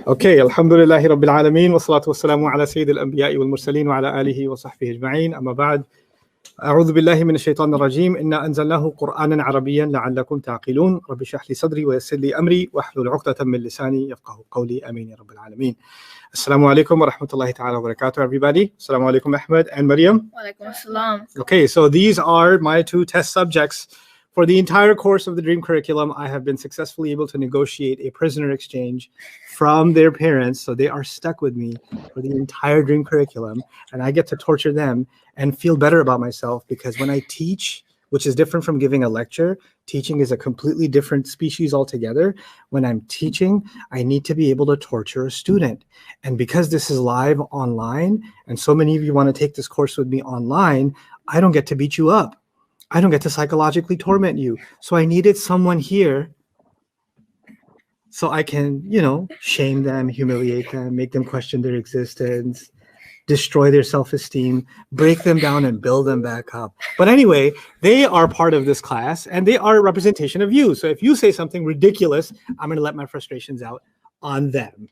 Okay, alhamdulillahi rabbil alameen, wa salatu wa salamu ala sayyid al-anbiya'i wal mursaleen wa ala alihi wa sahbihi ajma'in, amma ba'd. أعوذ بالله من الشيطان الرجيم إنا أنزلناه قرآنا عربيا لعلكم تعقلون رب اشرح لي صدري ويسر لي أمري واحلل عقدة من لساني يفقهوا قولي آمين يا رب العالمين. Assalamu alaikum wa rahmatullahi ta'ala wa barakatuh, everybody. Assalamu alaikum, Ahmed and Maryam. Wa alaikum assalam. Okay, so these are my two test subjects. For the entire course of the Dream Curriculum, I have been successfully able to negotiate a prisoner exchange from their parents. So they are stuck with me for the entire Dream Curriculum, and I get to torture them and feel better about myself, because when I teach, which is different from giving a lecture, teaching is a completely different species altogether. When I'm teaching, I need to be able to torture a student. And because this is live online, and so many of you want to take this course with me online, I don't get to beat you up. I don't get to psychologically torment you. So I needed someone here so I can, shame them, humiliate them, make them question their existence, destroy their self-esteem, break them down and build them back up. But anyway, they are part of this class and they are a representation of you. So if you say something ridiculous, I'm going to let my frustrations out on them.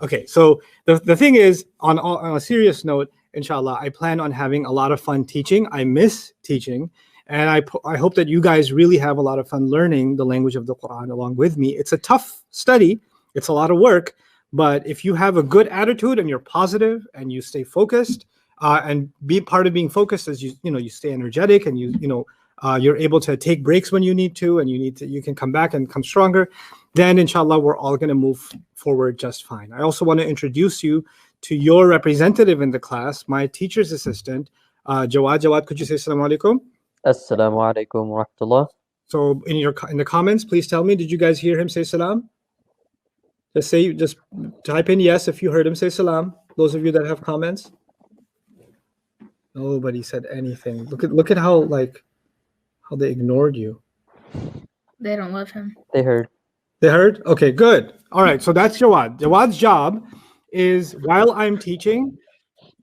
Okay, so the thing is, on a serious note, inshallah, I plan on having a lot of fun teaching. I miss teaching. And I hope that you guys really have a lot of fun learning the language of the Quran along with me. It's a tough study. It's a lot of work. But if you have a good attitude and you're positive and you stay focused, and be part of being focused is you stay energetic and you're able to take breaks when you need to, and you can come back and come stronger, then inshallah we're all going to move forward just fine. I also want to introduce you to your representative in the class, my teacher's assistant, Jawad. Jawad, could you say assalamu alaikum? Assalamu alaikum wa rahmatullah. So in the comments, please tell me, did you guys hear him say salam? Just type in yes if you heard him say salam. Those of you that have comments. Nobody said anything. Look at how they ignored you. They don't love him. They heard. They heard? Okay, good. All right, so that's Jawad. Jawad's job is, while I'm teaching,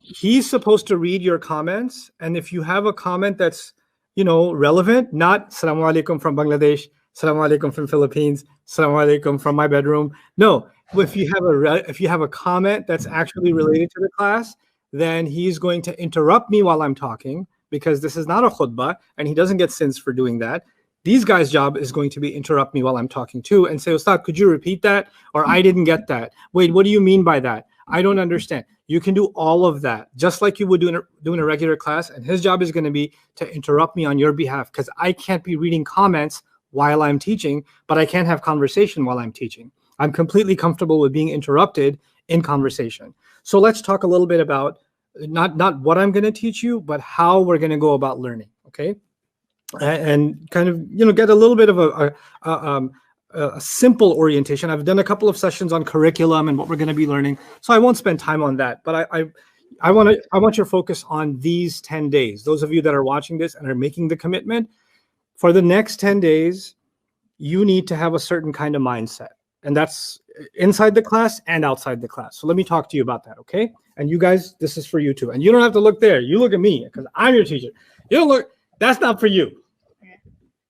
he's supposed to read your comments, and if you have a comment that's relevant, not Assalamu alaikum from Bangladesh, Assalamu alaikum from Philippines, Assalamu alaikum from my bedroom. No, if you have a comment that's actually related to the class, then he's going to interrupt me while I'm talking, because this is not a khutbah and he doesn't get sins for doing that. These guys' job is going to be interrupt me while I'm talking too and say, Ustad, could you repeat that? Or I didn't get that. Wait, what do you mean by that? I don't understand. You can do all of that just like you would do in a regular class, and his job is going to be to interrupt me on your behalf, because I can't be reading comments while I'm teaching, but I can't have conversation while I'm teaching. I'm completely comfortable with being interrupted in conversation. So let's talk a little bit about not what I'm going to teach you, but how we're going to go about learning, okay? And kind of, get a little bit of a simple orientation. I've done a couple of sessions on curriculum and what we're going to be learning, so I won't spend time on that. But I want your focus on these 10 days. Those of you that are watching this and are making the commitment, for the next 10 days, you need to have a certain kind of mindset. And that's inside the class and outside the class. So let me talk to you about that, okay? And you guys, this is for you too. And you don't have to look there. You look at me, because I'm your teacher. You don't look, that's not for you.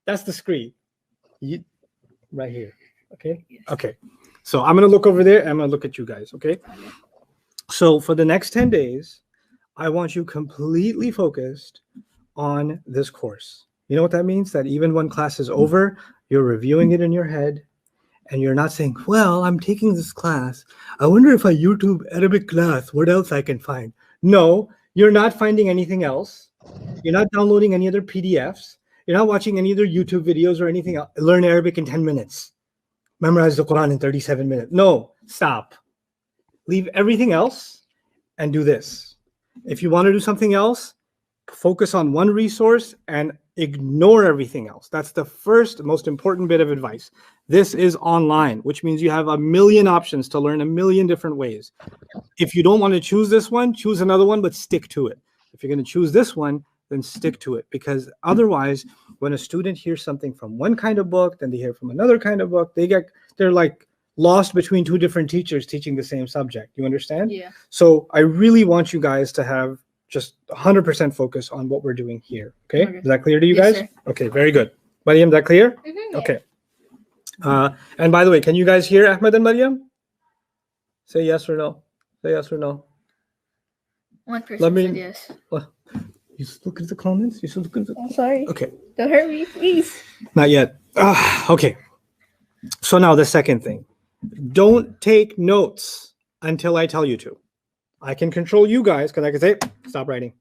That's the screen. Right here, okay? Okay. So I'm going to look over there and I'm going to look at you guys, okay? So for the next 10 days, I want you completely focused on this course. You know what that means? That even when class is over, you're reviewing it in your head, and you're not saying, well, I'm taking this class. I wonder if I YouTube Arabic class, what else I can find? No, you're not finding anything else. You're not downloading any other PDFs. You're not watching any other YouTube videos or anything else. Learn Arabic in 10 minutes. Memorize the Quran in 37 minutes. No, stop. Leave everything else and do this. If you want to do something else, focus on one resource and ignore everything else. That's the first most important bit of advice. This is online, which means you have a million options to learn a million different ways. If you don't want to choose this one, choose another one, but stick to it. If you're going to choose this one, then stick to it, because otherwise, when a student hears something from one kind of book, then they hear from another kind of book, they're like lost between two different teachers teaching the same subject. You understand? Yeah. So I really want you guys to have just 100% focus on what we're doing here. Okay? Is that clear to you guys? Sir. Okay, very good. Maryam, that clear? Mm-hmm. Okay. And by the way, can you guys hear Ahmed and Maryam? Say yes or no. Say yes or no. One person Let me- said yes. Well, you just look at the comments. You should look at the. I'm sorry. Okay, Don't hurt me, please. not yet. Okay. So now the second thing. Don't take notes until I tell you to. I can control you guys because I can say, stop writing.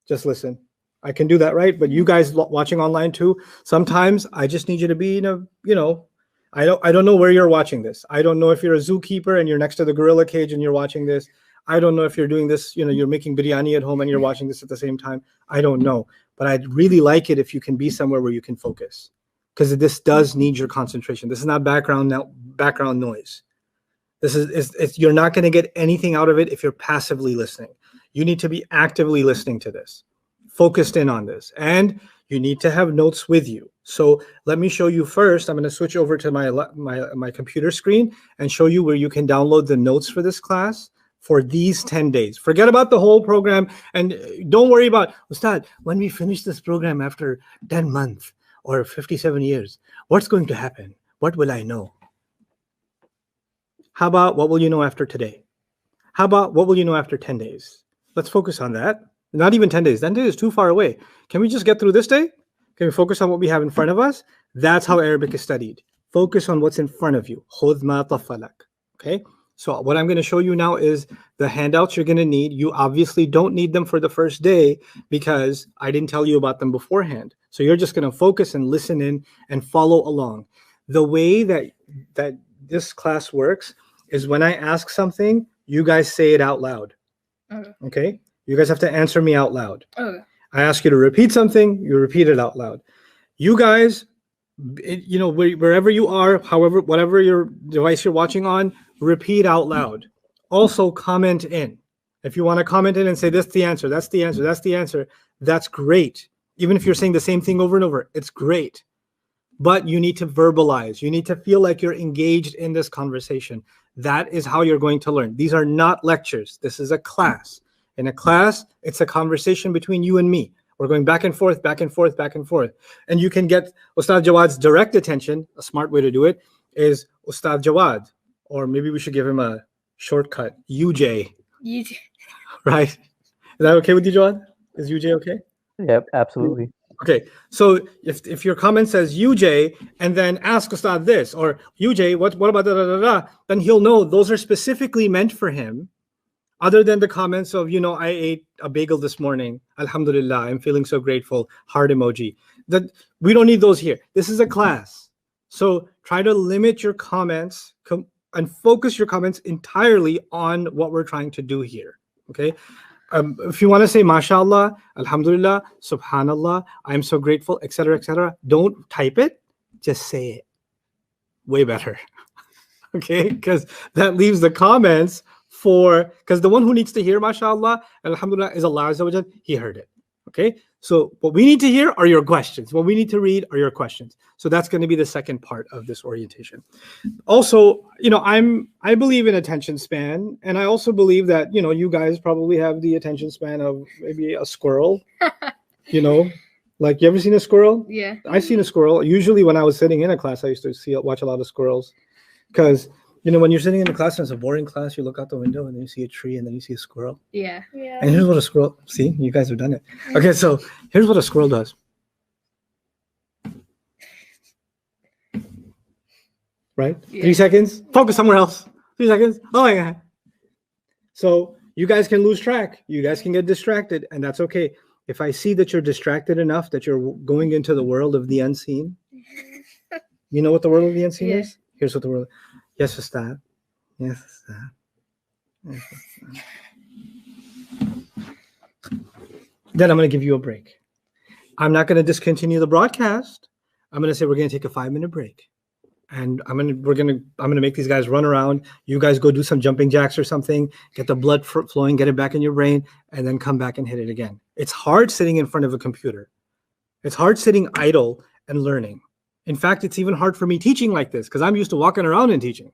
Just listen. I can do that, right? But you guys watching online too, sometimes I just need you to be in a, I don't know where you're watching this. I don't know if you're a zookeeper and you're next to the gorilla cage and you're watching this. I don't know if you're doing this, you're making biryani at home and you're watching this at the same time. I don't know. But I'd really like it if you can be somewhere where you can focus, because this does need your concentration. This is not background noise. This is you're not going to get anything out of it if you're passively listening. You need to be actively listening to this, focused in on this, and you need to have notes with you. So let me show you first. I'm going to switch over to my computer screen and show you where you can download the notes for this class for these 10 days. Forget about the whole program and don't worry about, Ustad, when we finish this program after 10 months or 57 years, what's going to happen? What will I know? How about what will you know after today? How about what will you know after 10 days? Let's focus on that. Not even 10 days. 10 days is too far away. Can we just get through this day? Can we focus on what we have in front of us? That's how Arabic is studied. Focus on what's in front of you. خُذْ مَا طَفَّلَكَ. Okay? So what I'm going to show you now is the handouts you're going to need. You obviously don't need them for the first day because I didn't tell you about them beforehand. So you're just going to focus and listen in and follow along. The way that this class works is when I ask something, you guys say it out loud. Okay? You guys have to answer me out loud. Okay. I ask you to repeat something, you repeat it out loud. You guys, wherever you are, whatever your device you're watching on, repeat out loud. Also comment in. If you want to comment in and say, that's the answer, that's the answer, that's the answer, that's great. Even if you're saying the same thing over and over, it's great. But you need to verbalize. You need to feel like you're engaged in this conversation. That is how you're going to learn. These are not lectures. This is a class. In a class, it's a conversation between you and me. We're going back and forth, back and forth, back and forth. And you can get Ustad Jawad's direct attention. A smart way to do it is Ustad Jawad. Or maybe we should give him a shortcut, UJ. UJ. Right? Is that okay with you, Jawad? Is UJ okay? Yep, absolutely. Okay, so if your comment says UJ and then ask Ustad this, or UJ, what about da da da da, then he'll know those are specifically meant for him. Other than the comments of, I ate a bagel this morning. Alhamdulillah, I'm feeling so grateful. Heart emoji. That we don't need those here. This is a class. So try to limit your comments and focus your comments entirely on what we're trying to do here. Okay. If you want to say mashallah, alhamdulillah, subhanallah, I'm so grateful, etc., don't type it, just say it. Way better. Okay, because that leaves the comments because the one who needs to hear mashallah, alhamdulillah, is Allah Azza wa Jal. He heard it. Okay, so what we need to hear are your questions. What we need to read are your questions. So that's going to be the second part of this orientation. Also, I believe in attention span, and I also believe that you guys probably have the attention span of maybe a squirrel. Like, you ever seen a squirrel? Yeah. I've seen a squirrel. Usually when I was sitting in a class, I used to watch a lot of squirrels, because when you're sitting in a class and it's a boring class, you look out the window and then you see a tree and then you see a squirrel. Yeah. And here's what a squirrel, see, you guys have done it. Okay, so here's what a squirrel does. Right? Yeah. 3 seconds, focus somewhere else. 3 seconds, oh my God. So you guys can lose track. You guys can get distracted, and that's okay. If I see that you're distracted enough that you're going into the world of the unseen, you know what the world of the unseen is? Here's what the world. Yes, Ustad. Yes, Ustad. Yes, Ustad. Then I'm going to give you a break. I'm not going to discontinue the broadcast. I'm going to say we're going to take a 5-minute break, and I'm going to make these guys run around. You guys go do some jumping jacks or something, get the blood flowing, get it back in your brain, and then come back and hit it again. It's hard sitting in front of a computer. It's hard sitting idle and learning. In fact, it's even hard for me teaching like this because I'm used to walking around and teaching.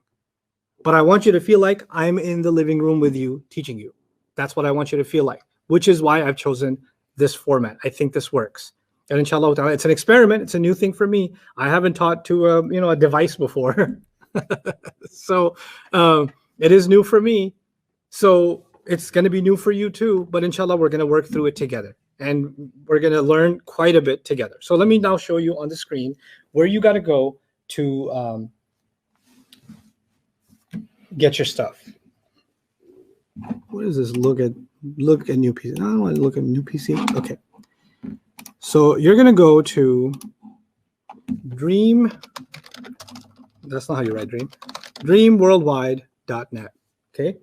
But I want you to feel like I'm in the living room with you, teaching you. That's what I want you to feel like, which is why I've chosen this format. I think this works. And inshallah ta'ala, it's an experiment. It's a new thing for me. I haven't taught to a device before. So it is new for me. So it's going to be new for you too. But inshallah, we're going to work through it together. And we're going to learn quite a bit together. So let me now show you on the screen where you got to go to get your stuff. What is this? Look at new PC. I don't want to look at new PC. Okay. So you're going to go to Dream. That's not how you write Dream. Dreamworldwide.net. Okay.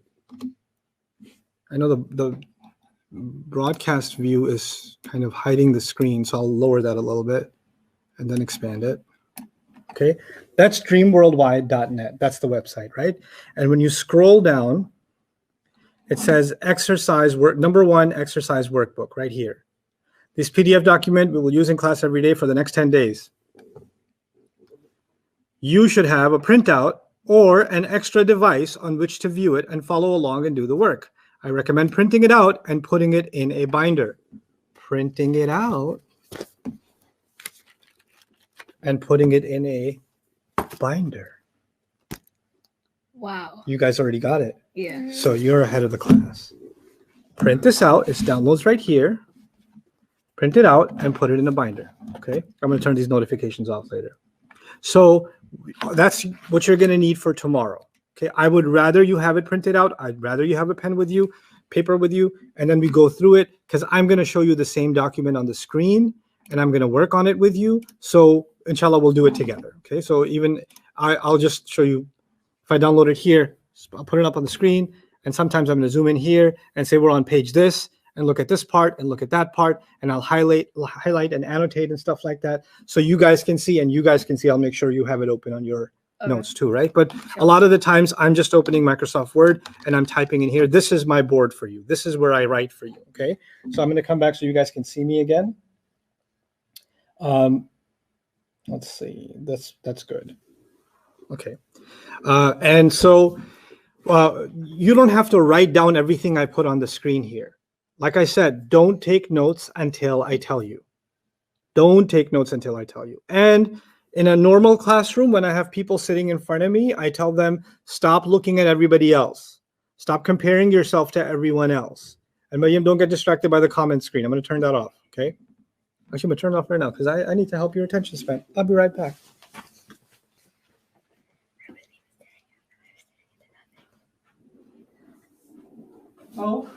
I know the broadcast view is kind of hiding the screen, so I'll lower that a little bit and then expand it. Okay. That's dreamworldwide.net. That's the website, right? And when you scroll down, it says number 1 exercise workbook right here. This PDF document we will use in class every day for the next 10 days. You should have a printout or an extra device on which to view it and follow along and do the work. I recommend printing it out and putting it in a binder. Printing it out and putting it in a binder. Wow. You guys already got it. Yeah. So you're ahead of the class. Print this out. It's downloads right here. Print it out and put it in a binder. Okay. I'm going to turn these notifications off later. So that's what you're going to need for tomorrow. Okay. I would rather you have it printed out. I'd rather you have a pen with you, paper with you, and then we go through it because I'm going to show you the same document on the screen and I'm going to work on it with you. So inshallah, we'll do it together. Okay. So even I'll just show you. If I download it here, I'll put it up on the screen. And sometimes I'm going to zoom in here and say we're on page this and look at this part and look at that part. And I'll highlight and annotate and stuff like that. So you guys can see and you guys can see. I'll make sure you have it open on your notes too, right? But a lot of the times I'm just opening Microsoft Word and I'm typing in here. This is my board for you. This is where I write for you. Okay. So I'm going to come back so you guys can see me again. Let's see. That's good. Okay. And so you don't have to write down everything I put on the screen here. Like I said, don't take notes until I tell you. Don't take notes until I tell you. And in a normal classroom, when I have people sitting in front of me, I tell them, stop looking at everybody else. Stop comparing yourself to everyone else. And Maryam, don't get distracted by the comment screen. I'm going to turn that off, okay? Actually, I'm going to turn it off right now because I need to help your attention span. I'll be right back. Oh,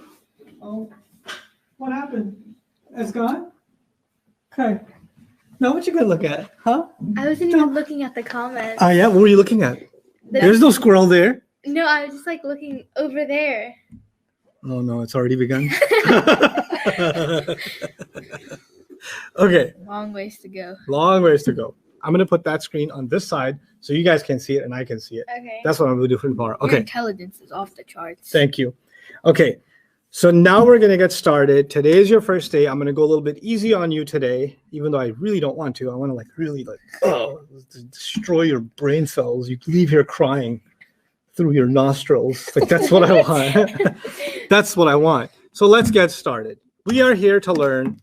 what happened? It's gone? Okay. Now what you gonna look at, huh? I wasn't even looking at the comments. Oh yeah, what were you looking at? There's no squirrel there. No, I was just like looking over there. Oh no, it's already begun. Okay. Long ways to go. Long ways to go. I'm gonna put that screen on this side so you guys can see it and I can see it. Okay. That's what I'm gonna do for tomorrow. Okay. Your intelligence is off the charts. Thank you. Okay. So now we're going to get started. Today is your first day. I'm going to go a little bit easy on you today, even though I really don't want to. I want to really destroy your brain cells. You leave here crying through your nostrils. Like that's what I want. That's what I want. So let's get started. We are here to learn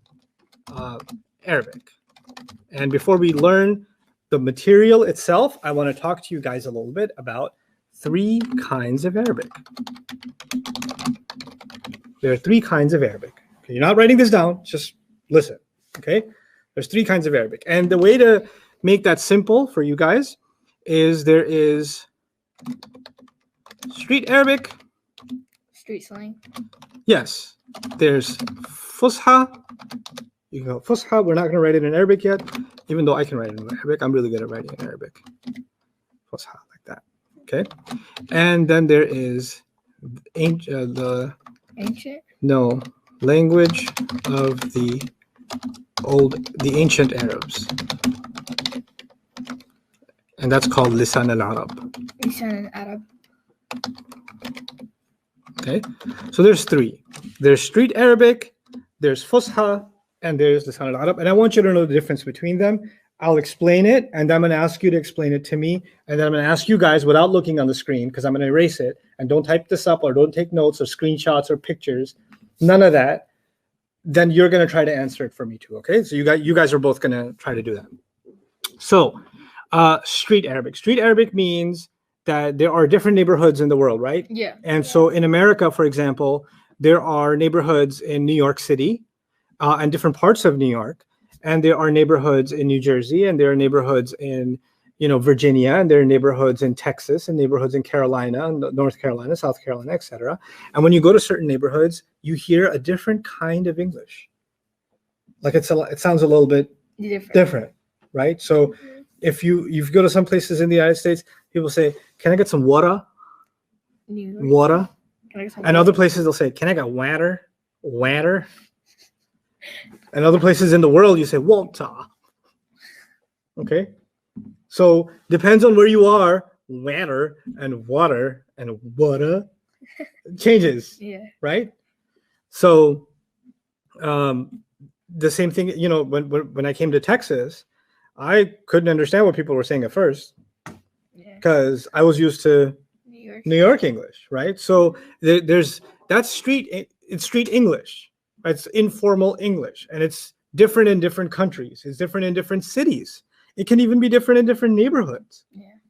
Arabic. And before we learn the material itself, I want to talk to you guys a little bit about 3 kinds of Arabic. There are 3 kinds of Arabic. Okay, you're not writing this down, just listen, okay? There's 3 kinds of Arabic. And the way to make that simple for you guys is there is street Arabic. Street slang. Yes. There's Fusha. You can go Fusha. We're not going to write it in Arabic yet, even though I can write it in Arabic. I'm really good at writing in Arabic. Fusha, like that. Okay? And then there is the Ancient? No, language of the ancient Arabs. And that's called Lisan al-Arab. Lisan al-Arab. Okay, so there's 3. There's street Arabic, there's Fusha, and there's Lisan al-Arab. And I want you to know the difference between them. I'll explain it, and I'm going to ask you to explain it to me. And then I'm going to ask you guys without looking on the screen, because I'm going to erase it. And don't type this up or don't take notes or screenshots or pictures. None of that. then you're going to try to answer it for me too. Okay, so you guys are both going to try to do that. So street Arabic. Street Arabic means that there are different neighborhoods in the world, right? Yeah. And so in America, for example, there are neighborhoods in New York City and different parts of New York, and there are neighborhoods in New Jersey, and there are neighborhoods in Virginia, and there are neighborhoods in Texas, and neighborhoods in Carolina, North Carolina, South Carolina, etc. And when you go to certain neighborhoods, you hear a different kind of English. Like it sounds a little bit different, right? So if you go to some places in the United States, people say, "Can I get some water?" Water. And other places they'll say, "Can I get water?" Water. And other places in the world you say water. Okay? So depends on where you are, water and water changes. Yeah. Right? So the same thing, when I came to Texas, I couldn't understand what people were saying at first because I was used to New York English, right? So that's street English. It's informal English, and it's different in different countries. It's different in different cities. It can even be different in different neighborhoods,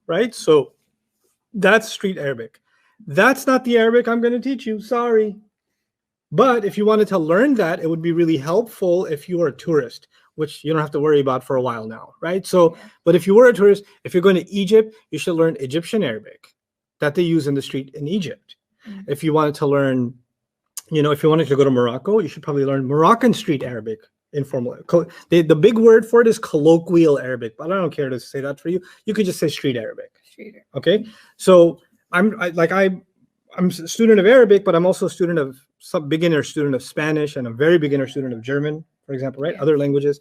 right? So that's street Arabic. That's not the Arabic I'm going to teach you. Sorry. But if you wanted to learn that, it would be really helpful if you are a tourist, which you don't have to worry about for a while now, right? So, but if you were a tourist, if you're going to Egypt, you should learn Egyptian Arabic that they use in the street in Egypt. If you wanted to learn, if you wanted to go to Morocco, you should probably learn Moroccan street Arabic, informal. The big word for it is colloquial Arabic, but I don't care to say that for you. You could just say street Arabic. Okay? So I'm a student of Arabic, but I'm also some beginner student of Spanish and a very beginner student of German, for example, right? Other languages.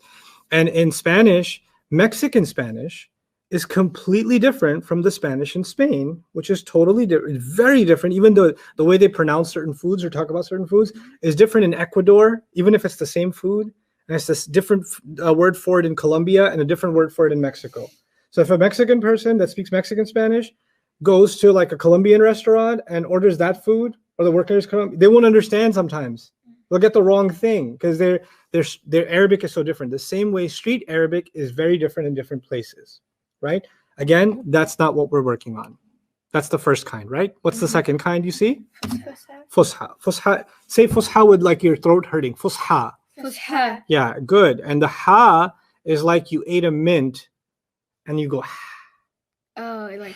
And in Spanish, Mexican Spanish is completely different from the Spanish in Spain, which is totally different, very different. Even though the way they pronounce certain foods or talk about certain foods is different in Ecuador, even if it's the same food. And it's this different word for it in Colombia and a different word for it in Mexico. So if a Mexican person that speaks Mexican Spanish goes to like a Colombian restaurant and orders that food, or the workers come, they won't understand sometimes. They'll get the wrong thing because their Arabic is so different. The same way street Arabic is very different in different places, right? Again, that's not what we're working on. That's the first kind, right? What's the second kind you see? Fusha. Fusha. Say fusha with like your throat hurting. Fusha. Fusha. Yeah, good. And the ha is like you ate a mint and you go Oh, like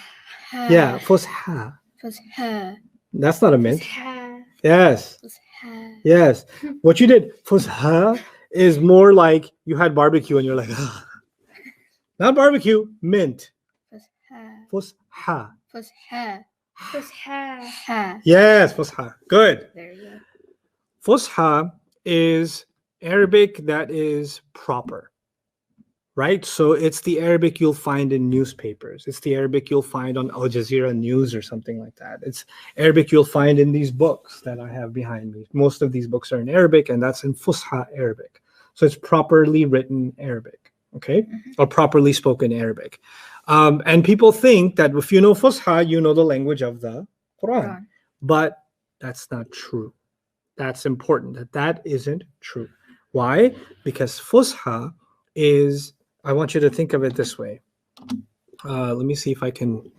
yeah, fusha. Fusha. That's not a mint. Fusha. Yes. Fusha. Yes. What you did, fusha, is more like you had barbecue and you're like, ah. Not barbecue, mint. Fusha. Fusha. Fusha. Fusha. Yes, fusha. Good. There you go. Fusha is Arabic that is proper, right? So it's the Arabic you'll find in newspapers. It's the Arabic you'll find on Al Jazeera News or something like that. It's Arabic you'll find in these books that I have behind me. Most of these books are in Arabic, and that's in Fusha Arabic. So it's properly written Arabic, okay? Or properly spoken Arabic. And people think that if you know Fusha, you know the language of the Quran. But that's not true. That's important. That isn't true. Why? Because Fusha is, I want you to think of it this way. Let me see if I can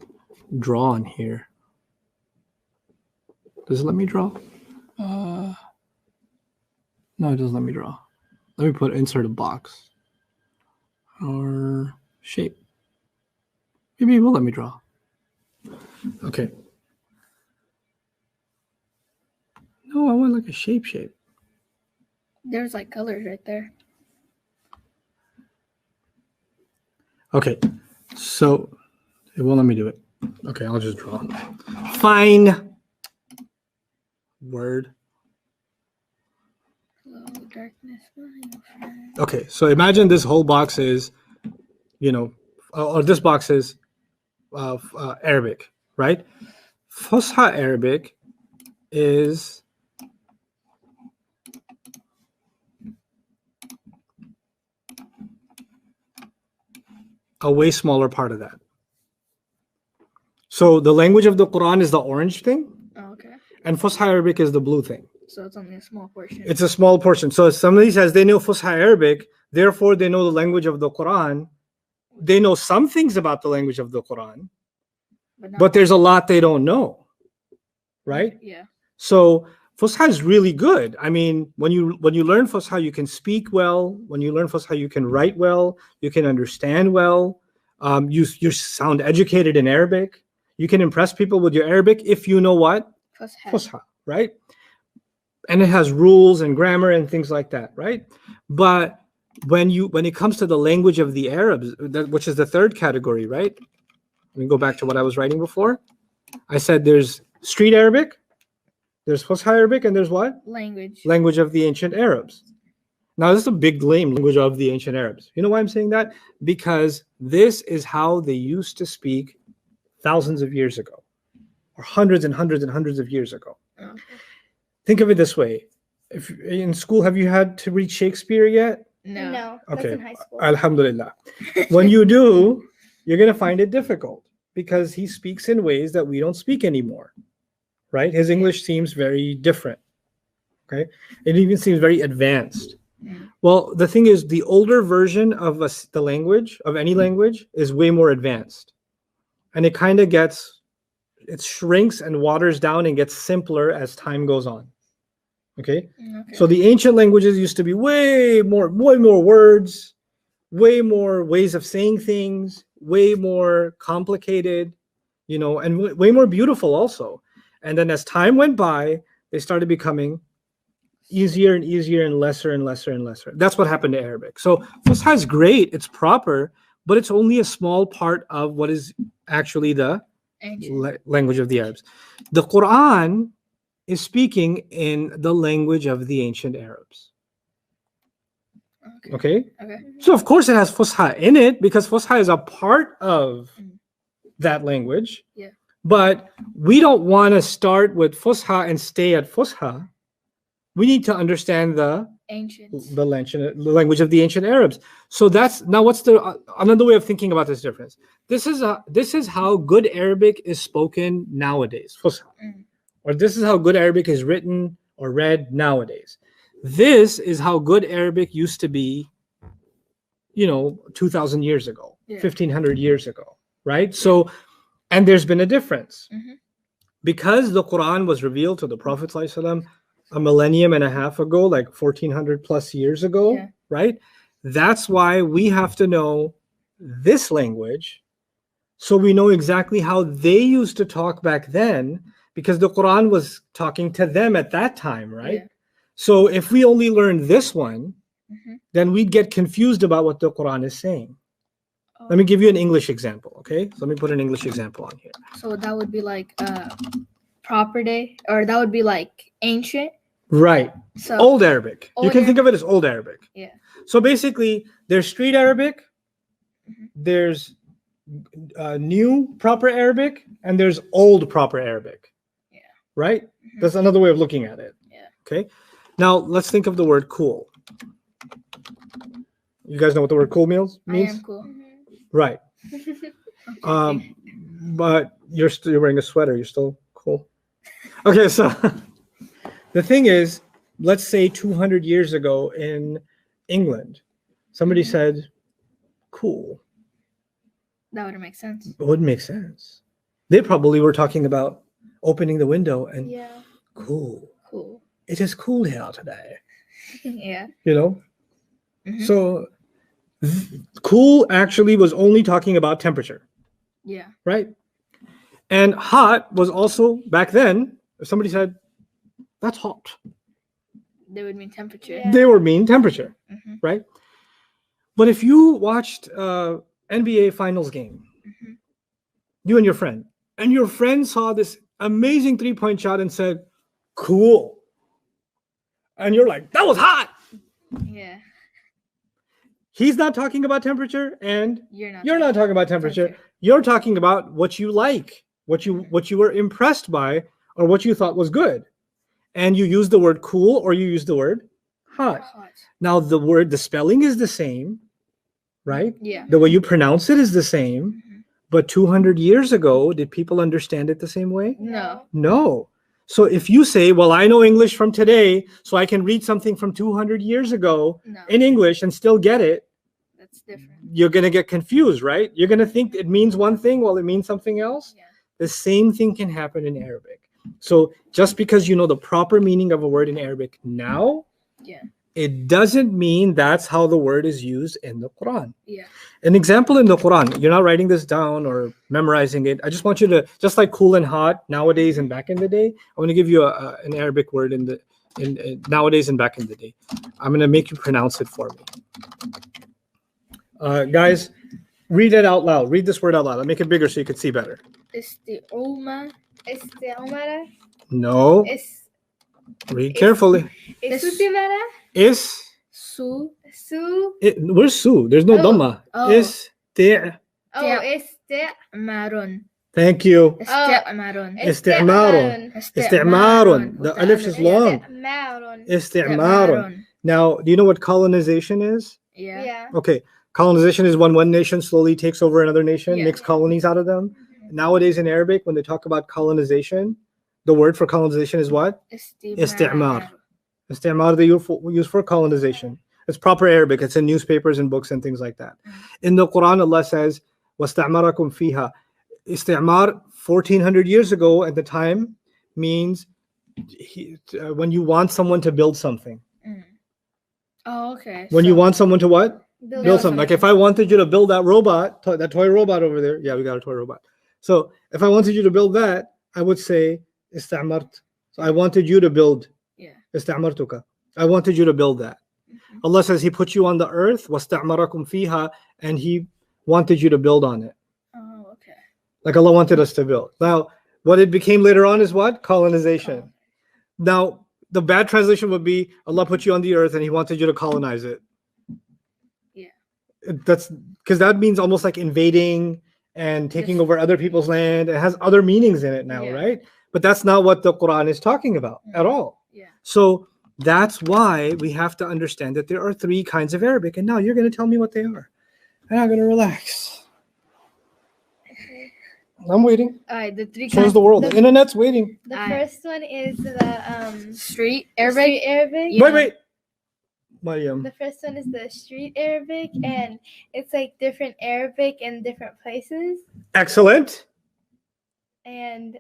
draw on here. Does it let me draw? No, it doesn't let me draw. Let me insert a box or shape. Maybe it will let me draw. Okay. No, I want like a shape. There's like colors right there. Okay, so it won't let me do it. Okay, I'll just draw. Fine. Word. Hello, darkness, my friend. Okay, so imagine this whole box is, or this box is Arabic, right? Fusha Arabic is a way smaller part of that. So the language of the Quran is the orange thing, Oh, okay. and Fusha Arabic is the blue thing. So it's only a small portion. It's a small portion. So if somebody says they know Fusha Arabic, therefore they know the language of the Quran. They know some things about the language of the Quran, but there's a lot they don't know, right? Yeah. So Fusha is really good. I mean, when you learn Fusha, you can speak well. When you learn Fusha, you can write well. You can understand well. You sound educated in Arabic. You can impress people with your Arabic if you know what? Fusha, right? And it has rules and grammar and things like that, right? But when it comes to the language of the Arabs, which is the third category, right? Let me go back to what I was writing before. I said there's street Arabic, there's Fusha Arabic, and there's what? Language of the ancient Arabs. Now, this is a big language of the ancient Arabs. You know why I'm saying that? Because this is how they used to speak thousands of years ago, or hundreds and hundreds and hundreds of years ago. Okay. Think of it this way. If in school, have you had to read Shakespeare yet? No. Okay. That's in high school. Alhamdulillah. When you do, you're going to find it difficult because he speaks in ways that we don't speak anymore, right? His English seems very different, okay? It even seems very advanced. Well, the thing is, the older version of the language, of any language, is way more advanced. And it kind of it shrinks and waters down and gets simpler as time goes on. Okay? So the ancient languages used to be way more words, way more ways of saying things, way more complicated, and way more beautiful also. And then as time went by, they started becoming easier and easier and lesser and lesser and lesser. That's what happened to Arabic. So Fusha is great, it's proper, but it's only a small part of what is actually the language of the Arabs. The Quran is speaking in the language of the ancient Arabs. Okay? So of course it has Fusha in it because Fusha is a part of that language. Yeah. But we don't want to start with Fusha and stay at Fusha. We need to understand the language of the ancient Arabs. So that's now what's another way of thinking about this difference. This is how good Arabic is spoken nowadays, Fusha. Or this is how good Arabic is written or read nowadays. This is how good Arabic used to be, 2,000 years ago, 1,500 years ago, right? So, and there's been a difference. Because the Quran was revealed to the Prophet ﷺ a millennium and a half ago, like 1,400 plus years ago, right? That's why we have to know this language so we know exactly how they used to talk back then, because the Quran was talking to them at that time, right? So if we only learn this one, then we'd get confused about what the Quran is saying. Let me give you an English example, okay? So let me put an English example on here. So that would be like proper day, or that would be like ancient. Right. So old Arabic. You can think of it as old Arabic. Yeah. So basically, there's street Arabic, there's new proper Arabic, and there's old proper Arabic. Yeah. Right? That's another way of looking at it. Yeah. Okay. Now let's think of the word cool. You guys know what the word cool means? I am cool. Right. But you're wearing a sweater. You're still cool. Okay, so the thing is, let's say 200 years ago in England, somebody said, cool. That would make sense. It would make sense. They probably were talking about opening the window and cool. Cool. It is cool here today. Yeah. So cool actually was only talking about temperature. Yeah. Right? And hot was also, back then, if somebody said, that's hot, they would mean temperature. They would mean temperature, right? But if you watched NBA Finals game, you and your friend saw this amazing three-point shot and said, cool. And you're like, that was hot. Yeah. He's not talking about temperature, and you're not talking about temperature. You're talking about what you like, what you were impressed by, or what you thought was good. And you use the word cool or you use the word hot. Now the spelling is the same, right? Yeah. The way you pronounce it is the same. But 200 years ago, did people understand it the same way? No. No. So if you say, well, I know English from today, so I can read something from 200 years ago No, in English and still get it, that's different. you're going to get confused, right? You're going to think it means one thing while it means something else. Yeah. The same thing can happen in Arabic. So just because you know the proper meaning of a word in Arabic now, Yeah. it doesn't mean that's how the word is used in the Quran. Yeah. An example in the Quran, you're not writing this down or memorizing it. I just want you to, just like cool and hot nowadays and back in the day, I want to give you an Arabic word in nowadays and back in the day. I'm going to make you pronounce it for me. Guys, read it out loud. Read this word out loud. I'll make it bigger so you can see better. Isti'uma. استعمرة. No. Read carefully. استثمرة. Is. Su. سو. Where's Su? There's no Oh. dhamma. Oh. Is. Marun. Thank you. Isti'marun. استعمار. استعمار. The alif is long. استعمار. استعمار. Now, do you know what colonization is? Yeah. Yeah. Okay. Colonization is when one nation slowly takes over another nation, Yeah. makes colonies out of them. Nowadays in Arabic, when they talk about colonization, the word for colonization is what? Istimar. Istimar they use for colonization. It's proper Arabic. It's in newspapers and books and things like that. In the Quran, Allah says, وَاسْتَعْمَرَكُمْ فِيهَا. Istimar, 1400 years ago at the time, means when you want someone to build something. Oh, okay. When you want someone to what? Build something. something. Like if I wanted you to build that robot, that toy robot over there. Yeah, we got a toy robot. So if I wanted you to build that, I would say istamart. So I wanted you to build. Yeah. Istamartuka. I wanted you to build that. Allah says He put you on the earth, wasta'marakum fiha, and He wanted you to build on it. Oh, okay. Like Allah wanted us to build. Now, what it became later on is what? Colonization. Now, the bad translation would be Allah put you on the earth and He wanted you to colonize it. Yeah. That's because that means almost like invading and taking over other people's land. It has other meanings in it now, Yeah. right? But that's not what the Quran is talking about at all. Yeah. So that's why we have to understand that there are three kinds of Arabic. And now you're going to tell me what they are. And I'm going to relax. I'm waiting. All right. The three So is kinds. the world. The internet's waiting. The Aye. first one is the Street Arabic. street Arabic. Yeah. Wait. Mariam. The first one is the street Arabic, and it's like different Arabic in different places. Excellent. And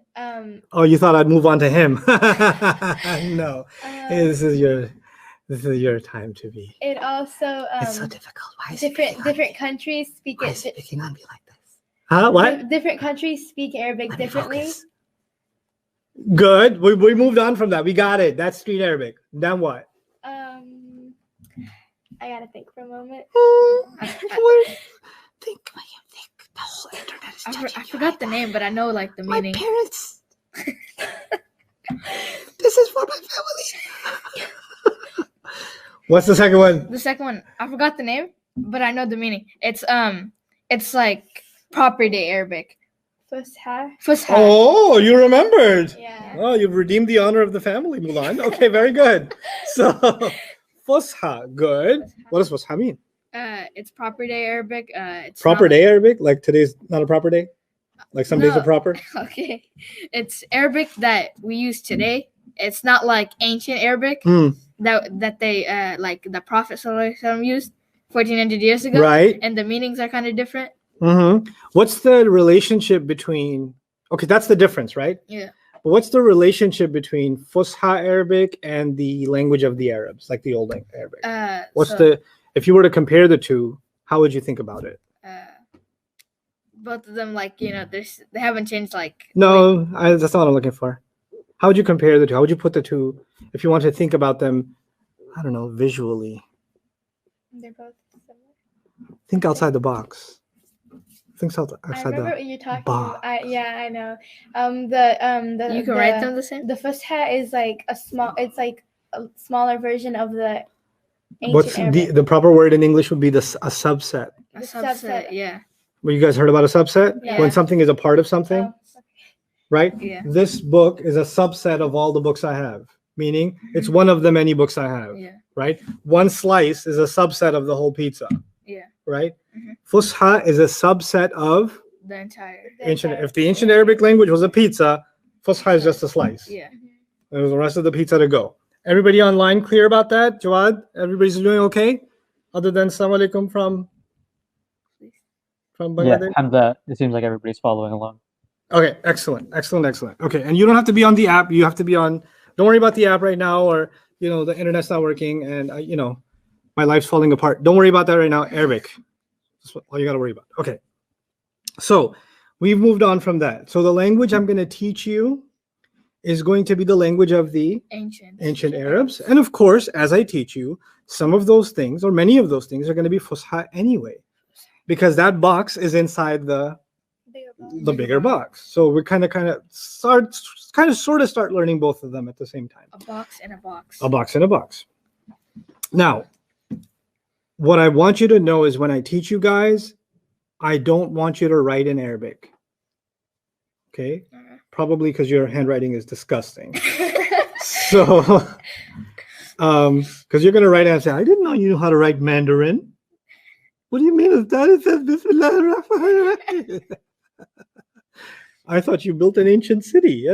Oh, you thought I'd move on to him. No. This is your time to be. it also It's so difficult. Why is he picking on me? different countries speak Why it. is he picking on me like this? Huh? What? Different countries speak Arabic Let me differently. focus. Good. We moved on from that. We got it. That's street Arabic. Then what? I gotta think for a moment. Think. The whole internet is I forgot the name, but I know like the meaning. parents. This is for my family. What's the second one? The second one, I forgot the name, but I know the meaning. It's like proper day Arabic. Fusha. Fusha. Oh, you remembered. Yeah. Oh, you've redeemed the honor of the family, Mulan. Okay, very good. So, Fusha, good. What does Fusha mean? It's proper day Arabic. It's Proper not- day Arabic? Like today's not a proper day? Like some days No. are proper? Okay, it's Arabic that we use today. It's not like ancient Arabic Hmm. that they like the Prophet ﷺ used 1400 years ago. Right. And the meanings are kind of different. Mm-hmm. What's the relationship between? Okay, that's the difference, right? Yeah. But what's the relationship between Fusha Arabic and the language of the Arabs, like the old Arabic? What's if you were to compare the two, how would you think about it? both of them like they haven't changed like. No, that's not what I'm looking for. How would you compare the two? How would you put the two if you want to think about them? I don't know, visually. They're both similar. Think outside the box. Think I outside remember the what you're talking box. about. Yeah, I know. The You can write them the same. The Fusha is like it's like a smaller version of the ancient What's Arabic. the proper word in English would be a subset. A The subset. subset. Yeah. Well, you guys heard about a subset? Yeah. When something is a part of something, Oh, right? Yeah. This book is a subset of all the books I have, meaning it's one of the many books I have, Yeah. right? One slice is a subset of the whole pizza, Yeah. right? Mhm. Fusha is a subset of The entire. The ancient. entire- If the ancient Arabic language was a pizza, Fusha is just a slice, Yeah. There's the rest of the pizza to go. Everybody online clear about that? Jawad, everybody's doing okay? Other than Assalamu alaikum from Yeah, Bangladesh? Hamza, it seems like everybody's following along. Okay, excellent. Okay, and you don't have to be on the app. You have to be on. Don't worry about the app right now, or the internet's not working, and my life's falling apart. Don't worry about that right now. Arabic. That's all you got to worry about. Okay. So we've moved on from that. So the language I'm going to teach you is going to be the language of the ancient Arabs, and of course, as I teach you, some of those things, or many of those things, are going to be Fusha anyway, because that box is inside the bigger box. So we're kind of start learning both of them at the same time. A box and a box. A box and a box. Now, what I want you to know is when I teach you guys, I don't want you to write in Arabic. Okay? Probably because your handwriting is disgusting. So, because you're going to write and say, I didn't know you knew how to write Mandarin. What do you mean? It says Bismillah. I thought you built an ancient city.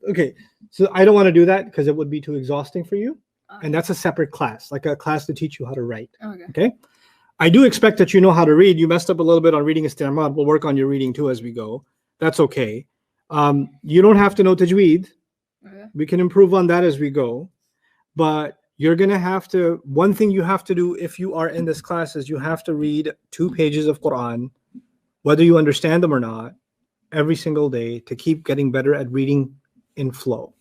Okay, so I don't want to do that because it would be too exhausting for you. And that's a separate class, like a class to teach you how to write. Okay? I do expect that you know how to read. You messed up a little bit on reading isti'mal. We'll work on your reading too as we go. That's okay. You don't have to know tajweed. We can improve on that as we go. But you're going to have to, one thing you have to do if you are in this class is you have to read 2 pages of Quran, whether you understand them or not, every single day to keep getting better at reading in flow.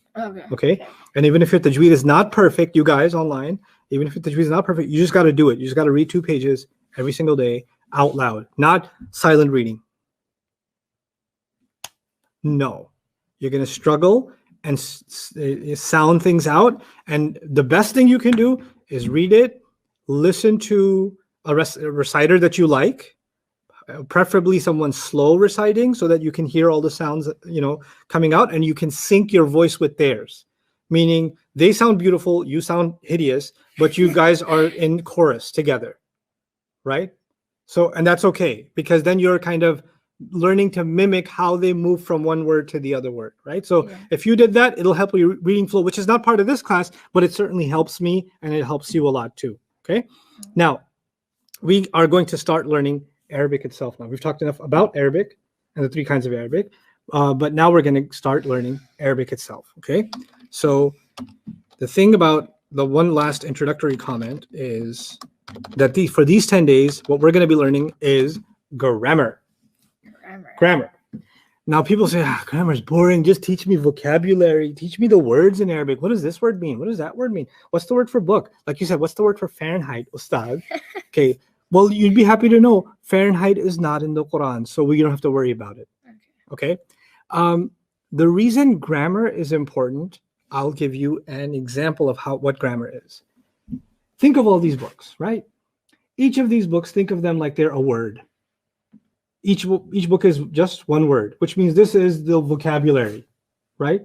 Okay? And even if your tajweed is not perfect, you guys online, even if your tajweed is not perfect, you just got to do it. You just got to read 2 pages every single day out loud, not silent reading. No. You're going to struggle and sound things out. And the best thing you can do is read it, listen to a reciter that you like, preferably someone slow reciting so that you can hear all the sounds, coming out, and you can sync your voice with theirs. Meaning they sound beautiful, you sound hideous, but you guys are in chorus together, right? So, and that's okay, because then you're kind of learning to mimic how they move from one word to the other word, right? So if you did that, it'll help your reading flow, which is not part of this class, but it certainly helps me and it helps you a lot too, okay? Now, we are going to start learning Arabic itself now. We've talked enough about Arabic and the 3 kinds of Arabic, but now we're going to start learning Arabic itself, okay? So the thing about the one last introductory comment is that for these 10 days, what we're going to be learning is grammar. Grammar. Now people say, grammar is boring. Just teach me vocabulary. Teach me the words in Arabic. What does this word mean? What does that word mean? What's the word for book? Like you said, what's the word for Fahrenheit, Ustad? Okay. Well, you'd be happy to know Fahrenheit is not in the Quran, so we don't have to worry about it. Okay. The reason grammar is important, I'll give you an example of what grammar is. Think of all these books, right? Each of these books, think of them like they're a word. Each book is just one word, which means this is the vocabulary, right?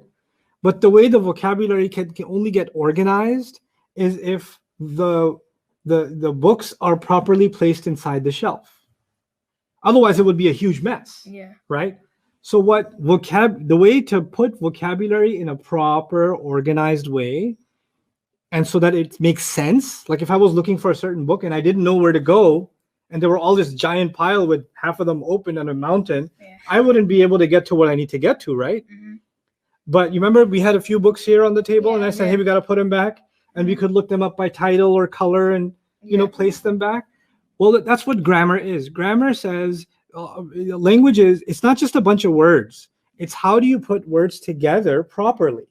But the way the vocabulary can only get organized is if the books are properly placed inside the shelf. Otherwise, it would be a huge mess, right? So the way to put vocabulary in a proper, organized way, and so that it makes sense, like if I was looking for a certain book and I didn't know where to go, and there were all this giant pile with half of them open on a mountain, I wouldn't be able to get to what I need to get to, right? But you remember we had a few books here on the table, and I said, hey, we got to put them back, and we could look them up by title or color and place them back. Well, that's what grammar is. Grammar says language it's not just a bunch of words. It's how do you put words together properly,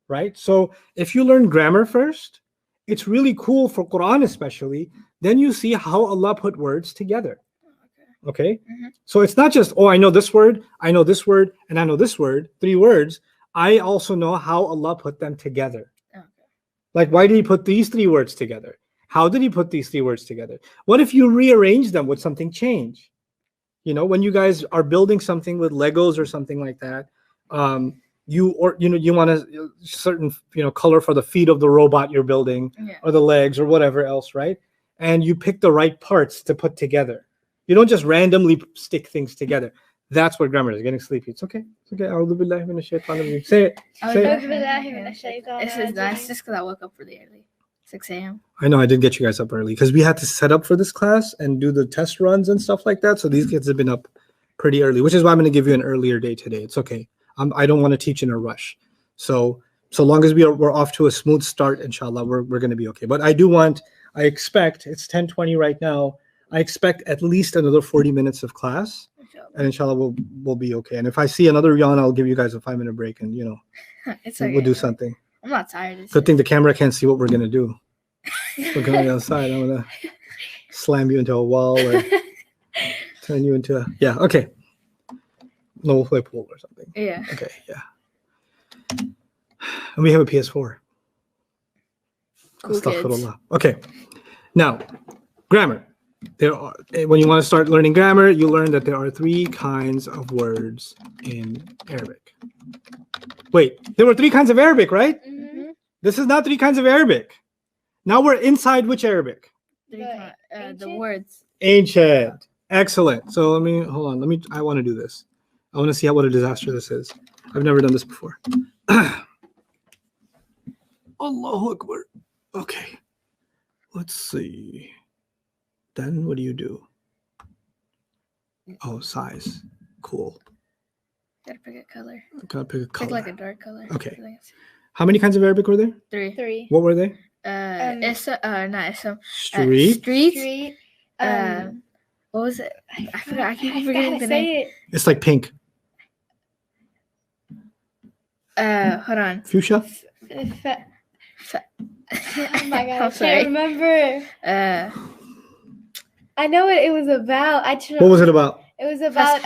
right? So if you learn grammar first, it's really cool for Quran especially. Then you see how Allah put words together. Okay? So it's not just, I know this word, and I know this word, 3 words. I also know how Allah put them together. Like, why did he put these 3 words together? How did he put these 3 words together? What if you rearrange them? Would something change? When you guys are building something with Legos or something like that, you want a certain color for the feet of the robot you're building, or the legs or whatever else, right? And you pick the right parts to put together. You don't just randomly stick things together. That's what grammar is. Getting sleepy. It's okay. It's okay. A'udhu billahi minash shaitanir rajim. Say it. Say it. It's just because I woke up really early, 6 a.m. I know I did get you guys up early because we had to set up for this class and do the test runs and stuff like that. So these kids have been up pretty early, which is why I'm going to give you an earlier day today. It's okay. I don't want to teach in a rush. So long as we're off to a smooth start, inshallah, we're going to be okay. But I expect it's 10:20 right now. I expect at least another 40 minutes of class, and inshallah we'll be okay. And if I see another yawn, I'll give you guys a 5-minute break, and it's okay. We'll do something. I'm not tired. Good thing the camera can't see what we're gonna do. We're going outside. I'm gonna slam you into a wall or turn you into a okay. No, we'll play pool or something. Yeah. Okay. Yeah. And we have a PS4. Cool kids. Okay. Now, grammar. When you want to start learning grammar, you learn that there are 3 kinds of words in Arabic. Wait, there were 3 kinds of Arabic, right? Mm-hmm. This is not 3 kinds of Arabic. Now we're inside which Arabic? The words. Ancient. Excellent. So hold on. I want to do this. I want to see what a disaster this is. I've never done this before. Allahu Akbar. Okay. Let's see. Then what do you do? Oh, size. Cool. Gotta pick a color. Gotta pick a color. Pick like a dark color. Okay. How many kinds of Arabic were there? 3. What were they? Not Ism. Street. Street. What was it? I forgot. I keep forgetting the name. It's like pink. Hold on. Fuchsia. Oh my god, I can't remember. I know what it was about. What was it about? It was about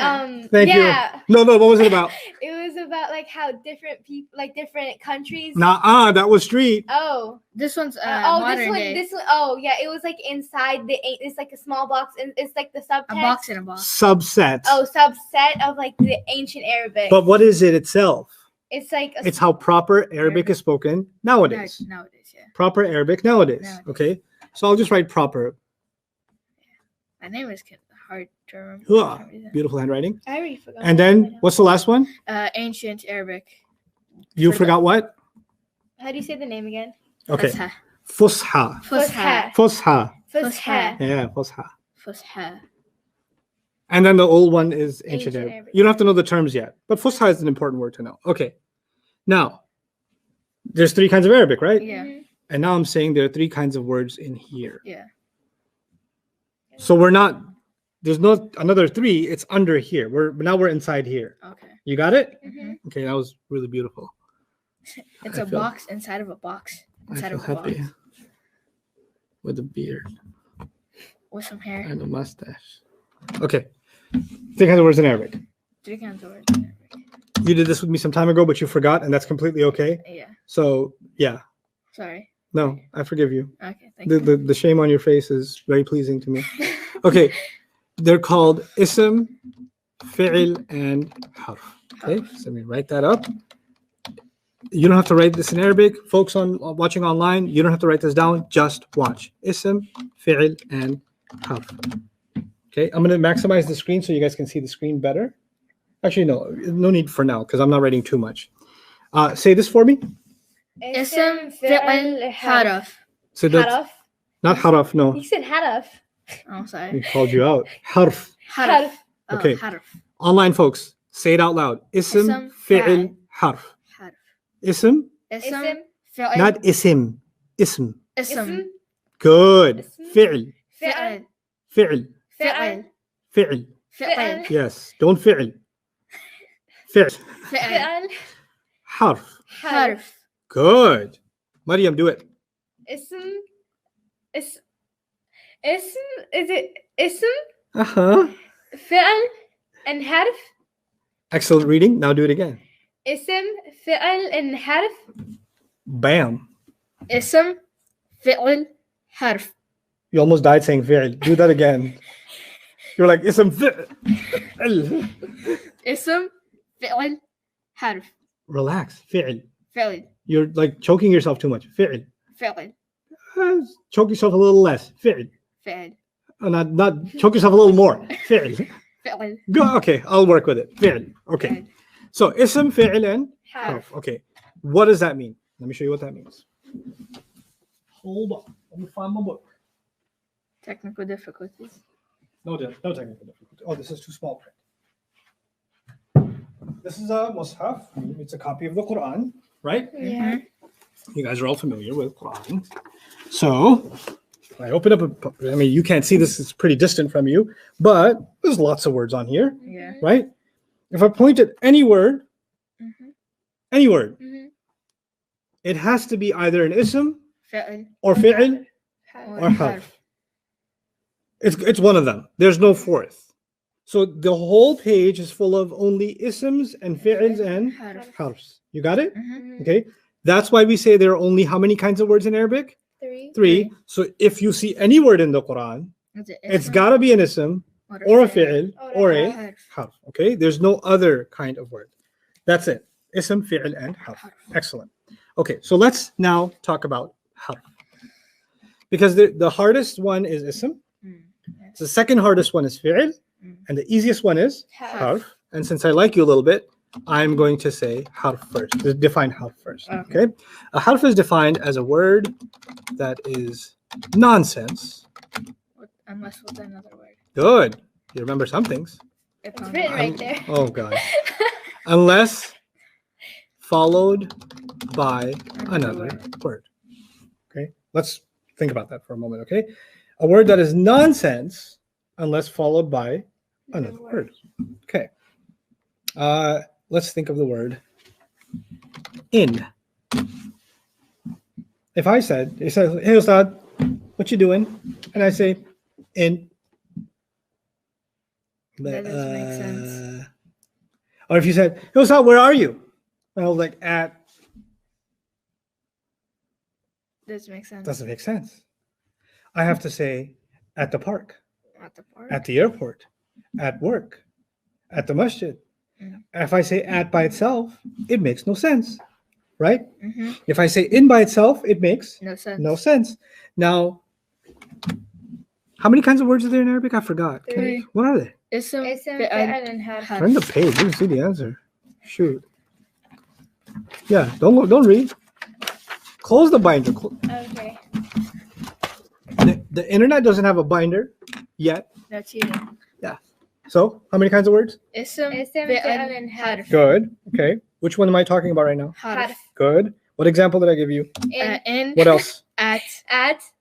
Thank you. No, what was it about? It was about like how different people, like different countries. That was street. Oh, this one's modern day. This one. Oh yeah, it was like inside it's like a small box, and it's like the subtext. A box in a box. Subset. Oh, subset of like the ancient Arabic. But what is it itself? It's like it's how proper Arabic is spoken nowadays. Nowadays, yeah. Proper Arabic nowadays. Okay, so I'll just write proper. My name is hard to remember. Beautiful handwriting. I already forgot. And then what's the last one? Ancient Arabic. You forgot what? How do you say the name again? Okay. Fusha. Fusha. Fusha. Fusha. Yeah, Fusha. Fusha. And then the old one is ancient Arabic. You don't have to know the terms yet, but Fusha is an important word to know. Okay. Now, there's 3 kinds of Arabic, right? Yeah. And now I'm saying there are 3 kinds of words in here. Yeah. So there's no another 3, it's under here. We're inside here. Okay. You got it? Mm-hmm. Okay, that was really beautiful. It's a box inside of a box. Inside of a box. With a beard. With some hair. And a mustache. Okay. 3 kinds of words in Arabic. 3 kinds of words in Arabic. You did this with me some time ago, but you forgot, and that's completely okay. Yeah. So, yeah. Sorry. No, I forgive you. Okay, thank you. The shame on your face is very pleasing to me. Okay. They're called ism, fi'il, and harf. Okay, so let me write that up. You don't have to write this in Arabic. Folks watching online, you don't have to write this down. Just watch. Ism, fi'il, and harf. Okay, I'm going to maximize the screen so you guys can see the screen better. Actually, no need for now because I'm not writing too much. Say this for me. Ism, fi'il, harf. So that's not haraf, no. You said haraf. Oh, sorry. We called you out. Harf. Harf. Okay. Harf. Online folks, say it out loud. Ism, fi'il, harf. Ism. Ism. Not isim. Ism. Ism. Good. Fi'il. Fi'il. Fi'il. Fi'il. Fi'il. Fi'il. Yes. Don't fi'il. Fi'il. Fi'il. Harf. Harf. Good. Maryam, do it. Ism. Ism. Is it ism? Fi'il and harf. Excellent reading. Now do it again. Ism, fi'il, and harf. Bam. Ism, fi'il, harf. You almost died saying fi'il. Do that again. You're like, ism, fi'il. Ism, fi'il, harf. Relax. Fi'il. Fi'il. You're like choking yourself too much. Fi'il. Fi'il. Choke yourself a little less. Fi'il. Fi'il. Not choke yourself a little more. Fi'il. فعل. Go. Okay, I'll work with it. فعل. Okay. فعل. So اسم فعل and Harf. harf. Okay. What does that mean? Let me show you what that means. Hold on. Let me find my book. Technical difficulties. No technical difficulty. Oh, this is too small print. This is a mushaf. It's a copy of the Quran, right? Yeah. You guys are all familiar with Quran. So I open up I mean, you can't see this, it's pretty distant from you, but there's lots of words on here, Yeah. right? If I point at any word, it has to be either an ism فعل. or fi'l or harf. It's one of them. There's no fourth. So the whole page is full of only isms and fi'ls and حرف. harfs. You got it? Mhm. Okay. That's why we say there are only how many kinds of words in Arabic? 3. Three. So if you see any word in the Quran, it's got to be an ism or a fi'l or a حرف. harf. Okay. There's no other kind of word. That's it. Ism, fi'l, and harf. Excellent. Okay. So let's now talk about harf. Because the hardest one is ism. The second hardest one is fi'l. And the easiest one is harf. And since I like you a little bit, I'm going to say harf first. Define harf first. Okay. A harf is defined as a word that is nonsense. Unless with another word. Good. You remember some things. It's written right there. Oh God. Unless followed by another word. Okay. Let's think about that for a moment. Okay. A word that is nonsense unless followed by another word. Okay. Let's think of the word in. If I said, it says, hey Ustad, what you doing? And I say, in. That doesn't make sense. Or if you said, hey Ustad, where are you? And I was like, at. Doesn't make sense. Doesn't make sense. I have to say, at the park. At the park. At the airport, at work, at the masjid. If I say at by itself, it makes no sense, right? If I say in by itself, it makes No sense. no sense. Now, how many kinds of words are there in Arabic? I forgot. 3. What are they? Ism, Ism, fi'l, fi'l, and harf. Turn the page. You can see the answer. Shoot. Yeah, don't read. Close the binder. Okay. The internet doesn't have a binder yet. No cheating. So, how many kinds of words? Ism, Ism, fi'l, fi'l, and harf. Good. Okay. Which one am I talking about right now? Harf. Good. What example did I give you? In. What else? At.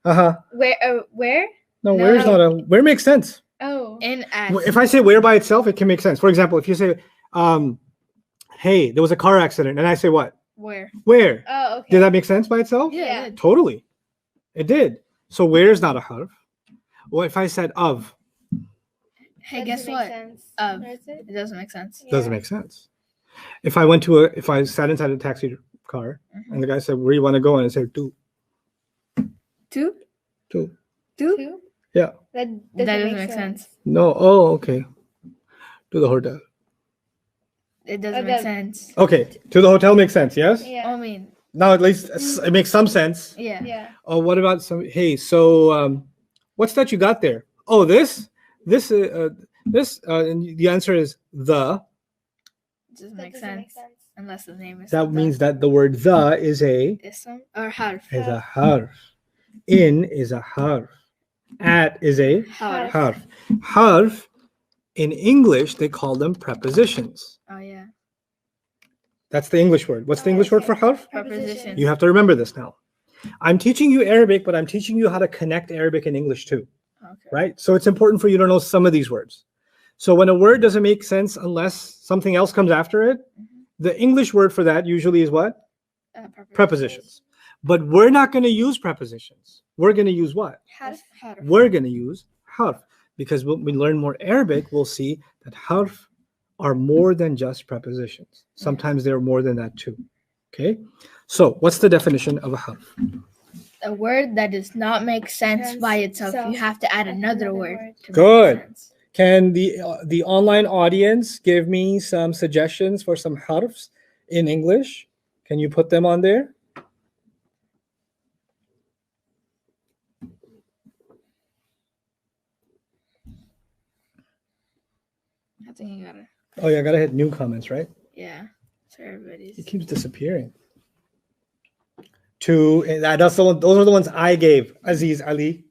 Uh-huh. Where? No, No. where's not a where makes sense. Oh. In. At. If I say where by itself, it can make sense. For example, if you say, hey, there was a car accident, and I say what? Where? Where? Oh, okay. Did that make sense by itself? Yeah. Yeah. Totally. It did. So where is not a harf? Well, if I said of, Hey, That guess doesn't what? make sense. Of. Or is it? It doesn't make sense. doesn't Yeah. make sense. If I sat inside a taxi car and the guy said, where do you want to go? And I said, to. Two? To. Two? Yeah. That Doesn't make sense. No. Oh, okay. To the hotel. It doesn't Okay. make sense. Okay. To the hotel makes sense. Yes. Yeah. I mean, Now at least it makes some sense. yeah. Yeah. Oh, what about some? Hey, so what's that you got there? Oh, this. And the answer is the. It doesn't That make doesn't sense. make sense. Unless the name is. That means that the word the is a Ism or harf. harf. In is a harf. At is a Harf. harf. Harf, in English, they call them prepositions. Oh, yeah. That's the English word. What's the Oh, English word for okay. harf? Preposition. You have to remember this now. I'm teaching you Arabic, but I'm teaching you how to connect Arabic and English too, Okay. right? So it's important for you to know some of these words. So when a word doesn't make sense unless something else comes after it, the English word for that usually is what? Prepositions. But we're not going to use prepositions. We're going to use what? Harf. Harf. We're going to use harf, because when we learn more Arabic, we'll see that harf are more than just prepositions. Sometimes they're more than that too. Okay? So what's the definition of a harf? A word that does not make sense by itself. You have to add another word. To Good. Make sense. Can the online audience give me some suggestions for some harfs in English? Can you put them on there? think you gotta. Oh yeah, I gotta hit new comments, right? Yeah. So everybody's. It keeps disappearing. Those are the ones I gave. Aziz Ali.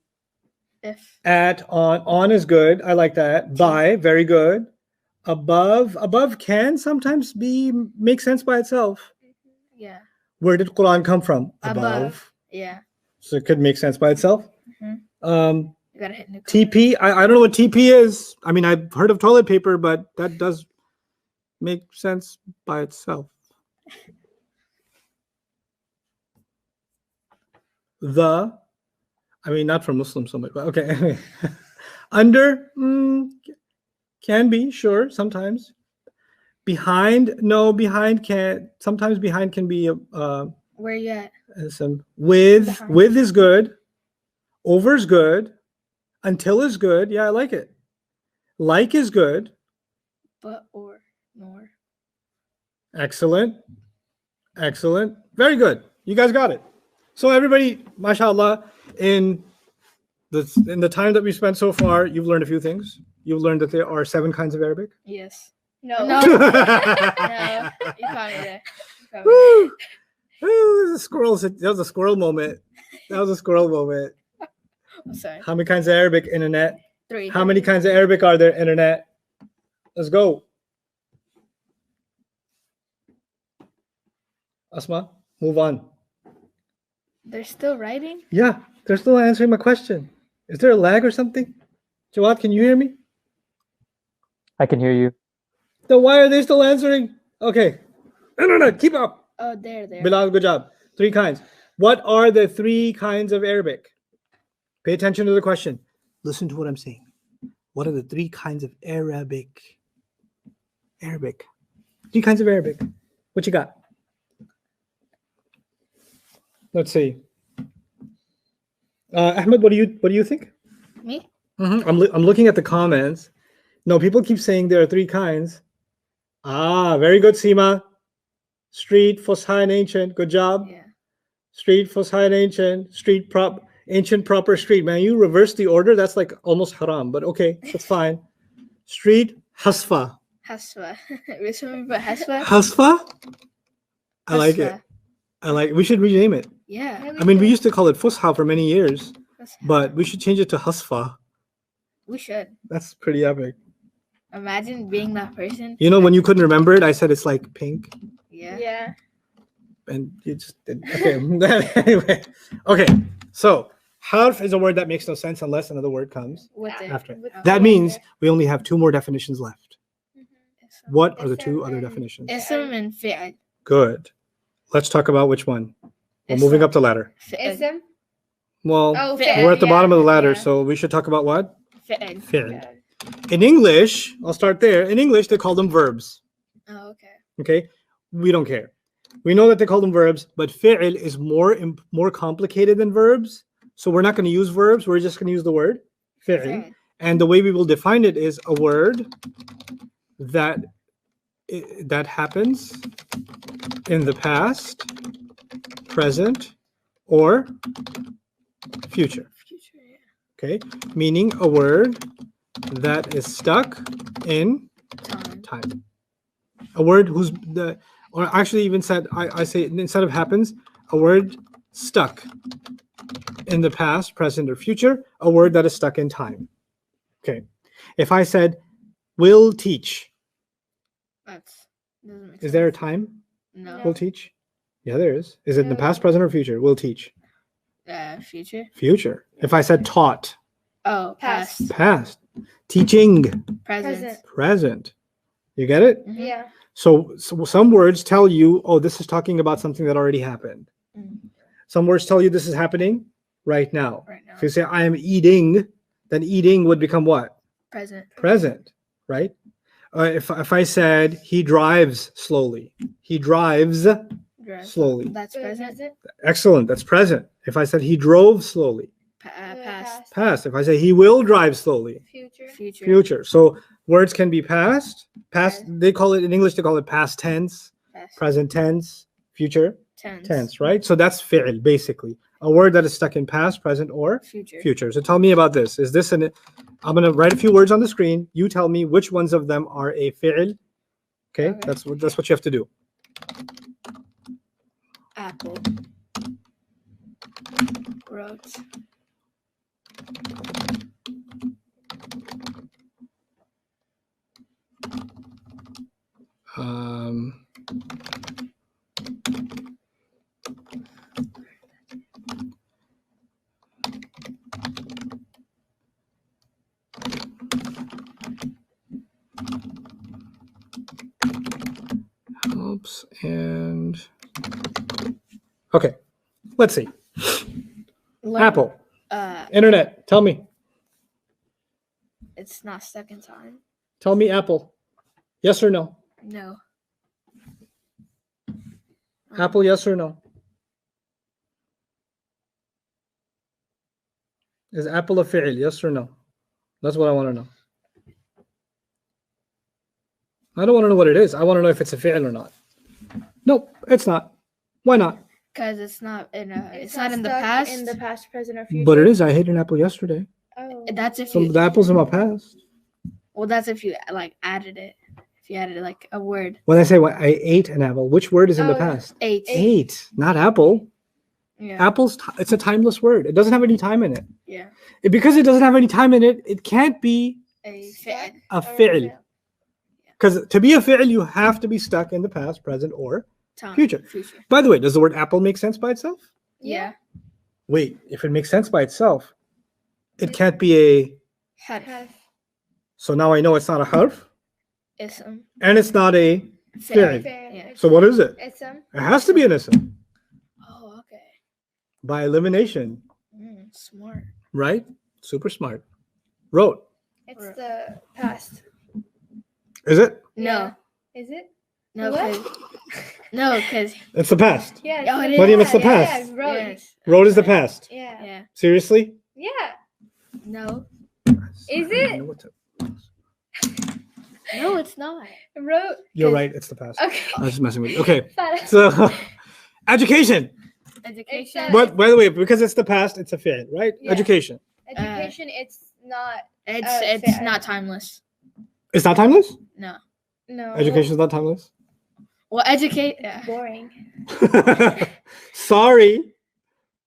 If. At, on is good. I like that. By, very good. Above can sometimes make sense by itself. Yeah. Where did Quran come from? Above. Yeah. So it could make sense by itself. You gotta hit new. TP. I don't know what TP is. I mean, I've heard of toilet paper, but that does make sense by itself. I mean, not for Muslims so much, but okay. Anyway. Under, can be, sure, sometimes. Behind, no, behind can't. Sometimes behind can be Where you at? With is good. Over is good. Until is good. Yeah, I like it. Like is good. But or nor. Excellent. Very good. You guys got it. So everybody, mashallah, in the time that we spent so far, you've learned a few things. You've learned that there are 7 kinds of Arabic. Yes. No. No. No. You caught me there. Woo! Ooh, that was a squirrel moment. I'm sorry. How many kinds of Arabic, internet? 3. How many kinds of Arabic are there, internet? Let's go. Asma, move on. They're still writing? Yeah, they're still answering my question. Is there a lag or something? Jawad, can you hear me? I can hear you. Then why are they still answering? Okay. No, keep up. Oh, there. Bilal, good job. 3 kinds. What are the 3 kinds of Arabic? Pay attention to the question. Listen to what I'm saying. What are the 3 kinds of Arabic? 3 kinds of Arabic. What you got? Let's see. Ahmed, what do you think? Me? I'm looking at the comments. No, people keep saying there are 3 kinds. Very good, Seema. Street, Fusha, and ancient. Good job. Yeah. Street, Fusha, and ancient. Street, ancient, proper, street. Man, you reverse the order. That's like almost haram, but okay, that's fine. Street, Hasfa. Hasfa. Hasfa? Hasfa? I like it. We should rename it. Yeah. I mean, we used to call it Fusha for many years, but we should change it to Hasfa. We should. That's pretty epic. Imagine being that person. You know, when you couldn't remember it, I said it's like pink. Yeah. Yeah. And you just did. Okay. Anyway. Okay. So, harf is a word that makes no sense unless another word comes With it. after it. With That the means word. we only have 2 more definitions left. Ism. What are the 2 Ism other and- definitions? Ism and fi'l. Good. Let's talk about which one. We're Ism. moving up the ladder. Fi'l. Ism? Well, Oh, we're at the yeah, bottom of the ladder, yeah. so we should talk about what? Fi'l. Fi'l. In English, I'll start there. In English, they call them verbs. Oh, okay. Okay? We don't care. We know that they call them verbs, but fi'l is more complicated than verbs. So we're not going to use verbs. We're just going to use the word fi'l. Fi'l. And the way we will define it is a word that happens in the past, present, or future. Future, yeah. Okay? Meaning a word that is stuck in time. A word or actually even said, I say instead of happens, a word stuck in the past, present, or future, a word that is stuck in time. Okay. If I said, will teach, Doesn't make is there a sense. time? No. Will teach? Yeah, there is. Is it in the past, present, or future? Will teach. Future. Future. If I said taught, Oh, Past. past. Teaching, Present. present. You get it? Mhm. Yeah. So some words tell you, oh, this is talking about something that already happened. Mhm. Some words tell you this is happening right now. Right now. If you say I am eating, then eating would become what? Present. Present, right? If I said he drives slowly, he drives Drive. slowly. That's present. Excellent, that's present. If I said he drove slowly, Past. past. If I say he will drive slowly, Future. Future. future. So words can be past. They call it in English, they call it past tense, Past. present tense, future Tense. tense, right? So that's fi'l, basically. A word that is stuck in past, present, or Future. future. So tell me about this. Is this I'm gonna write a few words on the screen. You tell me which ones of them are a fi'l. Okay, Okay. that's what you have to do. Apple. Wrote. Helps and okay. Let's see. Learn. Apple. Uh, Internet. Tell me. it's not stuck in time. Tell me Apple. Yes or no? No. Apple, yes or no? Is Apple a fi'l? Yes or no? That's what I want to know. I don't want to know what it is. I want to know if it's a fi'l or not. Nope, it's not. Why not? Because it's not in it's not in the stuck past. in the past, present, or future. But it is. I ate an apple yesterday. Oh. That's if So you. the apple's in my past. Well, that's if you like added it. If you added like a word. When I say I ate an apple, which word is in the Oh. past? Eight. Ate, not apple. Yeah. Apple's it's a timeless word. It doesn't have any time in it. Yeah. Because it doesn't have any time in it, it can't be A Stuck a or fi'l. Because to be a fi'l, you have to be stuck in the past, present, or time. future. Future. By the way, does the word apple make sense by itself? Yeah. Wait, if it makes sense by itself, it can't be a. Harf. Have. So now I know it's not a harf, Ism. and it's not a Fi'l. fi'l. Yeah. So what is it? It's It has to be an ism Oh, okay. by elimination, Smart. right? Super smart. Wrote. It's the past. Is it? No. Is it? No, What? because It's the past. Yeah. Oh, it is. Mariam, it's the Yeah, past. Yeah, road. yes. Wrote is the past. Yeah. Yeah. Seriously? Yeah. No. Is I don't it? know what to- No, it's not. Road. You're right. It's the past. Okay. I was just messing with you. Okay. Fine. So, education. Education. But by the way, because it's the past, it's a fi'l, right? Yeah. Education. Education. It's not. It's fair. not timeless. It's not timeless? No. No. Education is not timeless? Well, educate. Yeah. Boring. Sorry.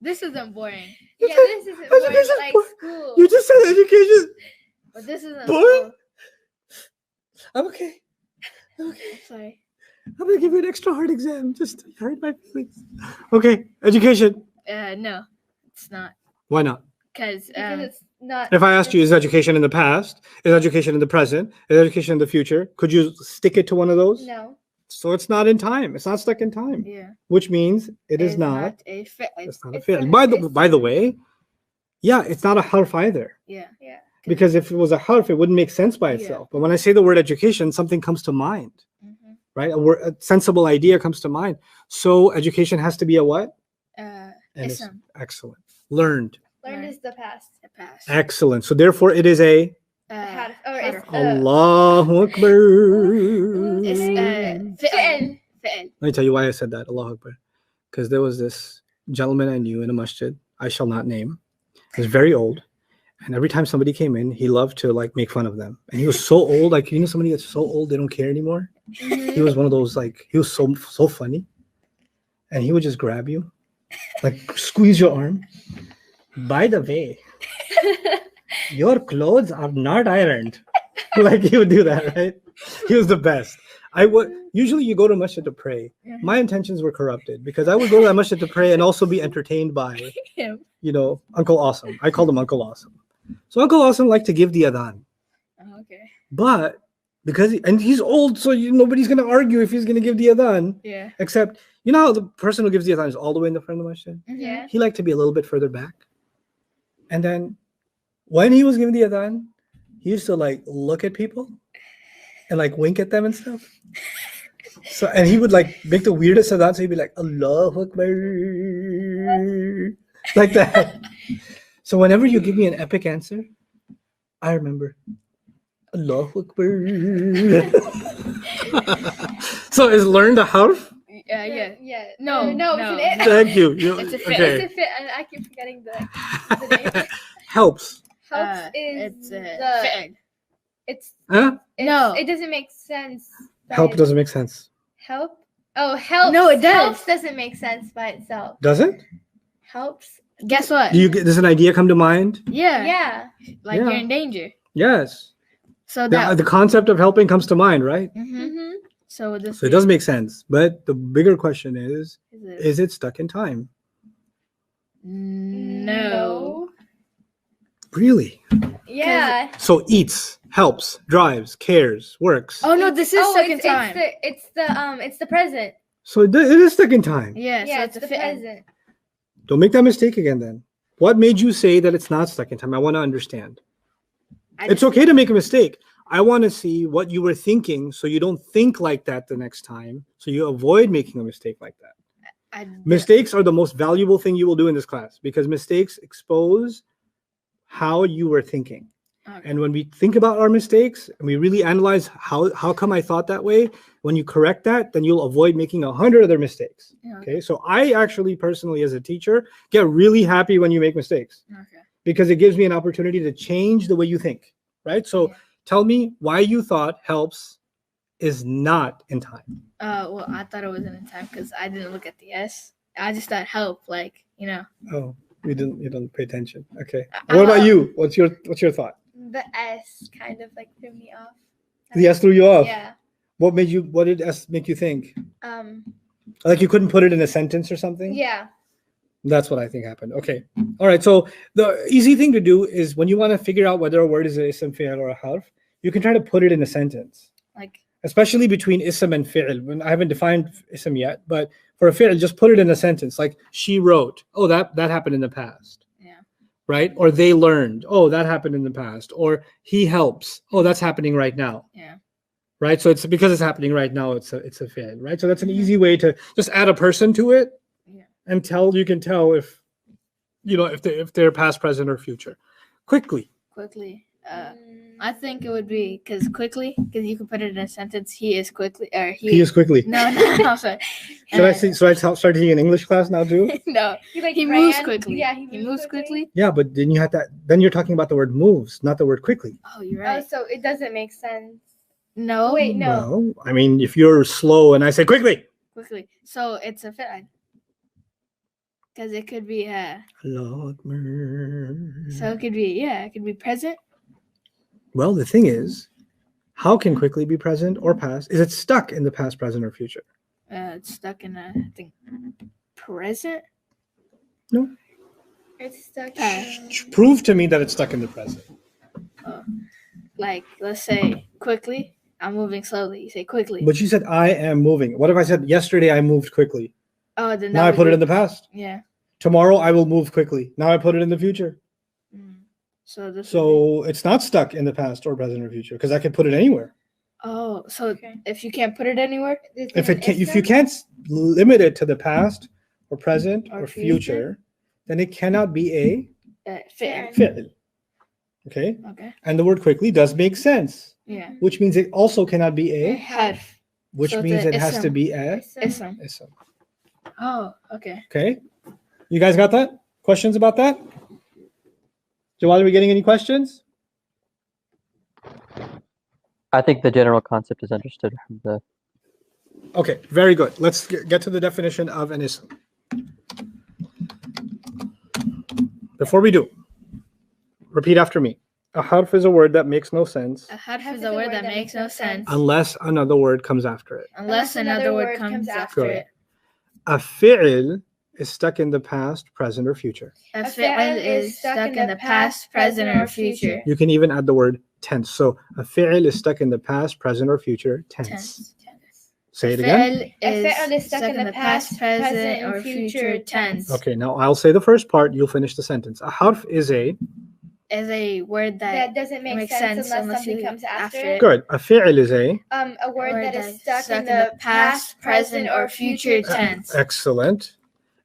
This isn't boring. Yeah, this isn't boring Education's like boring. school. You just said education. But this isn't Boring? school. I'm okay. I'm okay. Sorry. I'm going to give you an extra hard exam just to hurt my feelings. Okay. Education. No, it's not. Why not? Because Because it's not. If I asked you, is education in the past? Is education in the present? Is education in the future? Could you stick it to one of those? No. So it's not in time. It's not stuck in time, yeah, which means it is it's not. a fit. It's not a it's fi'l. not- By the way, yeah, it's not a harf either. Yeah. Yeah. Because if it was a harf, it wouldn't make sense by Yeah. itself. But when I say the word education, something comes to mind, Mm-hmm. right? A sensible idea comes to mind. So education has to be a what? An ism. Ism. Excellent. Learned. Learned Right. is the past. The past. Excellent. So therefore, it is a Had, or harf. it's Allahu Akbar. It's Let fi'l. Fi'l. me tell you why I said that. Allahu Akbar. Because there was this gentleman I knew in a masjid. I shall not name. He was very old. And every time somebody came in, he loved to like make fun of them. And he was so old, like somebody gets so old they don't care anymore. He was one of those he was so funny. And he would just grab you, like squeeze your arm. By the way, your clothes are not ironed. Like he would do that, right? He was the best. I would usually you go to masjid to pray. My intentions were corrupted because I would go to that masjid to pray and also be entertained by Him. Uncle Awesome. I called him Uncle Awesome. So Uncle Awesome liked to give the adhan. Oh, okay. But because he's old, so nobody's gonna argue if he's gonna give the adhan. Yeah. Except how the person who gives the adhan is all the way in the front of the masjid. Yeah. He liked to be a little bit further back. And then when he was giving the adhan, he used to look at people and wink at them and stuff. So and he would make the weirdest adhan. So he'd be like Allahu Akbar, like that. So whenever you give me an epic answer, I remember Allahu Akbar. So is learned a harf? Yeah. Yeah. No, No. no. It's an Thank you. It's a fit. Okay. It's a fit, and I keep forgetting the name. Helps. Helps is it's the fi'l. it's Huh? No. it doesn't make sense. Help doesn't make sense. Help. Oh, helps. No, it does. Helps doesn't make sense by itself. Does it? Helps. Guess what? Does an idea come to mind? Yeah. Yeah. Like Yeah. you're in danger. Yes. So that. The concept of helping comes to mind, right? Mhm. Mm-hmm. So this. So it does make sense. But the bigger question is Is it stuck in time? no. Really? Yeah. So eats, helps, drives, cares, works. Oh no, this is second time. It's the present. So it is stuck in time. Yeah. Yeah, So it's it's the a fit. present. Don't make that mistake again then. What made you say that it's not stuck in time? I want to understand. It's okay to make a mistake. I want to see what you were thinking so you don't think like that the next time. So you avoid making a mistake like that. Mistakes are the most valuable thing you will do in this class because mistakes expose how you were thinking. Okay. And when we think about our mistakes and we really analyze how come I thought that way, when you correct that, then you'll avoid making 100 other mistakes. Yeah. Okay. So I actually personally, as a teacher, get really happy when you make mistakes Okay. because it gives me an opportunity to change the way you think. Right. So Yeah. tell me why you thought helps is not in time. Well, I thought it wasn't in time because I didn't look at the S. I just thought help, like Oh, you didn't pay attention. Okay. What about you? What's your thought? The S kind of like threw me off. The S threw you off. Yeah. What did S make you think? Um. Like you couldn't put it in a sentence or something? Yeah. That's what I think happened. Okay. All right. So the easy thing to do is when you want to figure out whether a word is a ism, fi'l, or a harf, you can try to put it in a sentence. like Especially between ism and fi'l. When I haven't defined ism yet, but for a fi'l, just put it in a sentence. Like she wrote. Oh, that happened in the past. yeah. Right? Or they learned. Oh, that happened in the past. Or he helps. Oh, that's happening right now. Yeah. Right? So it's because it's happening right now, it's a fi'l, right? So that's an Mhm. easy way to just add a person to it. Yeah. And you can tell if if they're past, present, or future. Quickly. I think it would be because you can put it in a sentence. He is quickly, or He is quickly. No, I'm sorry. Should I start taking an English class now too? No, he ran. moves quickly. Yeah, he moves quickly. Yeah, but then you have that. Then you're talking about the word moves, not the word quickly. Oh, you're Oh, right. so it doesn't make sense. No, Wait, no. Well, I mean, if you're slow and I say quickly. quickly. So it's a fit. Because it could be Allahu Akbar. So it could be present. Well, the thing is, how can quickly be present or past? Is it stuck in the past, present, or future? It's stuck in I think present. It's stuck. Prove to me that it's stuck in the present. Like let's say quickly. I'm moving slowly. You say quickly. But you said I am moving. What if I said yesterday I moved quickly? Oh, then Now I put it in the past. Yeah. Tomorrow I will move quickly. Now I put it in the future. So this. So it's not stuck in the past or present or future because I could put it anywhere. Oh, so Okay. if you can't put it anywhere, If you can't limit it to the past or present Or or future. future, then it cannot be a fit. fi'l. Okay? Okay. And the word quickly does make sense, Yeah. which means it also cannot be a, Harf. which So means the it has to ism. be a Ism. ism. Oh, okay. Okay? You guys got that? Questions about that? Jawad, are we getting any questions? I think the general concept is understood from the. Okay, very good. Let's get to the definition of an ism. Before we do, repeat after me. A harf is a word that makes no sense A harf is a word that makes no sense unless another word comes after it. unless another word comes after Good. it. A fi'l is stuck in the past, present, or future. A fi'l is stuck in the past, present, or future. You can even add the word tense. So a fi'l is stuck in the past, present, or future tense. Tense. Say it again. Fi'l is stuck in the past, present, or future tense. Okay, now I'll say the first part. You'll finish the sentence. A harf is a Is a word That that doesn't make makes sense sense unless something you- comes after after it. good. A fi'l is a A word that is stuck in the the past, present, or future tense. excellent.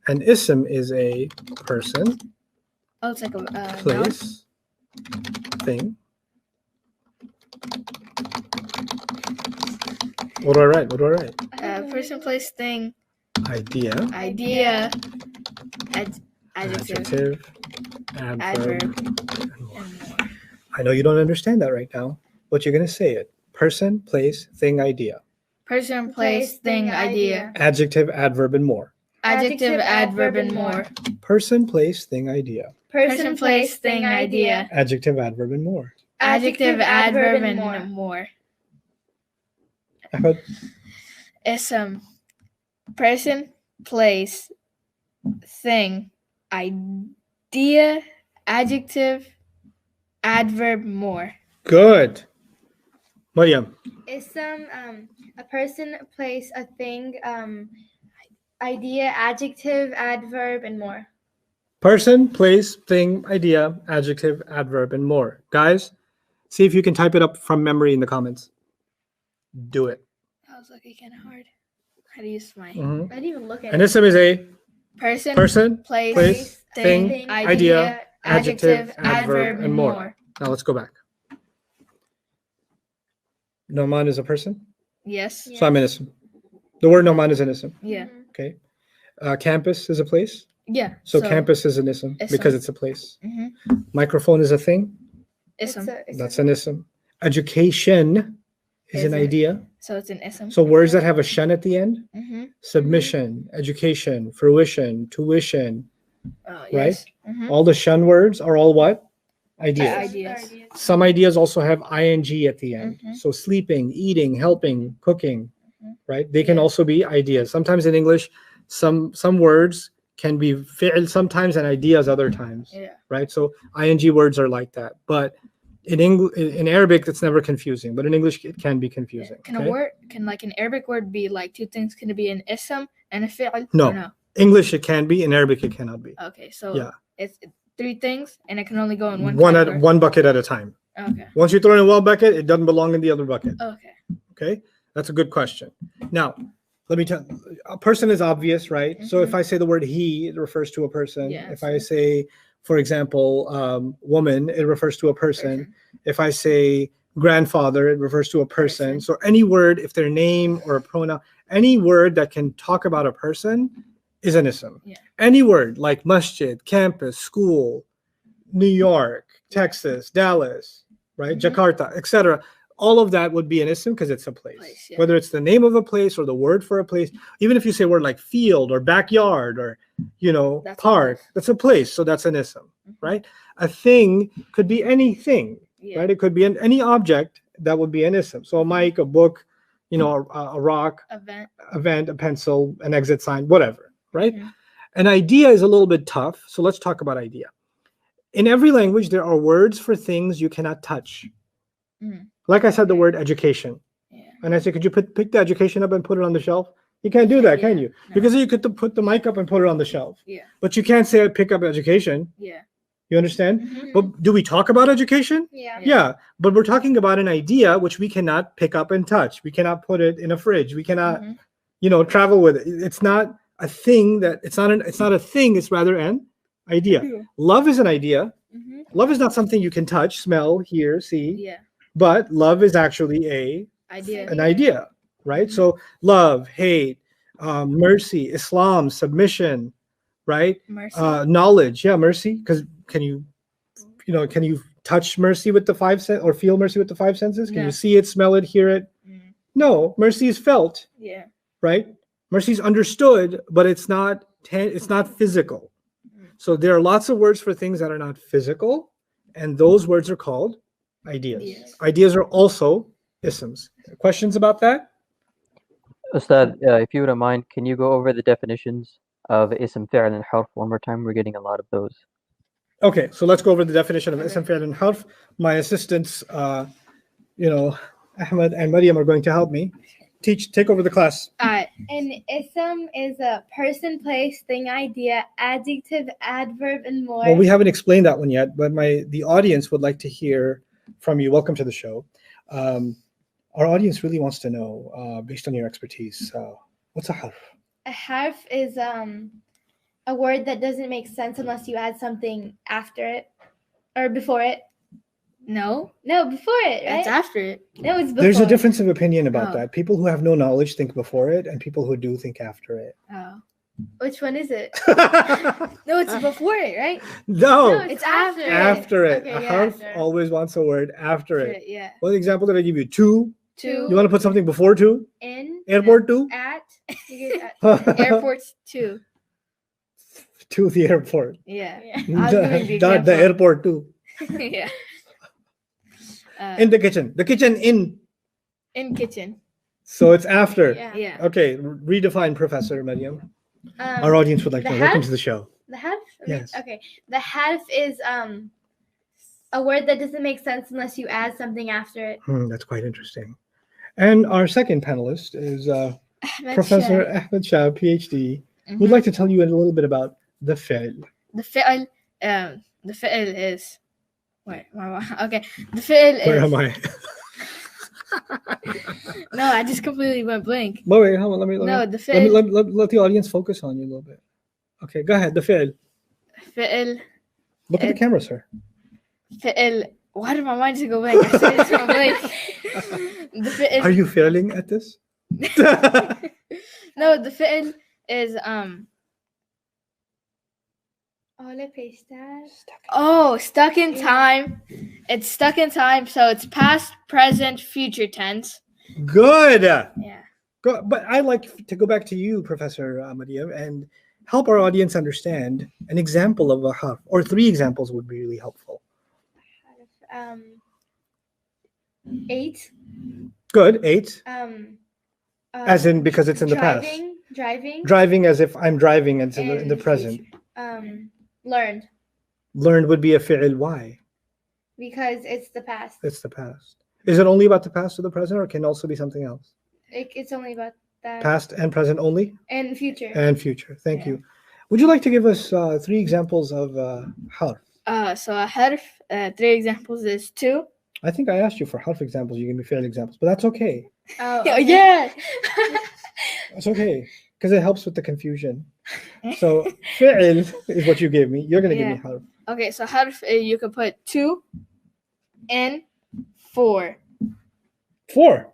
An ism is a person, Oh, it's like a noun. place, thing. What do I write? What do I write? Person, place, thing, Idea, idea, adjective, adjective, adverb, adverb, and more. and more. I know you don't understand that right now, but you're going to say it. Person, place, thing, idea. Person, place, thing, idea. Adjective, adverb, and more. Adjective, adverb, and more. Person, place, thing, idea. Person, place, thing, idea. Adjective, adverb, and more. Adjective, adverb, and more. Ahmed? Ism. Person, place, thing, idea, adjective, adverb, more. Good. Mariam? Ism, a person, place, a thing, idea, adjective, adverb, and more. Person, place, thing, idea, adjective, adverb, and more. Guys, see if you can type it up from memory in the comments. Do it. That was looking kind of hard. How to use my Mhm. I didn't even look at And it. ism is a person, place, place, thing, thing, idea, adjective, adjective, adverb, and more. Now let's go back. Noman is a person, Yes. Yeah. so I'm an ism. The word Noman is an ism. Yeah. Okay. Campus is a place, Yeah. so campus is an ism ism. because it's a place. Mm-hmm. Microphone is a thing, Ism. that's an ism. Education is an Is it? idea. So it's an ism. So words that have a shen at the end: Mm-hmm. submission, education, fruition, tuition. Oh, Right? yes. Mm-hmm. All the shun words are all what? Ideas. Ideas. Some ideas also have ing at the end. Mhm. So sleeping, eating, helping, cooking, Mhm. right? They can Yeah. also be ideas. Sometimes in English, some words can be fi'l sometimes and ideas other times, Yeah. right? So ing words are like that. But in Arabic, it's never confusing. But in English, it can be confusing. Can okay? a word, can like an Arabic word be like two things? Can it be an ism and a fi'l? No. Or no. English, it can be. In Arabic, it cannot be. Okay, so Yeah. it's three things, and it can only go in one. One category. one bucket at a time. Okay. Once you throw it in one bucket, it doesn't belong in the other bucket. Okay. Okay, that's a good question. Now, let me tell. A person is obvious, right? So if I say the word he, it refers to a person. Yeah, If I say, for example, woman, it refers to a person. If I say grandfather, it refers to a person. Person. So any word, if their name or a pronoun, any word that can talk about a person is an ism. Yeah. Any word like masjid, campus, school, New York, Texas, Dallas, right? Mhm. Jakarta, etc. All of that would be an ism because it's a place. Yeah. Whether it's the name of a place or the word for a place, even if you say a word like field or backyard or That's a park, place. that's a place. So that's an ism, Mhm. right? A thing could be anything, Yeah. right? It could be any object that would be an ism. So a mic, a book, a rock, Event. a pencil, an exit sign, whatever, right? Mhm. An idea is a little bit tough. So let's talk about idea. In every language, there are words for things you cannot touch. Mhm. Like I said, the word education. Yeah. And I said, could you pick the education up and put it on the shelf? You can't do that, can Yeah, you? no. Because you could put the mic up and put it on the shelf. Yeah. But you can't say pick up education. Yeah. You understand? Mhm. But do we talk about education? Yeah. Yeah. But we're talking about an idea which we cannot pick up and touch. We cannot put it in a fridge. We cannot, Mhm. travel with it. It's not a thing it's not a thing, it's rather an idea. Yeah. Love is an idea. Mhm. Love is not something you can touch, smell, hear, see. Yeah. But love is actually Idea. an idea, right? Mhm. So love, hate, mercy, Islam, submission, right? Mercy. Knowledge, yeah, mercy. Because can you touch mercy with the five senses or feel mercy with the five senses? Can No. you see it, smell it, hear it? Mm. No, mercy is felt, Yeah. right? Mercy is understood, but it's not physical. Mm. So there are lots of words for things that are not physical, and those words are called ideas. Ideas. Ideas are also isms. Questions about that? Ustad, if you wouldn't mind, can you go over the definitions of ism, fi'l, and harf one more time? We're getting a lot of those. Okay, so let's go over the definition of Okay. ism, fi'l, and harf. My assistants, Ahmed and Mariam are going to help me. Take over the class. Alright. An ism is a person, place, thing, idea, adjective, adverb, and more. Well, we haven't explained that one yet, but the audience would like to hear from you. Welcome to the show. Our audience really wants to know, based on your expertise, what's a harf? A harf is a word that doesn't make sense unless you add something after it or before it. No. No, before it, right? It's after it. No, it's before. There's a difference of opinion about Oh. that. People who have no knowledge think before it, and people who do think after it. Oh. Which one is it? No, it's before it, right? No, It's after it. after it. Okay, A yeah, harf after. always wants a word after it. Yeah. What example did I give you? Two. Two. You want to put something before two? In, Airport two? at, you get at. Airports too. To the airport. Yeah. Yeah. I was giving the The example. airport too. Yeah. In the kitchen. The kitchen in. In kitchen. So it's after. Yeah. Yeah. Okay, redefine Professor Mariam. Um, Our audience would like to the know. Welcome half? to the show. The half? Yes. Okay. The half is a word that doesn't make sense unless you add something after it. That's quite interesting. And our second panelist is Professor Ahmed Shah, PhD, who'd like to tell you a little bit about the fi'l. The fi'l. The fi'l is. Wait. Okay. The fi'l is. Where am I? No, I just completely went blank. Wait, hold on. Let me The fi'l. let the audience focus on you a little bit. Okay, go ahead. The fi'l. Fi'l. Look at the camera, sir. Fi'l. Why did my mind just go blank? I said it's going blank. The fi'l. Are you failing at this? No, the fi'l is Hola, pestas. stuck in time. It's stuck in time, so it's past, present, future tense. Good. Yeah. But I'd like to go back to you, Professor Mariam, and help our audience understand an example of a harf, or three examples would be really helpful. 8. Good. 8. As in because it's in the past. Driving. Driving as if I'm driving, and it's in the present. Learned. Learned would be a fi'l. Why? Because it's the past. It's the past. Is it only about the past or the present, or can it also be something else? It's only about that. Past and present only? And future. And future. Thank you. Would you like to give us 3 examples of harf? So a harf, 3 examples is 2. I think I asked you for harf examples. You gave me fi'l examples, but that's okay. Oh, Yeah. That's okay, because it helps with the confusion. So fi'l is what you gave me. You're going to give me harf. Okay, so harf, you could put 2 and 4. 4.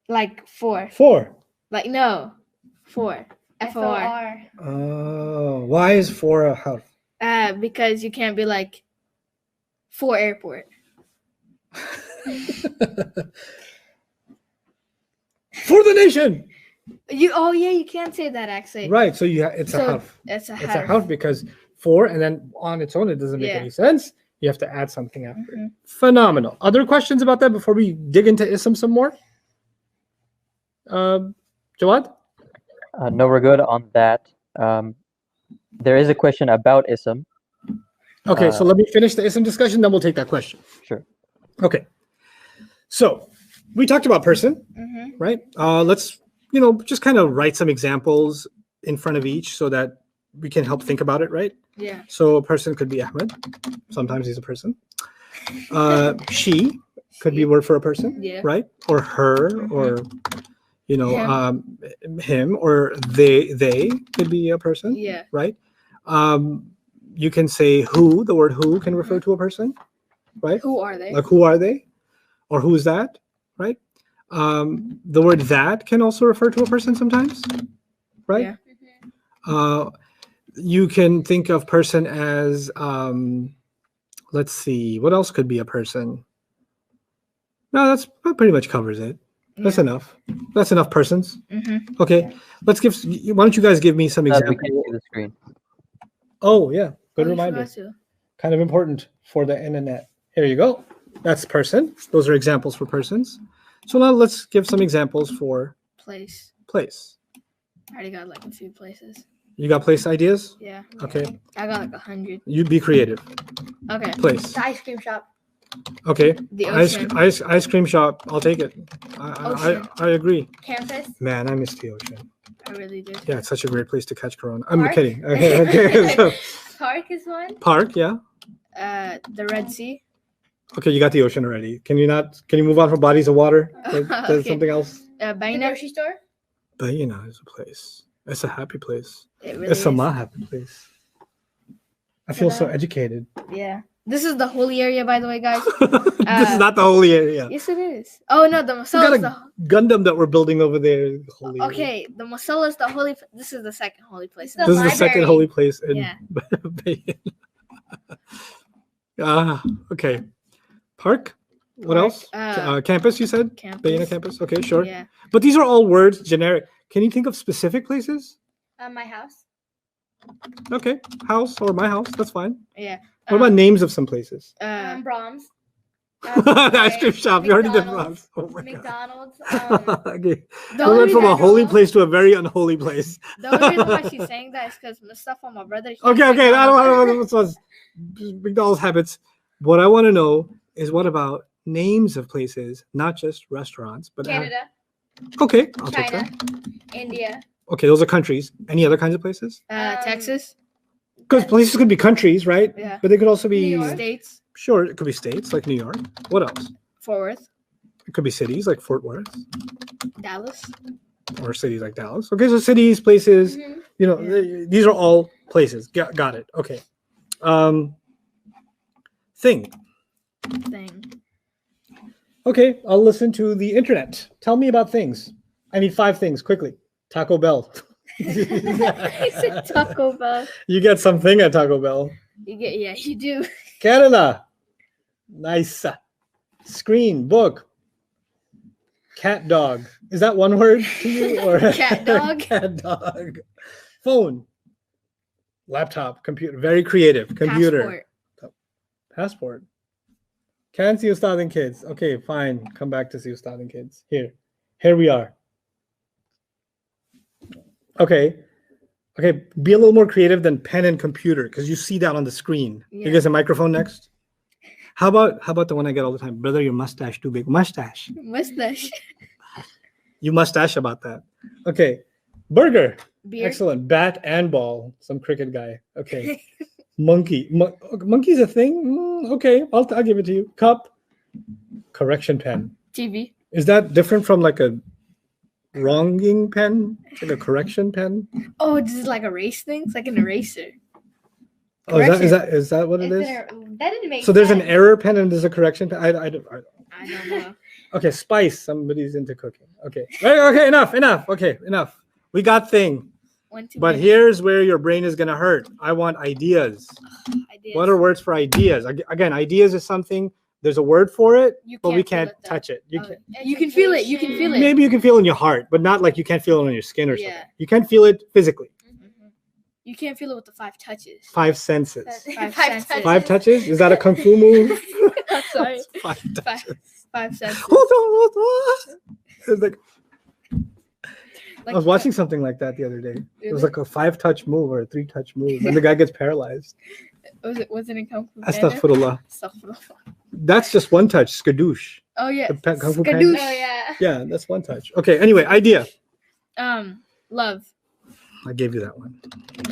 Like 4. 4. Like, no. 4. F-O-R. F-O-R. Oh, why is 4 a harf? Because you can't be like 4 airport. For the nation. You can't say that actually. Right, so it's a harf. It's a It's a harf. harf because 4 and then on its own it doesn't make Yeah. any sense. You have to add something after it. Mhm. Phenomenal. Other questions about that before we dig into ism some more? Jawad? No, we're good on that. There is a question about ism. Okay, so let me finish the ism discussion, then we'll take that question. Sure. Okay. So we talked about person, right? Let's, just kind of write some examples in front of each so that we can help think about it, right? Yeah. So a person could be Ahmed. Sometimes he's a person. She could be a word for a person, Yeah. right? Or her, or him, or they could be a person, Yeah. right? You can say who. The word who can refer to a person, right? Who are they? Like who are they, or who's that, right? The word that can also refer to a person sometimes, right? Yeah. You can think of person as, let's see, what else could be a person? No, that pretty much covers it. That's enough. That's enough persons. Mm-hmm. Okay, why don't you guys give me some We examples? can see the screen. Oh, yeah, good reminder. To. Kind of important for the internet. Here you go. That's person. Those are examples for persons. So now let's give some examples for Place. place. I already got like a few places. You got place ideas? Yeah. Okay. I got like 100. You be creative. Okay. Place. The ice cream shop. Okay. The Ice ocean. cream shop. I'll take it. Ocean. I agree. Campus. Man, I miss the ocean. I really did. Yeah, it's such a great place to catch corona. I'm Park? kidding. Okay. So, Park is one. park, yeah. The Red Sea. Okay, you got the ocean already. Can you move on from bodies of water? Like, Okay. something else? The Baina. grocery store. But it's a place. It's a happy place. It really It's a is. happy place. I feel so Hello. educated. Yeah. This is the holy area, by the way, guys. This is not the holy area. Yes, it is. Oh no, the We Musalla got is a the. Gundam that we're building over there. Holy area. Okay, the Musalla is the holy. This is the second holy place. The This is the second library. holy place in Yeah. Bayan. Okay. Park? What Park, else? Campus, you said? Campus. Bayana campus? Okay, sure. Yeah. But these are all words, generic. Can you think of specific places? My house. Okay. House or my house. That's fine. Yeah. What about names of some places? Brahms. The ice cream shop. You already did McDonald's. Brahms. Oh my McDonald's. God. Okay. The We went only from a reason- holy place to a very unholy place. The only reason why she's saying that is because Mustafa, my brother. he Okay, has okay. I McDonald's. don't want McDonald's habits. What I want to know is what about names of places, not just restaurants, but Canada. okay, I'll take China. that. India. Okay, those are countries. Any other kinds of places? Texas. Because places could be countries, right? Yeah. But they could also be New York. States. sure. It could be states like New York. What else? Fort Worth. It could be cities like Fort Worth Dallas. or cities like Dallas. Okay, so cities, places. Mhm. You know, these are all places. Got it. Okay. Thing. Thing. Okay, I'll listen to the internet. Tell me about things. I need 5 things quickly. Taco Bell. He said Taco Bell. You get something at Taco Bell. Yeah, you do. Canada. Nice. Screen, book. Cat dog. Is that one word to you? Or Cat dog? Cat dog. Phone. Laptop. Computer. Very creative. Computer. Passport. Can't see Ustad and kids. Okay, fine. Come back to see Ustad and kids. Here we are. Okay. Be a little more creative than pen and computer because you see that on the screen. Yeah. You guys a microphone next? How about the one I get all the time? Brother, your mustache too big. Mustache. Mustache. You mustache about that. Okay. Burger. Beer. Excellent. Bat and ball. Some cricket guy. Okay. Monkey. Monkey's a thing? Okay, I'll give it to you. Cup. Correction pen. TV. Is that different from like a wronging pen? It's like a correction pen? Oh, this is like a race thing. It's like an eraser. Oh, is that what it is? That didn't make So there's an sense. error pen and there's a correction pen. I don't. I don't know. Okay, spice. Somebody's into cooking. Okay. Okay, enough. Okay, enough. We got thing. One, two, But three. here's where your brain is gonna hurt. I want ideas. Ideas. What are words for ideas? Again, ideas is something. There's a word for it, You but we feel can't it, though. touch it. You Oh, can, You can feel it. You can feel it. maybe you can feel it in your heart, but not like you can't feel it on your skin or something. Yeah. You can't feel it physically. Mhm. You can't feel it with the 5 touches. 5 senses. Five Five senses. touches. 5 touches? Is that a kung fu move? Sorry. 5 touches. 5 senses. Hold on. It's like, I Like, was watching something like that the other day. It was Really? like a 5-touch move or a 3-touch move, and the guy gets paralyzed. Was it in Kung Fu Panda? Astaghfirullah. Astaghfirullah. That's just 1 touch. Skadoosh. Oh yeah. The Kung Fu Panda. Skadoosh. Oh yeah. Yeah, that's 1 touch. Okay. Anyway, idea. Love. I gave you that one.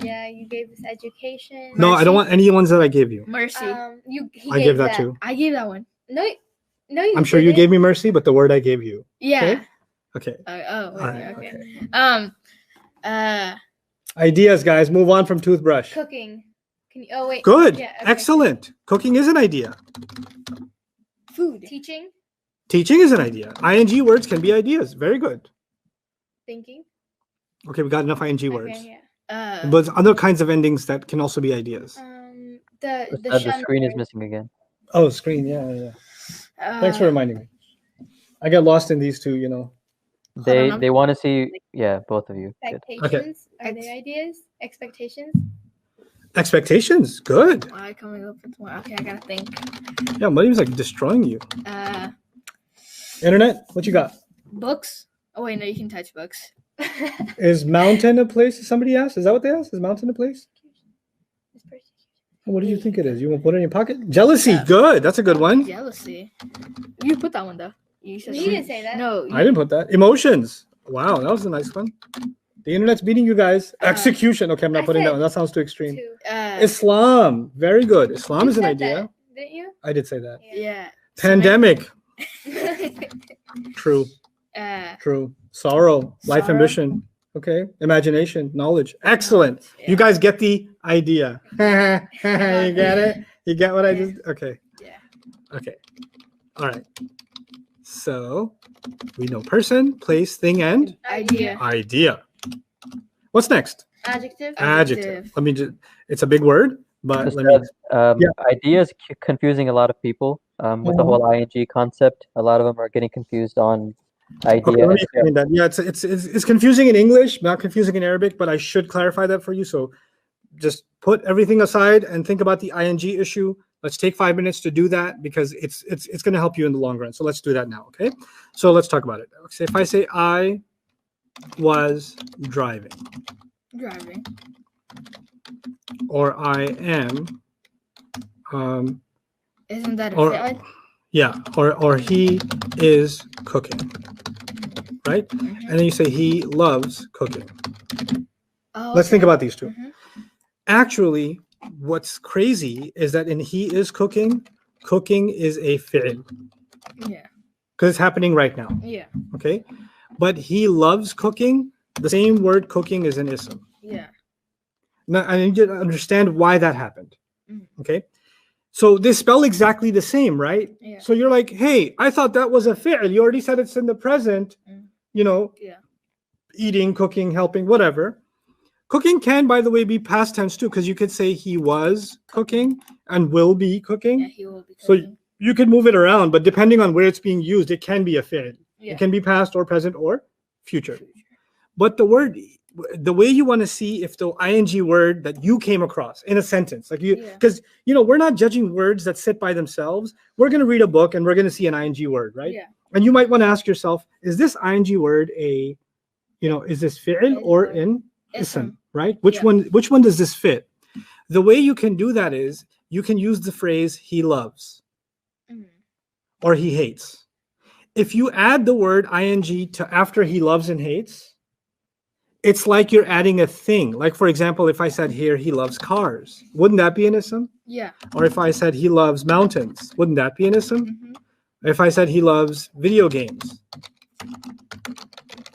Yeah, you gave us education. No, I don't want any ones that I gave you. Mercy. He I gave that too. I gave that one. No, you I'm sure you didn't. gave me mercy, but the word I gave you. Yeah. Okay. Okay. All right. Okay. Ideas, guys. Move on from toothbrush. Cooking. Can you? Oh wait. Good. Yeah, okay. Excellent. Cooking is an idea. Food. Teaching. Teaching is an idea. ING words can be ideas. Very good. Thinking. Okay, we got enough ING words. Okay, yeah. But there's other kinds of endings that can also be ideas. The The shun screen is word. missing again. Oh, screen. Yeah. Thanks for reminding me. I get lost in these two, you know. on. They want to see, yeah, both of you. Good. Expectations. Are they ideas? Expectations. Expectations. Good. Why coming up with more? Okay, I gotta think. Yeah, Mariam's like destroying you. Internet, what you got? Books. Oh wait, no, you can touch books. Is mountain a place? Somebody asked. Is that what they asked? Is mountain a place? What do you think it is? You want to put it in your pocket? Jealousy. Yeah. Good. That's a good one. Jealousy. You put that one though. You said You didn't say that. No. I didn't put that. Emotions. Wow, that was a nice one. The internet's beating you guys. Execution. Okay, I'm not I putting that said one. That sounds too extreme. Two. Islam. Very good. Islam You is an said idea. that, didn't you? I did say that. Yeah. Pandemic. True. True. Sorrow. Life Sorrow. ambition. Okay. Imagination. Knowledge. Excellent. Yeah. You guys get the idea. You get it? You get what I Yeah. just? Okay. Yeah. Okay. All right. So we know person, place, thing, and Idea. idea. What's next? Adjective. Adjective. Let me just. It's a big word, but let me. Ustad, Yeah. idea is confusing a lot of people with the whole ing concept. A lot of them are getting confused on Okay, idea. let me as explain that. Yeah, it's confusing in English, not confusing in Arabic, but I should clarify that for you. So just put everything aside and think about the ing issue. Let's take 5 minutes to do that because it's going to help you in the long run. So let's do that now, okay? So let's talk about it. So if I say I was driving, Driving. or I am, Isn't that a or fi'l? yeah, or he is cooking, right? And then you say he loves cooking. Oh, Let's think okay. about these two. Actually, what's crazy is that in he is cooking, cooking is a fi'l Yeah. because it's happening right now. Yeah. Okay, but he loves cooking. The same word cooking is an ism. Yeah. Now I need you to understand why that happened. Mhm. Okay, so they spell exactly the same, right? Yeah. So you're like, hey, I thought that was a fi'l. You already said it's in the present. You know, Yeah. eating, cooking, helping, whatever. Cooking can, by the way, be past tense too, because you could say he was cooking and will be cooking. Yeah. He will be So cooking. you could move it around, but depending on where it's being used, it can be a fi'l. Yeah. It can be past or present or future. But the way you want to see if the ing word that you came across in a sentence, like you, Yeah. because we're not judging words that sit by themselves. We're going to read a book and we're going to see an ing word, right? Yeah. And you might want to ask yourself, is this ing word is this fi'l or an ism, right? Which one does this fit? The way you can do that is you can use the phrase he loves or he hates. If you add the word ing to after he loves and hates, it's like you're adding a thing. Like, for example, if I said here he loves cars, wouldn't that be an ism? Yeah. Or if I said he loves mountains, wouldn't that be an ism? If I said he loves video games,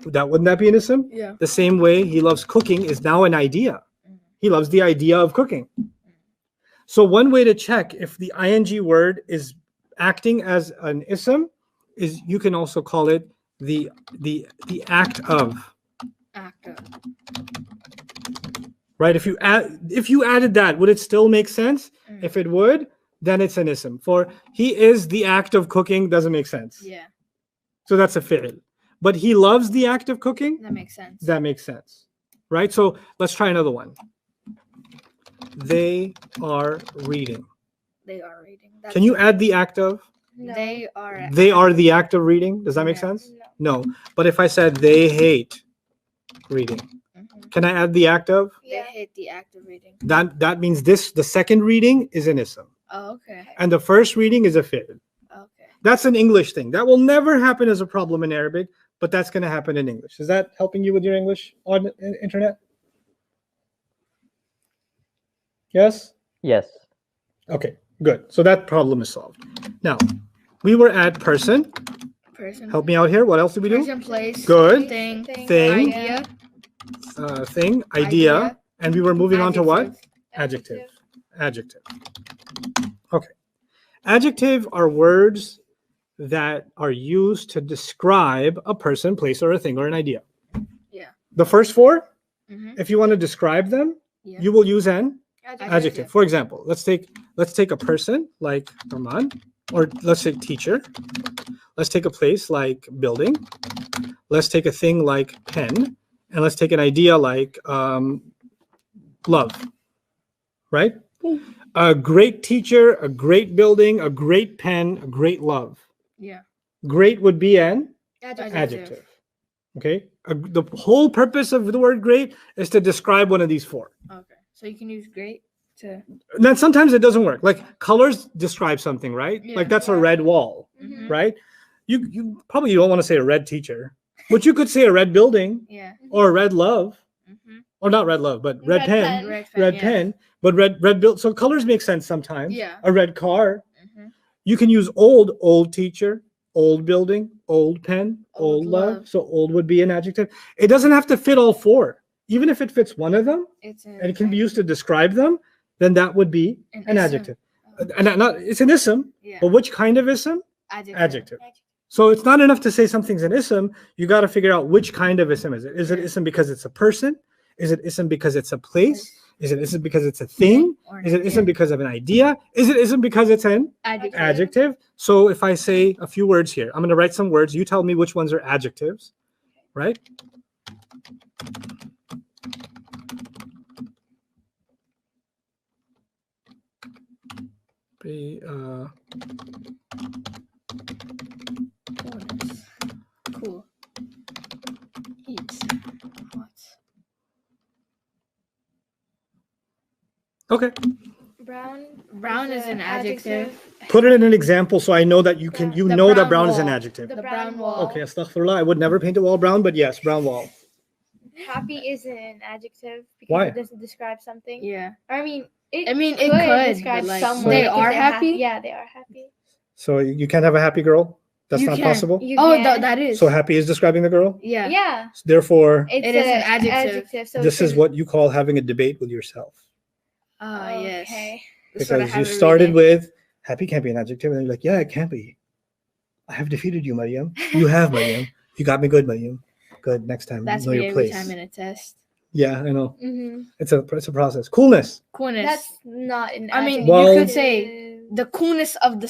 wouldn't that be an ism? Yeah. The same way he loves cooking is now an idea. He loves the idea of cooking. So one way to check if the ing word is acting as an ism is you can also call it the act of. Active. Right? If you added that, would it still make sense? If it would, then it's an ism. For he is the act of cooking doesn't make sense. Yeah. So that's a fi'l. But he loves the act of cooking. That makes sense. That makes sense. Right? So let's try another one. They are reading. They are reading. Can you add the act of? No. They are. They are the act of reading. Does that make No. sense? No. But if I said they hate reading, can I add the act of? They hate the act of reading. That means the second reading is an ism. Oh, okay. And the first reading is a fi'l. Okay. That's an English thing. That will never happen as a problem in Arabic, but that's going to happen in English. Is that helping you with your English on internet? Yes? Yes. Okay, good. So that problem is solved. Now, we were at person. Person. Help me out here. What else did we do? Person, place. Good. Thing. Thing. Idea. Thing, idea. Idea. And we were moving on to what? Adjective. Adjective. Okay. Adjective are words that are used to describe a person, place, or a thing, or an idea. Yeah. The first four, Mhm. if you want to describe them, Yeah. you will use an Adjective. adjective. For example, let's take a person like Noman, or let's take teacher. Let's take a place like building. Let's take a thing like pen, and let's take an idea like love. Right? A great teacher, a great building, a great pen, a great love. Yeah. Great would be an Adjective. adjective. Okay? The whole purpose of the word great is to describe one of these four. Okay. So you can use great to. And then sometimes it doesn't work. Like colors describe something, right? Yeah. Like that's a red wall, Mhm. right? You probably don't want to say a red teacher, but you could say a red building Yeah. or a red love, Mm-hmm. or not red love, but red Red pen, pen. red yeah. pen, but red build. So colors make sense sometimes. Yeah. A red car. Mhm. You can use old teacher, old building, old pen, old Old love. love. So old would be an adjective. It doesn't have to fit all four. Even if it fits one of them It's an and it can be used to describe them, then that would be an ism. adjective. And not it's an ism, Yeah. but which kind of ism? Adjective. Adjective. So it's not enough to say something's an ism. You got to figure out which kind of ism is it. Is it ism because it's a person? Is it ism because it's a place? Is it ism because it's a thing? Or an Is it idea. ism because of an idea? Is it ism because it's an Adjective. adjective? So if I say a few words here, I'm going to write some words. You tell me which ones are adjectives, right? Coolness. Cool. Heat. Hot. Okay. Brown is an adjective. Put it in an example so I know that you can. You The know that brown brown is an wall. adjective. The brown wall. Okay, astaghfirullah. I would never paint a wall brown, but yes, brown wall. Happy isn't an adjective because Why? it doesn't describe something. Yeah. Or, I mean, it it could describe but, like, someone. they because are they're happy. Yeah, they are happy. So you can't have a happy girl. That's You not can. possible. You Oh, can. that is. So happy is describing the girl. Yeah. Yeah, Therefore, it's It is an a adjective. So this it's is what you call having a debate with yourself. Ah, yes. Okay. That's what I Because have you every started day. with happy can't be an adjective, and then you're like, yeah, it can be. I have defeated you, Mariam. You have, Mariam. You got me good, Mariam. Good. Next time, That's know me your every place. time in a test. Yeah, I know. Mm-hmm. It's a process. Coolness. Coolness. That's not an. I mean, adjective. Well- you could say the coolness of the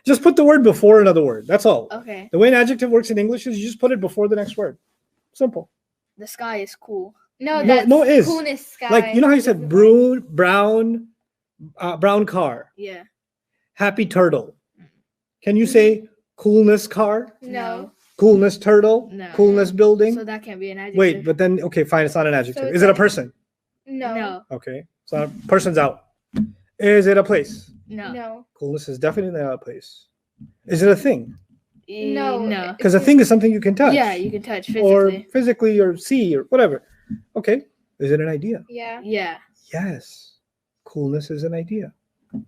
Just put the word before another word. That's all. Okay. The way an adjective works in English is you just put it before the next word. Simple. The sky is cool. No, No, that's no, it is. coolness sky. Like you know how you said brown car, Yeah. happy turtle. Can you say coolness car, No. coolness turtle, No. coolness building? So that can't be an adjective. Wait, but then okay, fine. It's not an adjective. it's Is it a like- person? No. No. Okay, so person's out. Is it a place? No. No. Coolness is definitely not a place. Is it a thing? No. No. Because a thing is something you can touch. Yeah, you can touch or physically. physically or see or whatever. Okay. Is it an idea? Yeah. Yeah. Yes. Coolness is an idea.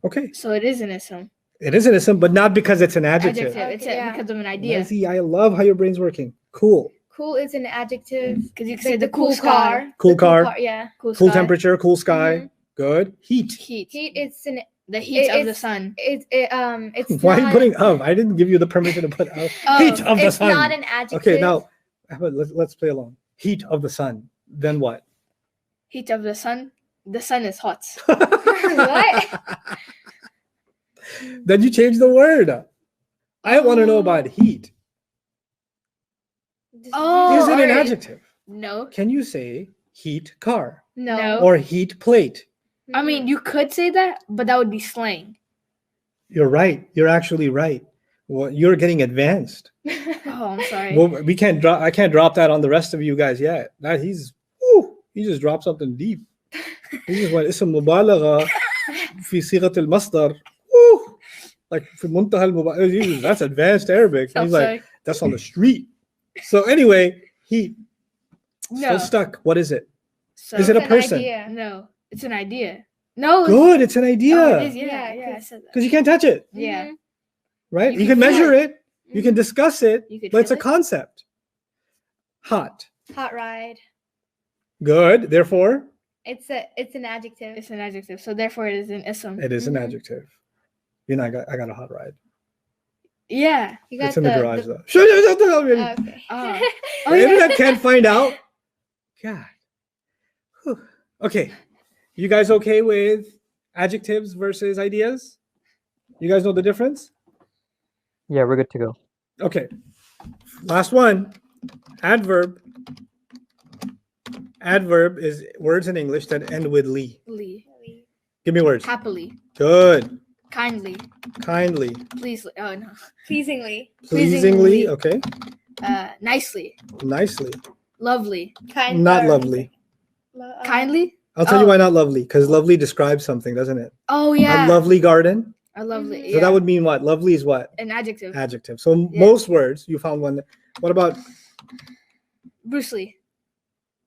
Okay. So it is an ism. It is an ism, but not because it's an adjective. Adjective. It's Yeah. because of an idea. Lizzie, I love how your brain's working. Cool. Cool is an adjective. Because you can Like say the cool sky. Cool The car. Yeah. Cool Cool sky. temperature, cool sky. Mhm. Good. Heat. Heat. Heat. It's an. The heat of the it's- sun. It's Why are you not- putting of? I didn't give you the permission to put of. Oh, Heat of the It's sun. not an adjective. Okay, now let's play along. Heat of the sun. Then what? Heat of the sun. The sun is hot. What? Then you change the word. I want to know about heat. Oh, Is it an alright. adjective? No. Can you say heat car No. or heat plate? I mean, you could say that, but that would be slang. You're right. You're actually right. Well, you're getting advanced. Oh, I'm sorry. Well, we can't drop. I can't drop that on the rest of you guys yet. That he just dropped something deep. He just went اسم مبالغة في صيغة المصدر. Woo! Like في منتهى المبالغة. That's advanced Arabic. I'm He's like, sorry. that's on the street. So anyway, heat. No. Still stuck. What is it? So, Is it a It's an person? idea. No. It's an idea. No. Good. It's an Oh, idea. it is. Yeah. Yeah, Yeah. I 'cause- said that. Because you can't touch it, Yeah. right? You You can can feel measure it. You can Mhm. discuss it, You could but it's a feel it. concept. Hot. Hot ride. Good. Therefore, It's an adjective. It's an adjective. So therefore, it is an ism. it is an Mhm. adjective. You know, I got a hot ride. Yeah. You got It's in the garage the- though. Shut up! Okay. Oh. The yeah. internet can't find out. God. Whew. Okay. You guys okay with adjectives versus ideas? You guys know the difference? Yeah, we're good to go. Okay. Last one. Adverb. Adverb is words in English that end with ly. Lee. Give me words. Happily. Good. Kindly. Kindly. Pleasely. Oh no. Pleasingly. Pleasingly. Pleasingly. Okay. Nicely. Nicely. Lovely. Kind. Not lovely. Kindly. I'll tell you Oh. why not lovely. Because lovely describes something, doesn't it? Oh yeah. A lovely garden. A lovely. So that would mean what? Lovely is what? an adjective. Adjective. So Yeah. most words, you found one. What about? Bruce Lee.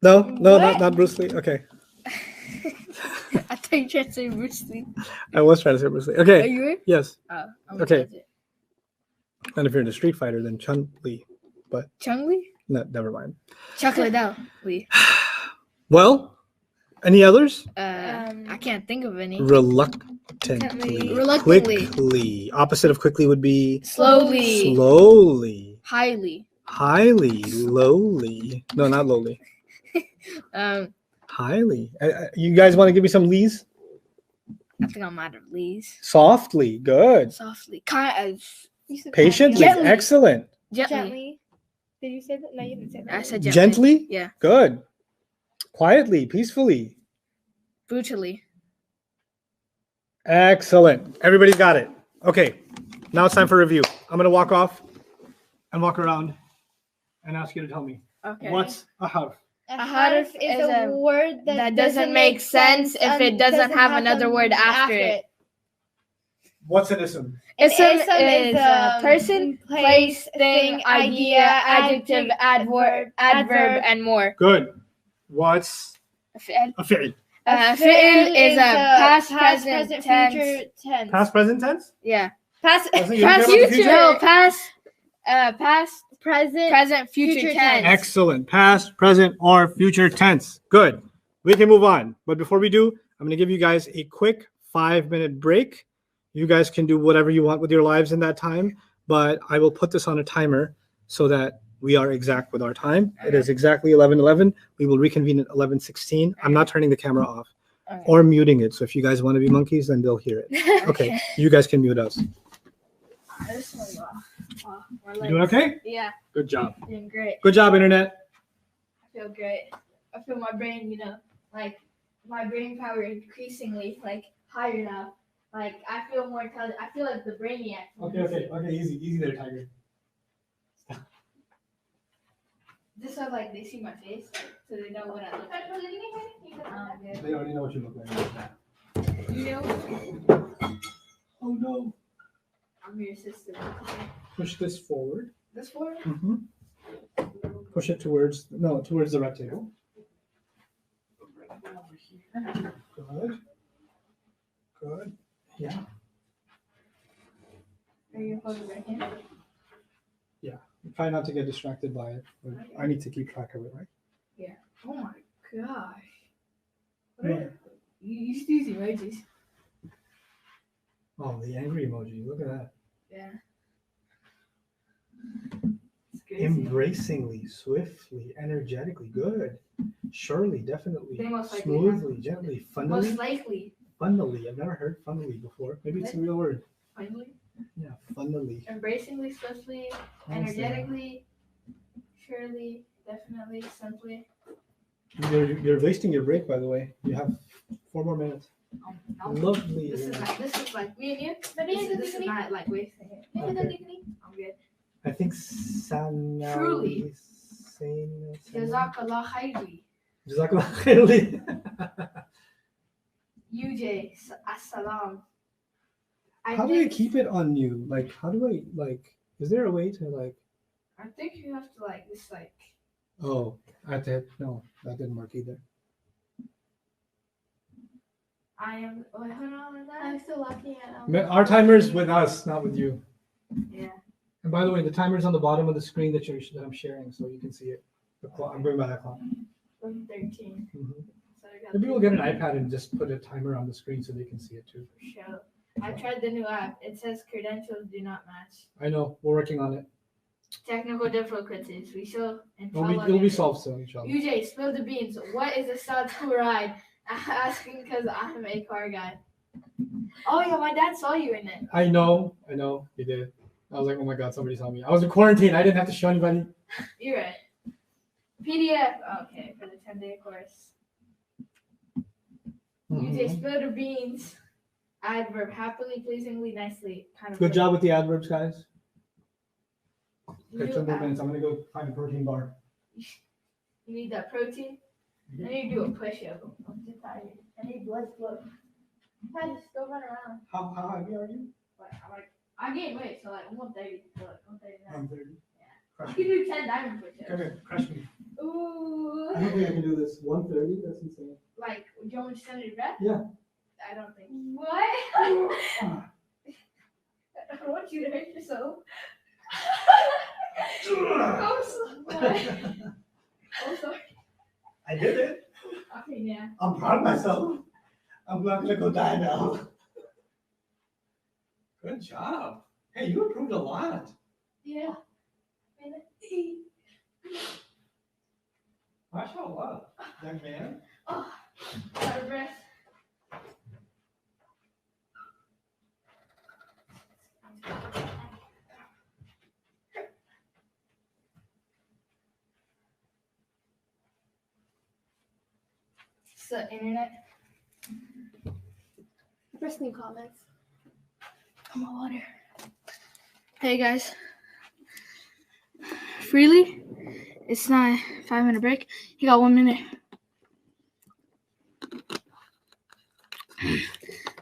No, What? not Bruce Lee. Okay. I thought you tried to say Bruce Lee. I was trying to say Bruce Lee. Are Okay. you right? Yes. Oh. Okay. And if you're into Street Fighter, then Chun Li. Chung Lee. No, never mind. Chocolate Dow Lee. Well, any others? I can't think of any. Reluctantly. Reluctantly. Quickly. Opposite of quickly would be Slowly. slowly. Highly. Highly. Lowly. No, not lowly. Highly. You guys want to give me some lees? I think I'm out of Lee's. Softly. Good. Softly. You said Patiently. Gently. Excellent. Gently. Gently. Did you say that? No, you didn't say that. I said gently. Gently. Yeah. Good. Quietly. Peacefully. Brutally. Excellent. Everybody's got it. Okay. Now it's time for review. I'm going to walk off and walk around and ask you to tell me. Okay. What's a harf? A harf harf is is a a word that doesn't make sense if it doesn't have another word after it. What's an ism? Ism is a person, place, thing, idea, adjective, adverb, and more. Good. What's Fi'l. a fi'l? Fi'l is a past, present, tense. future tense. Past, present tense? Yeah. Past, Doesn't you care Past, about the future. future? No, past, present, present, future future tense. Excellent. Past, present, or future tense. Good. We can move on. But before we do, I'm going to give you guys a quick 5-minute break. You guys can do whatever you want with your lives in that time, but I will put this on a timer so that we are exact with our time. It is exactly 11:11. We will reconvene at 11:16. I'm not turning the camera off Okay. or muting it. So if you guys want to be monkeys, then they'll hear it. Okay. You guys can mute us. This one's off. You doing okay? Yeah, Good job. doing great. Good job, Internet. I feel great. I feel my brain, like my brain power increasingly higher now. Like I feel more intelligent. I feel like the brainiac. Okay. Easy there, Tiger. Just so they see my face, so they know what I look like. They already know what you look like. You know, Oh no. I'm your assistant. Push this forward. This one? Mm-hmm. Push it towards the rectangle. Good. Yeah. Are you holding right here? Try not to get distracted by it. But I need to keep track of it, right? Oh my gosh. Yeah. You used to use emojis. Oh, the angry emoji. Look at that. Yeah. It's crazy. Embracingly, swiftly, energetically. Good. Surely, definitely. They most likely Smoothly, gently, funnily. Most likely. Funnily. I've never heard funnily before. Maybe it's a real word. Finally. Yeah, funnily. Embracingly, swiftly, energetically, surely, definitely, simply. You're wasting your break, by the way. You have 4 more minutes. Lovely. This is like me and you. This is not like wasting it. Okay. I'm good. I think Sana. Truly. Jazakallah khairi. Jazakallah khairli. UJ, assalam. How do I keep it on you? Like, how do I, is there a way to, I think you have to, just, oh, I have to, no, that didn't work either. I am, wait, hold on with that. I'm still looking at Our timer's with us, not with you. Yeah. And by the way, the timer's on the bottom of the screen that I'm sharing, so you can see it. The clock, I'm going by that clock. 13. Mhm. So I got Maybe we'll get an iPad and just put a timer on the screen so they can see it too. show. I tried the new app. It says credentials do not match. I know, we're working on it. Technical difficulties. We shall It'll be solved soon, inshallah. UJ, spill the beans. What is a Ustad school ride? Asking because I'm a car guy. Oh yeah, my dad saw you in it. I know, he did. I was like, oh my god, somebody saw me. I was in quarantine. I didn't have to show anybody. You're right. PDF. Okay, for the 10-day course. UJ, Mhm. spill the beans. Adverb. Happily, pleasingly, nicely. Kind of. Good job with the adverbs, guys. You, Okay, 2 more minutes. I'm gonna go find a protein bar. you need that protein. I need to do a push-up. I'm too tired. I need blood flow. I just go run around. How heavy are you? I gained weight, so I'm 130. So 139. 130. I Crush can me. do 10 diamond push-ups. Come here, crush me. Ooh. I don't think I can do this. 130? That's insane. Do you want me to send you back? Yeah. I don't think. What? Ah. I don't want you to hurt yourself. I'm sorry. I did it. Okay, yeah. I'm proud of myself. I'm not gonna go die now. Good job. Hey, you improved a lot. Yeah. MashaAllah, young man. Oh, out of breath. It's the internet. Press new comments. I'm on water. Hey guys. Freely, it's not a 5-minute break. You got 1 minute.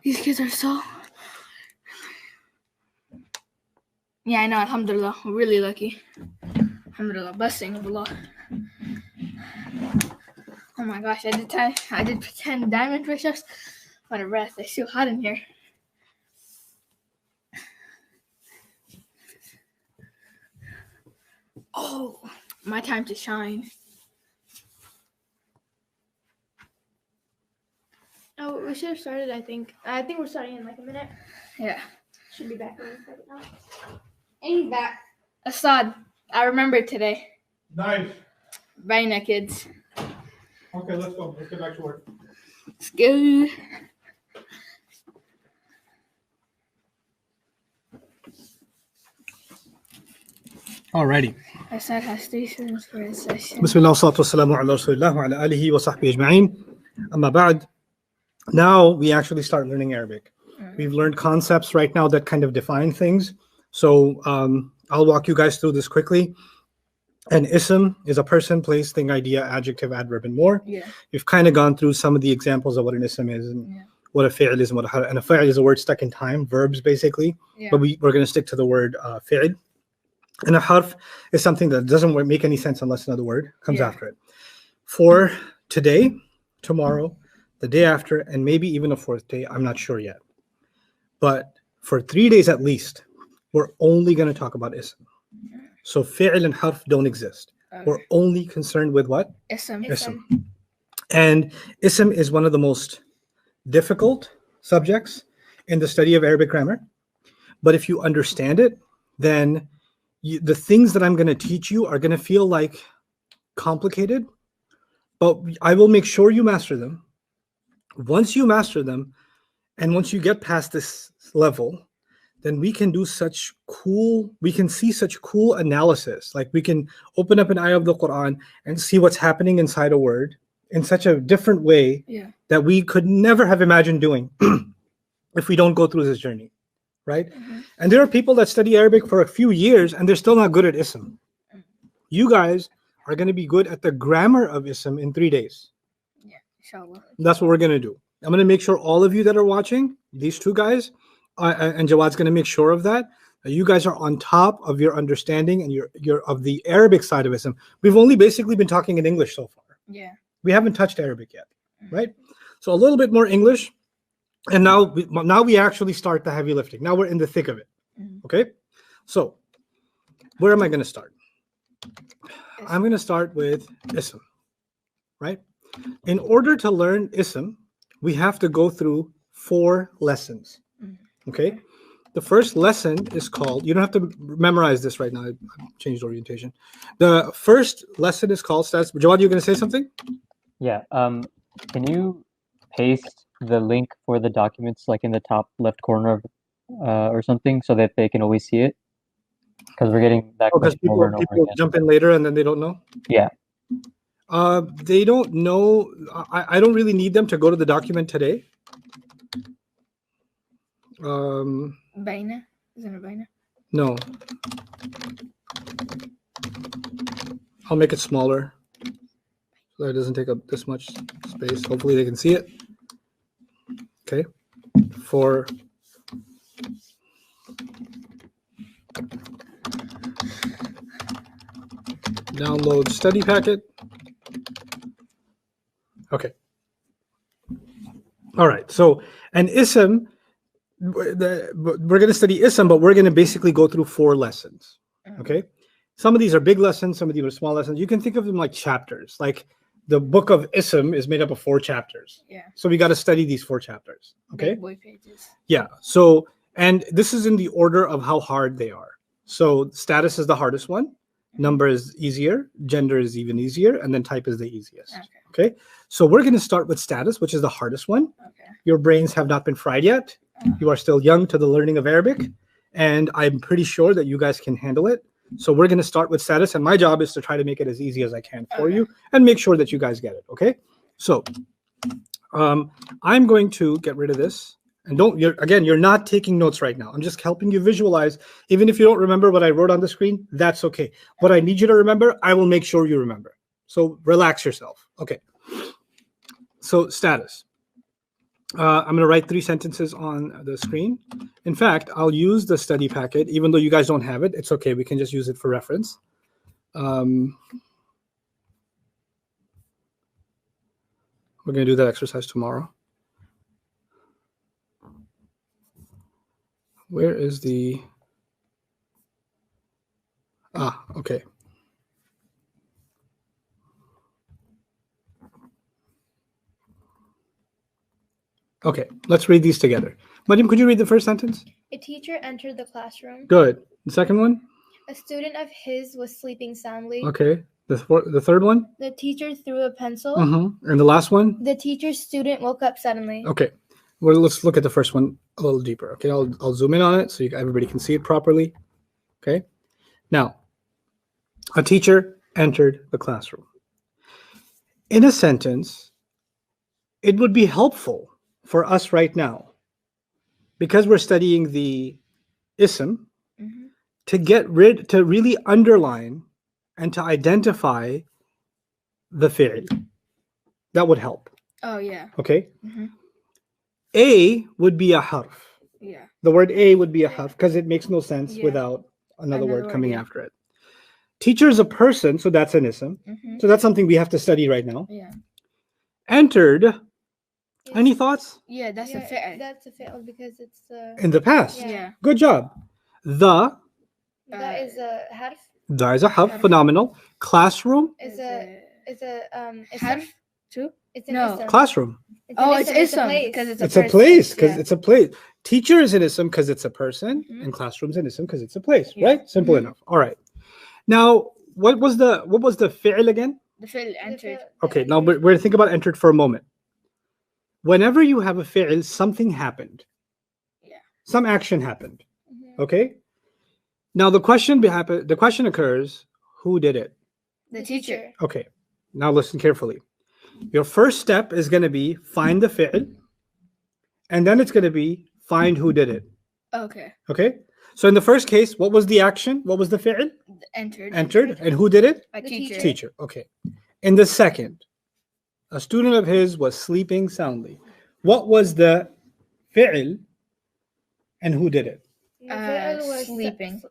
These kids are so. Yeah, I know. Alhamdulillah. We're really lucky. Alhamdulillah. Blessing of Allah. Oh my gosh. I did 10 diamond push-ups. What a breath. It's so hot in here. Oh, my time to shine. Oh, we should have started, I think. I think we're starting in like a minute. Yeah. Should be back in a second now. And he's back. Ustad, I remembered today. Nice. Baina, kids. Okay, let's go. Let's get back to work. Let's go. Alrighty. Ustad has 3 students for his session. Bismillah, salatu wassalamu ala rasulillah wa ala alihi wa sahbihi ajma'in. Amma ba'd. Now we actually start learning Arabic. We've learned concepts right now that kind of define things. So I'll walk you guys through this quickly. An ism is a person, place, thing, idea, adjective, adverb, and more. Yeah. We've kind of gone through some of the examples of what an ism is and what a fi'l is and and a fi'l is a word stuck in time, verbs basically. Yeah. But we're going to stick to the word fi'l. And a harf is something that doesn't make any sense unless another word comes after it. For today, tomorrow, the day after, and maybe even a fourth day, I'm not sure yet. But for 3 days at least, we're only going to talk about ism. So fi'l and harf don't exist. We're only concerned with what? Ism. And ism is one of the most difficult subjects in the study of Arabic grammar. But if you understand it, then the things that I'm going to teach you are going to feel like complicated, but I will make sure you master them. Once you master them, and once you get past this level, then we can see such cool analysis. Like we can open up an ayah of the Quran and see what's happening inside a word in such a different way that we could never have imagined doing if we don't go through this journey, right? And there are people that study Arabic for a few years and they're still not good at ism. You guys are going to be good at the grammar of ism in 3 days. Yeah, inshallah. That's what we're going to do. I'm going to make sure all of you that are watching, these two guys, and Jawad's going to make sure of that. You guys are on top of your understanding and your of the Arabic side of Islam. We've only basically been talking in English so far. Yeah. We haven't touched Arabic yet, right? So a little bit more English, and now we actually start the heavy lifting. Now we're in the thick of it. Okay? So where am I going to start? I'm going to start with Ism, right? In order to learn Ism, we have to go through 4 lessons. Okay? The first lesson is called, you don't have to memorize this right now. I changed orientation. The first lesson is called, Jawad, you're going to say something? Yeah. Can you paste the link for the documents like in the top left corner of, or something so that they can always see it? Because we're getting that question over and over people again. jump in later and then they don't know? Yeah. They don't know. I don't really need them to go to the document today. Baina? Isn't it Baina? No. I'll make it smaller so that it doesn't take up this much space. Hopefully they can see it. Okay. For download study packet. Okay. All right. So an ism, we're going to study ism, but we're going to basically go through 4 lessons. Okay. Some of these are big lessons. Some of these are small lessons. You can think of them like chapters. Like the book of ism is made up of 4 chapters. Yeah. So we got to study these 4 chapters. Okay. Big boy pages. Yeah. So And this is in the order of how hard they are. So status is the hardest one, number is easier, gender is even easier, and then type is the easiest. Okay. So we're going to start with status, which is the hardest one. Okay. Your brains have not been fried yet. You are still young to the learning of Arabic, and I'm pretty sure that you guys can handle it. So we're going to start with status, and my job is to try to make it as easy as I can for you and make sure that you guys get it. Okay. So I'm going to get rid of this. And you're not taking notes right now. I'm just helping you visualize. Even if you don't remember what I wrote on the screen, that's okay. What I need you to remember, I will make sure you remember. So relax yourself. Okay. So status. I'm going to write 3 sentences on the screen. In fact, I'll use the study packet, even though you guys don't have it. It's okay. We can just use it for reference. We're going to do that exercise tomorrow. Where is the... okay. Okay, let's read these together. Mariam, could you read the first sentence? A teacher entered the classroom. Good. The second one? A student of his was sleeping soundly. Okay. The third one? The teacher threw a pencil. And the last one? The teacher's student woke up suddenly. Okay. Well, let's look at the first one a little deeper. Okay, I'll zoom in on it so everybody can see it properly. Okay. Now, a teacher entered the classroom. In a sentence, it would be helpful for us right now, because we're studying the ism, to really underline and to identify the fi'l. That would help. Oh, yeah. Okay. A would be a harf. Yeah. The word a would be a harf because it makes no sense without another word word, coming after it. Teacher is a person, so that's an ism. So that's something we have to study right now. Yeah. Entered. Any thoughts? Yeah, that's a fi'l. That's a fi'l because it's In the past. Yeah. Good job. that is a harf. There is a harf. Phenomenal. Classroom. Is a ism. Harf too? It's an No. ism. Classroom. It's a ism place. because It's a place because yeah. it's a place. Teacher is an ism because it's a person, and classroom's an ism because it's a place. Right? Simple enough. All right. Now, what was the fi'l again? The fi'l entered. Okay. Now we're going to think about entered for a moment. Whenever you have a fi'l, something happened. Yeah. Some action happened. Okay. Now the question occurs: who did it? The teacher. Okay. Now listen carefully. Your first step is going to be find the fi'l, and then it's going to be find who did it. Okay. Okay. So in the first case, what was the action? What was the fi'l? Entered. Entered. And who did it? A teacher. Teacher. Okay. In the second, a student of his was sleeping soundly. What was the fi'l and who did it? The fi'l was Sleeping.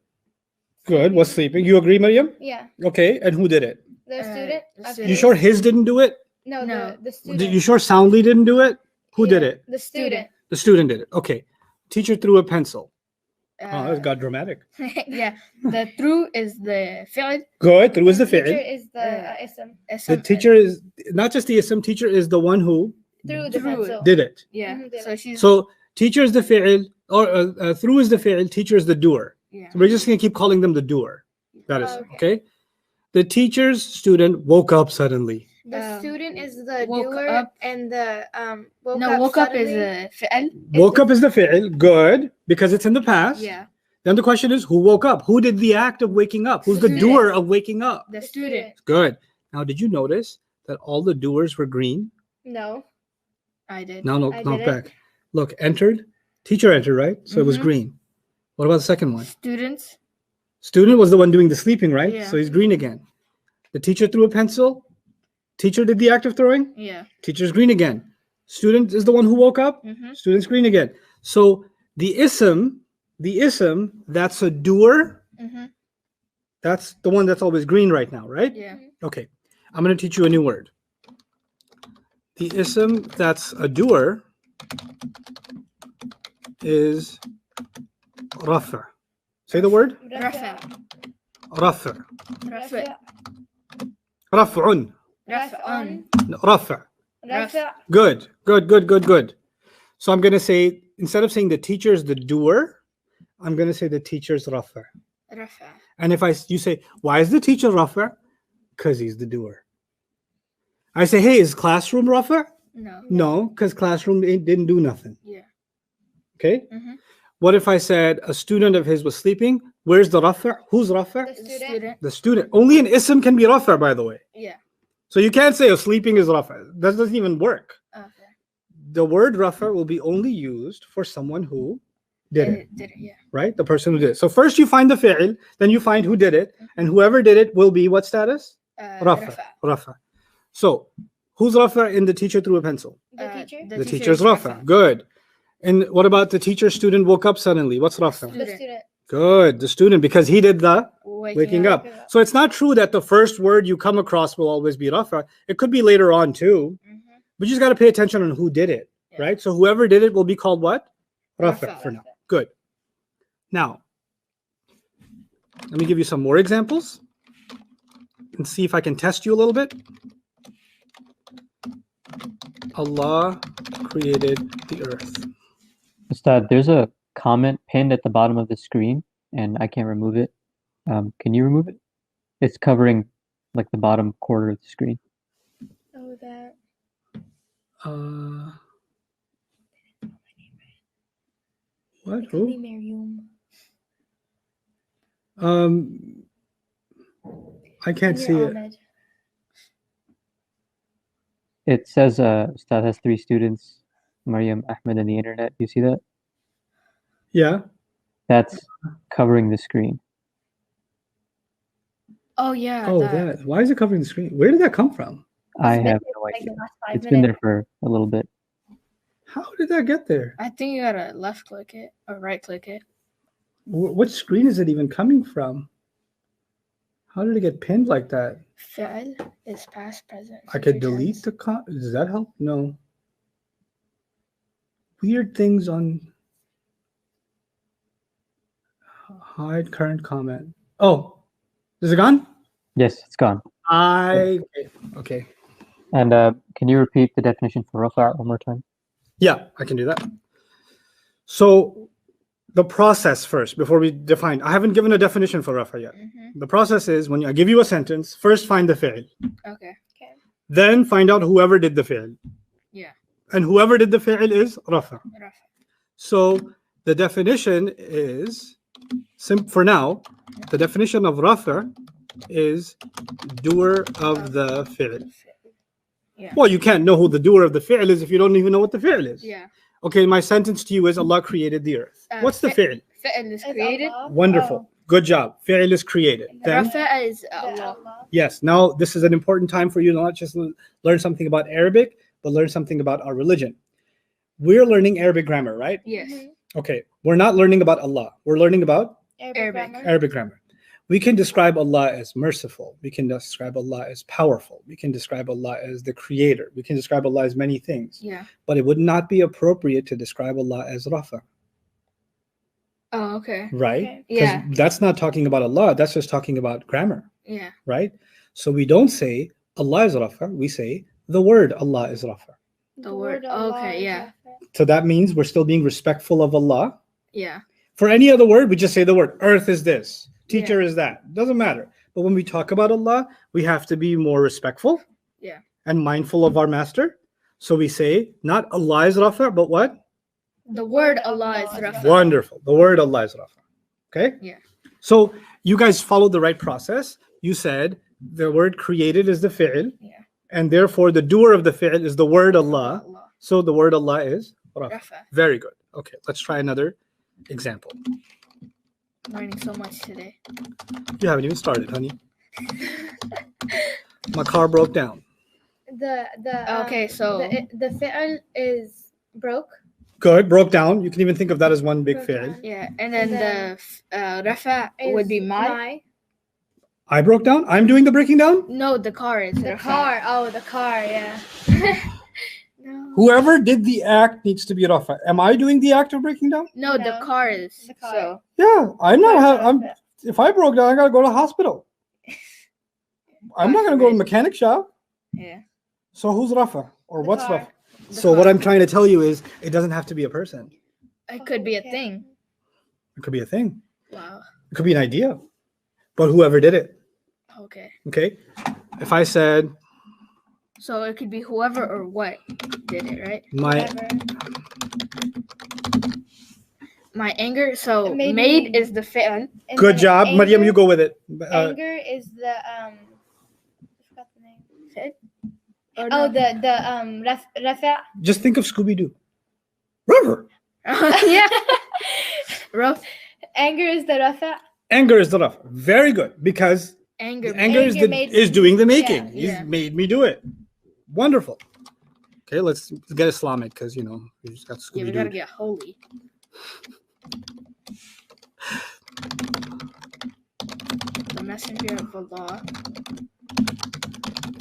Good. Was sleeping. You agree, Mariam? Yeah. Okay. And who did it? The student. the of student. You sure his didn't do it? No, No. the student. You sure soundly didn't do it? Who did it? The student. The student did it. Okay. Teacher threw a pencil. Oh, that got dramatic. Yeah. The through is the fi'l. Good. Threw is the Teacher fi'l. is the ism. The teacher is not just the ism. Teacher is the one who Through the Through it. pencil. did it. Yeah. Did So it. she's. So teacher is the fi'l, or through is the fi'l. Teacher is the doer. Yeah. So we're just gonna keep calling them the doer. That is Okay. okay. The teacher's student woke up suddenly. The student is the woke doer, up. and the woke No, up woke up is suddenly. a fi'l. Woke up is the fi'l. Good, because it's in the past. Yeah. Then the question is, who woke up? Who did the act of waking up? Who's the Student. doer of waking up? The student. Good. Now, did you notice that all the doers were green? No. I did. No, I not didn't. back. Look, entered. Teacher entered, right? So it was Mhm. green. What about the second one? Students. Student was the one doing the sleeping, right? Yeah. So he's green again. The teacher threw a pencil. Teacher did the act of throwing. Yeah. Teacher's green again. Student is the one who woke up. Mm-hmm. Student's green again. So the ism, that's a doer. Mm-hmm. That's the one that's always green right now, right? Yeah. Okay. I'm going to teach you a new word. The ism that's a doer is rafa. Say the word. Rafa. Rafa. Rafa. Raf'un. Raf'un. Rafa. Rafa. Good. So I'm going to say, instead of saying the teacher is the doer, I'm going to say the teacher's rafa. Rafa. And if you say, why is the teacher rafa? Because he's the doer. I say, hey, is classroom rafa? No. No, because classroom didn't do nothing. Yeah. Okay. Mm-hmm. What if I said a student of his was sleeping? Where's the rafa? Who's rafa? The The student. student. The student. Only an ism can be rafa, by the way. Yeah. So you can't say, oh, sleeping is rafa. That doesn't even work. Okay. The word rafa will be only used for someone who did it, Did it, yeah. right? The person who did it. So first you find the fi'il, then you find who did it, and whoever did it will be what status? Rafa. Rafa. So who's rafa in the teacher threw a pencil? The teacher. The teacher's rafa. Good. And what about the teacher student woke up suddenly? What's rafa? The student. Good. The student, because he did the waking up. Waking up. So it's not true that the first word you come across will always be rafa. It could be later on too. Mhm. But you just got to pay attention on who did it, Yeah. right? So whoever did it will be called what? Rafa Rafa. for now. Good. Now, let me give you some more examples and see if I can test you a little bit. Allah created the earth. Ustad, there's a comment pinned at the bottom of the screen, and I can't remove it. Can you remove it? It's covering like the bottom quarter of the screen. Oh, that. What? It could be Who? Mariam. I can't see it. Ahmed. It says Ustad has 3 students, Mariam, Ahmed, and the internet. Do you see that? Yeah. That's covering the screen. Oh yeah. Oh, that. Why is it covering the screen? Where did that come from? I It's been have there no for, like, idea. the last 5 It's been there minutes. for a little bit. How did that get there? I think you gotta left click it or right click it. What screen is it even coming from? How did it get pinned like that? Fi'l is past, present. I could future delete tense. the does that help? No. Weird things on hide current comment. Oh, is it gone? Yes, it's gone. Okay. And can you repeat the definition for rafa one more time? Yeah, I can do that. So the process first, before we define, I haven't given a definition for rafa yet. Mhm. The process is when I give you a sentence, first find the fi'l, Okay. then find out whoever did the fi'l. Yeah. And whoever did the fi'l is rafa. Rafa. So the definition is, for now, the definition of rafa is doer of the fi'l. Yeah. Well, you can't know who the doer of the fi'l is if you don't even know what the fi'l is. Yeah. Okay, my sentence to you is Allah created the earth. What's the fi'l? Fi'l is It's created. Allah. Wonderful. Good job. Fi'l is created. Then, Rafa is The Allah. Allah. yes, now this is an important time for you to not just learn something about Arabic, but learn something about our religion. We're learning Arabic grammar, right? Yes. Mhm. Okay, we're not learning about Allah. We're learning about Arabic. Arabic. Arabic grammar. We can describe Allah as merciful. We can describe Allah as powerful. We can describe Allah as the creator. We can describe Allah as many things. Yeah. But it would not be appropriate to describe Allah as Rafa, Oh, okay. right? Okay. 'Cause Yeah. that's not talking about Allah. That's just talking about grammar, Yeah. right? So we don't say Allah is Rafa. We say the word Allah is Rafa. The word. Okay. Yeah. So that means we're still being respectful of Allah. Yeah. For any other word, we just say the word. Earth is this. Teacher is that. Doesn't matter. But when we talk about Allah, we have to be more respectful. Yeah. And mindful of our master. So we say not Allah is Rafa, but what? The word Allah is Rafa. Wonderful. The word Allah is Rafa. Okay? Yeah. So you guys followed the right process. You said the word created is the fi'l. Yeah. And therefore the doer of the fi'l is the word Allah. Allah. So the word Allah is Rafa. Rafa. Very good. Okay, let's try another example. Learning so much today. You haven't even started, honey. My car broke down. Okay, so the fi'l is broke. Good, broke down. You can even think of that as one big Broke fi'l. down. yeah, and then And the Rafa would Is be my. I broke down. I'm doing the breaking down. No, the car is The Rafa. car. Oh, the car. Yeah. No. Whoever did the act needs to be Rafa. Am I doing the act of breaking down? No, the No, car is. the car. So Yeah, I'm not. I'm. If I broke down, I gotta go to the hospital. I'm not gonna go to the mechanic shop. yeah. So who's Rafa or The what's car. Rafa? The So what car. I'm trying to tell you is, it doesn't have to be a person. It could be a Okay. thing. It could be a thing. Wow. It could be an idea. But whoever did it. Okay. Okay. If I said So it could be whoever or what did it, right? Whatever. My anger. So Maybe- made is the fi'l. And good then job, anger, Mariam. You go with it. Anger is the I forgot the name. Or Oh, no? the rafa. Just think of Scooby Doo. Rubber. Yeah. Rough. Anger is the rafa. Anger is the rough. Very good, because Anger. anger is Anger made- is doing the making. Yeah. He's made me do it. Wonderful. Okay, let's get Islamic, because we just got Yeah, we Scooby gotta Doo. get holy. The messenger of Allah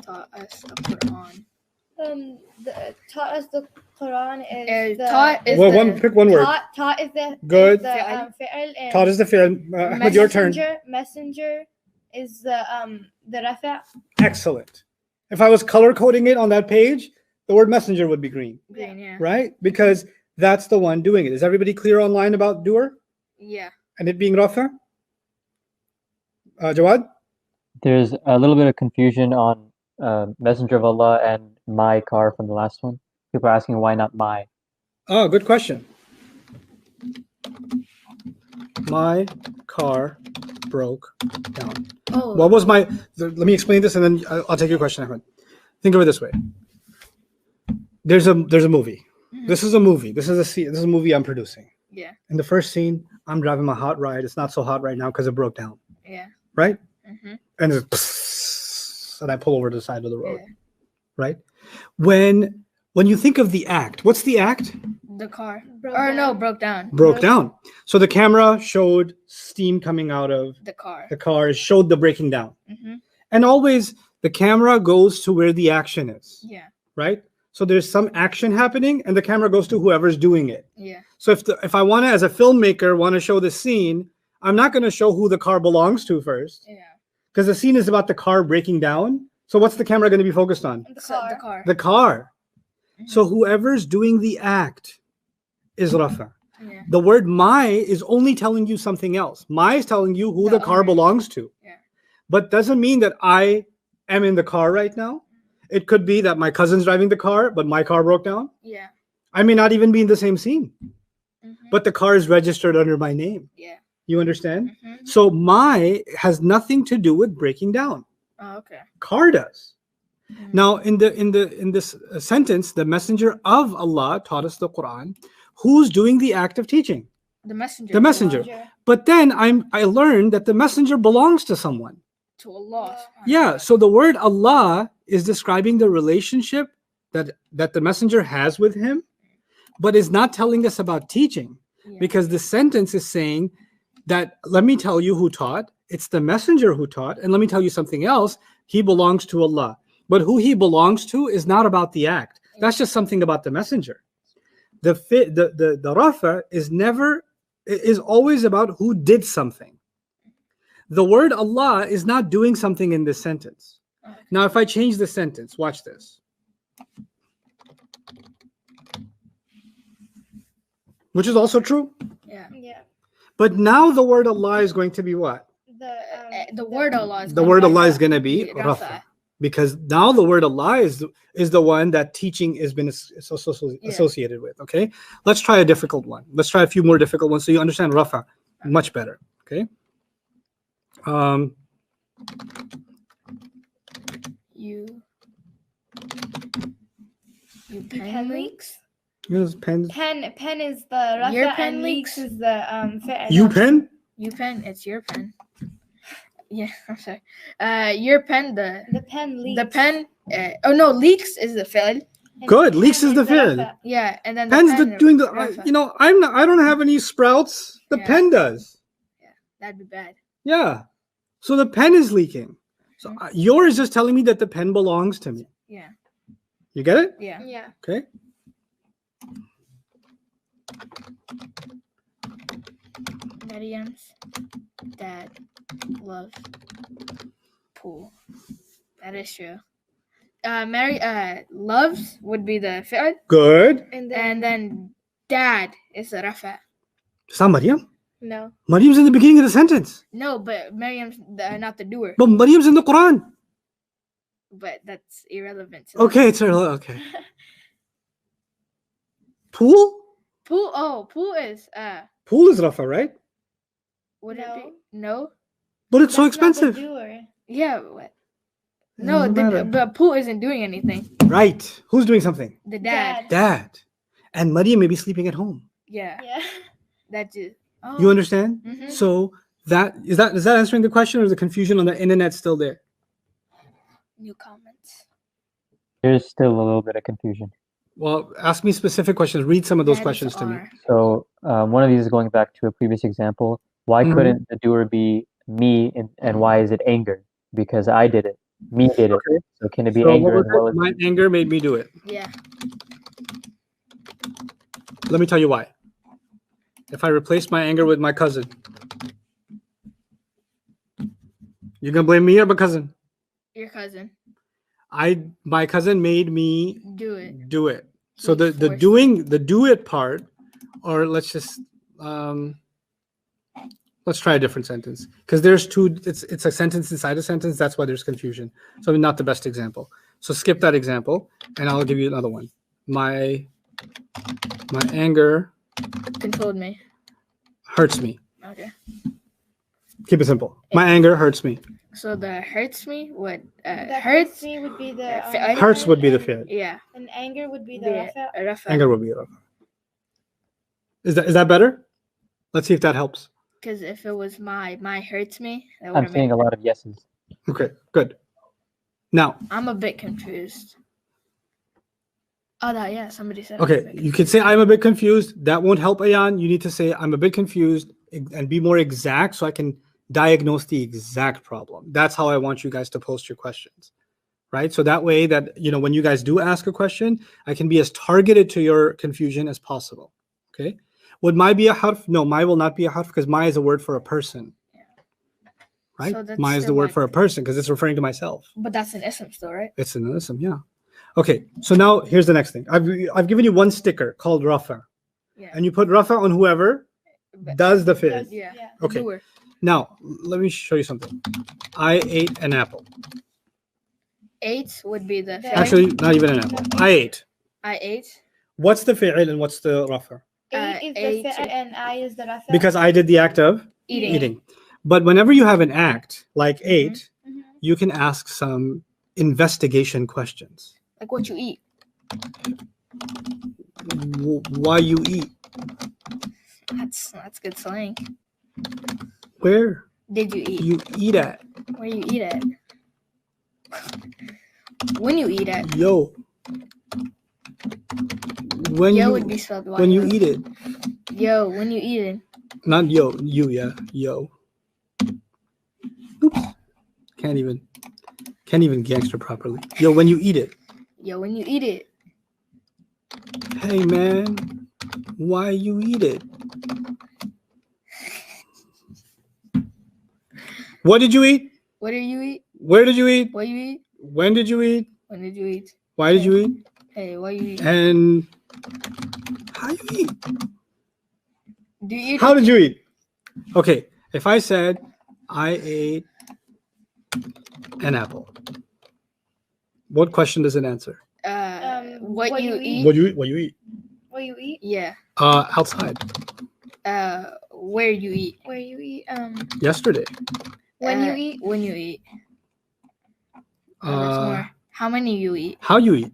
taught us the Quran. Taught us the Quran is the Taught is Well, the pick one word. Taught is the Good. is the fi'l, and Taught is the film. Ahmed, your turn. Messenger is the rafa. Excellent. If I was color coding it on that page, the word messenger would be green, green. Yeah. right? Because that's the one doing it. Is everybody clear online about doer Yeah. and it being Rafa? Jawad? There's a little bit of confusion on Messenger of Allah and my car from the last one. People are asking why not my. Oh, good question. My car broke down. Oh. What was my? Let me explain this, and then I'll take your question, Ahmed. Think of it this way. There's a movie. Mhm. This is a movie. This is a movie I'm producing. Yeah. In the first scene, I'm driving my hot ride. It's not so hot right now because it broke down. Yeah. Right? Mm-hmm. And it's and I pull over to the side of the road. Yeah. Right? When you think of the act, what's the act? The car. Broke or no, down. broke down. Broke down. So the camera showed steam coming out of The car. the car, showed the breaking down. Mm-hmm. And always the camera goes to where the action is, Yeah. right? So there's some action happening and the camera goes to whoever's doing it. Yeah. So if I want to, as a filmmaker, want to show the scene, I'm not going to show who the car belongs to first, Yeah. because the scene is about the car breaking down. So what's the camera going to be focused on? The So, car. the car. The car. Mhm. So whoever's doing the act is Rafa. Yeah. The word my is only telling you something else. My is telling you who the The car owner. belongs to. Yeah. But doesn't mean that I am in the car right now. It could be that my cousin's driving the car, but my car broke down. Yeah. I may not even be in the same scene, Mm-hmm. but the car is registered under my name. Yeah. You understand? Mm-hmm. So my has nothing to do with breaking down. Oh, okay. Car does. Mhm. Now, in this sentence, the messenger of Allah taught us the Quran. Who's doing the act of teaching? The messenger. The messenger. But then I learned that the messenger belongs to someone. To Allah. Yeah. So the word Allah is describing the relationship that the messenger has with him, but is not telling us about teaching, Yeah. because the sentence is saying that, let me tell you who taught. It's the messenger who taught, and let me tell you something else. He belongs to Allah. But who he belongs to is not about the act. That's just something about the messenger. The rafa is always about who did something. The word Allah is not doing something in this sentence. Okay. Now, if I change the sentence, watch this. Which is also true. Yeah. Yeah. But now the word Allah is going to be what? The word Allah is The gonna word be Allah is Rafa. going to be Rafa. rafa. Because now the word Allah is the one that teaching has been associated with. Okay, let's try a difficult one. Let's try a few more difficult ones so you understand Rafa much better. Okay. You Pen pen leaks. Use pens. Pen is the rafa, Your pen and leaks. is the fi'l. You pen? You pen. It's your pen. Yeah. I'm sorry. Your pen. The pen leaks. The pen. Oh no, leaks is the fi'l. And Good. pen Leaks is the fi'l. rafa. Yeah, and then Pen's the pen, doing the. Rafa. I don't have any sprouts. The Yeah. pen does. That'd be bad. Yeah. So the pen is leaking. So yours is just telling me that the pen belongs to me. Yeah. You get it? Yeah. Yeah. Okay. Maryam's dad loves pool. That is true. Mary loves would be the fi'l, Good. And and then dad is the rafa. Sa Maryam? No. Maryam's in the beginning of the sentence. No, but Maryam's not the doer. But Maryam's in the Quran. But that's irrelevant. to Okay, it's okay. Pool? Pool. Oh, pool is Pool is Rafa, right? would it No. be? No. But it's so That's not the expensive. doer. Yeah. What? It No, doesn't matter. but pool isn't doing anything. Right. Who's doing something? The dad. Dad. And Maryam may be sleeping at home. Yeah. Yeah. That just. Oh. You understand? Mhm. So is that answering the question, or is the confusion on the internet still there? New comments. There's still a little bit of confusion. Well, ask me specific questions. Read some of those That is questions to me. R. So one of these is going back to a previous example. Why Mhm. couldn't the doer be me, and why is it anger? Because I did it. Me did it. Okay. So can it be So what anger was as well it? as My anger made me do it. Yeah. Let me tell you why. If I replace my anger with my cousin, you're gonna blame me or my cousin? Your cousin. My cousin made me Do it. do it. So He the forced do it part, or let's just let's try a different sentence, because there's two. It's a sentence inside a sentence. That's why there's confusion. So not the best example. So skip that example, and I'll give you another one. My anger Controlled me. hurts me. Okay. Keep it simple. My anger hurts me. So the hurts me. What? That Hurts. me would be the Fi- Hurts would be the fi'l. Yeah. and anger would be the The rafa. rafa. Anger would be the rafa. Is that better? Let's see if that helps. Because if it was my hurts me, that would I'm have seeing made. a lot of yeses. Okay, good. Now, I'm a bit confused. Oh, yeah. Somebody said. I'm a okay, bit you can say I'm a bit confused. That won't help, Ayan. You need to say I'm a bit confused and be more exact so I can diagnose the exact problem. That's how I want you guys to post your questions, right? So that way that, when you guys do ask a question, I can be as targeted to your confusion as possible, okay? Would my be a harf? No, my will not be a harf because my is a word for a person, right? So that's My is the still word like- for a person because it's referring to myself. But that's an ism still, right? It's an ism, yeah. Okay, so now here's the next thing. I've given you one sticker called Rafa, Yeah. and you put Rafa on whoever But- does the fi'l. Yeah. Okay. Doer. Now, let me show you something. I ate an apple. 8 would be the. The- fi'l. Actually, not even an apple. I ate. I ate. What's the fi'l and what's the Rafa? Eight is eight. the fi'l and I is the rafa. Because I did the act of Eating. eating. But whenever you have an act like ate, Mhm. you can ask some investigation questions. Like what you eat. Why you eat? That's good slang. Where Did you eat? you eat at? Where you eat at? When you eat at? Yo. When Yo you would be spelled when you Y-O. eat it. Yo, when you eat it. Not yo, you, yeah. Yo. Oops. Can't even gangster properly. Yo, when you eat it. Yo, when you eat it. Hey man, why you eat it? What did you eat? What do you eat? Where did you eat? What you eat? When did you eat? When did you eat? Why did you eat? Hey, what you eat? And how you eat? Do you eat? How did you eat? Okay, if I said I ate an apple, what question does it answer? What you eat? What you eat? What you eat? Where you eat? Yeah. Outside. Where you eat? Where you eat? Yesterday. When you eat? When you eat. Oh, there's more. How many you eat? How you eat?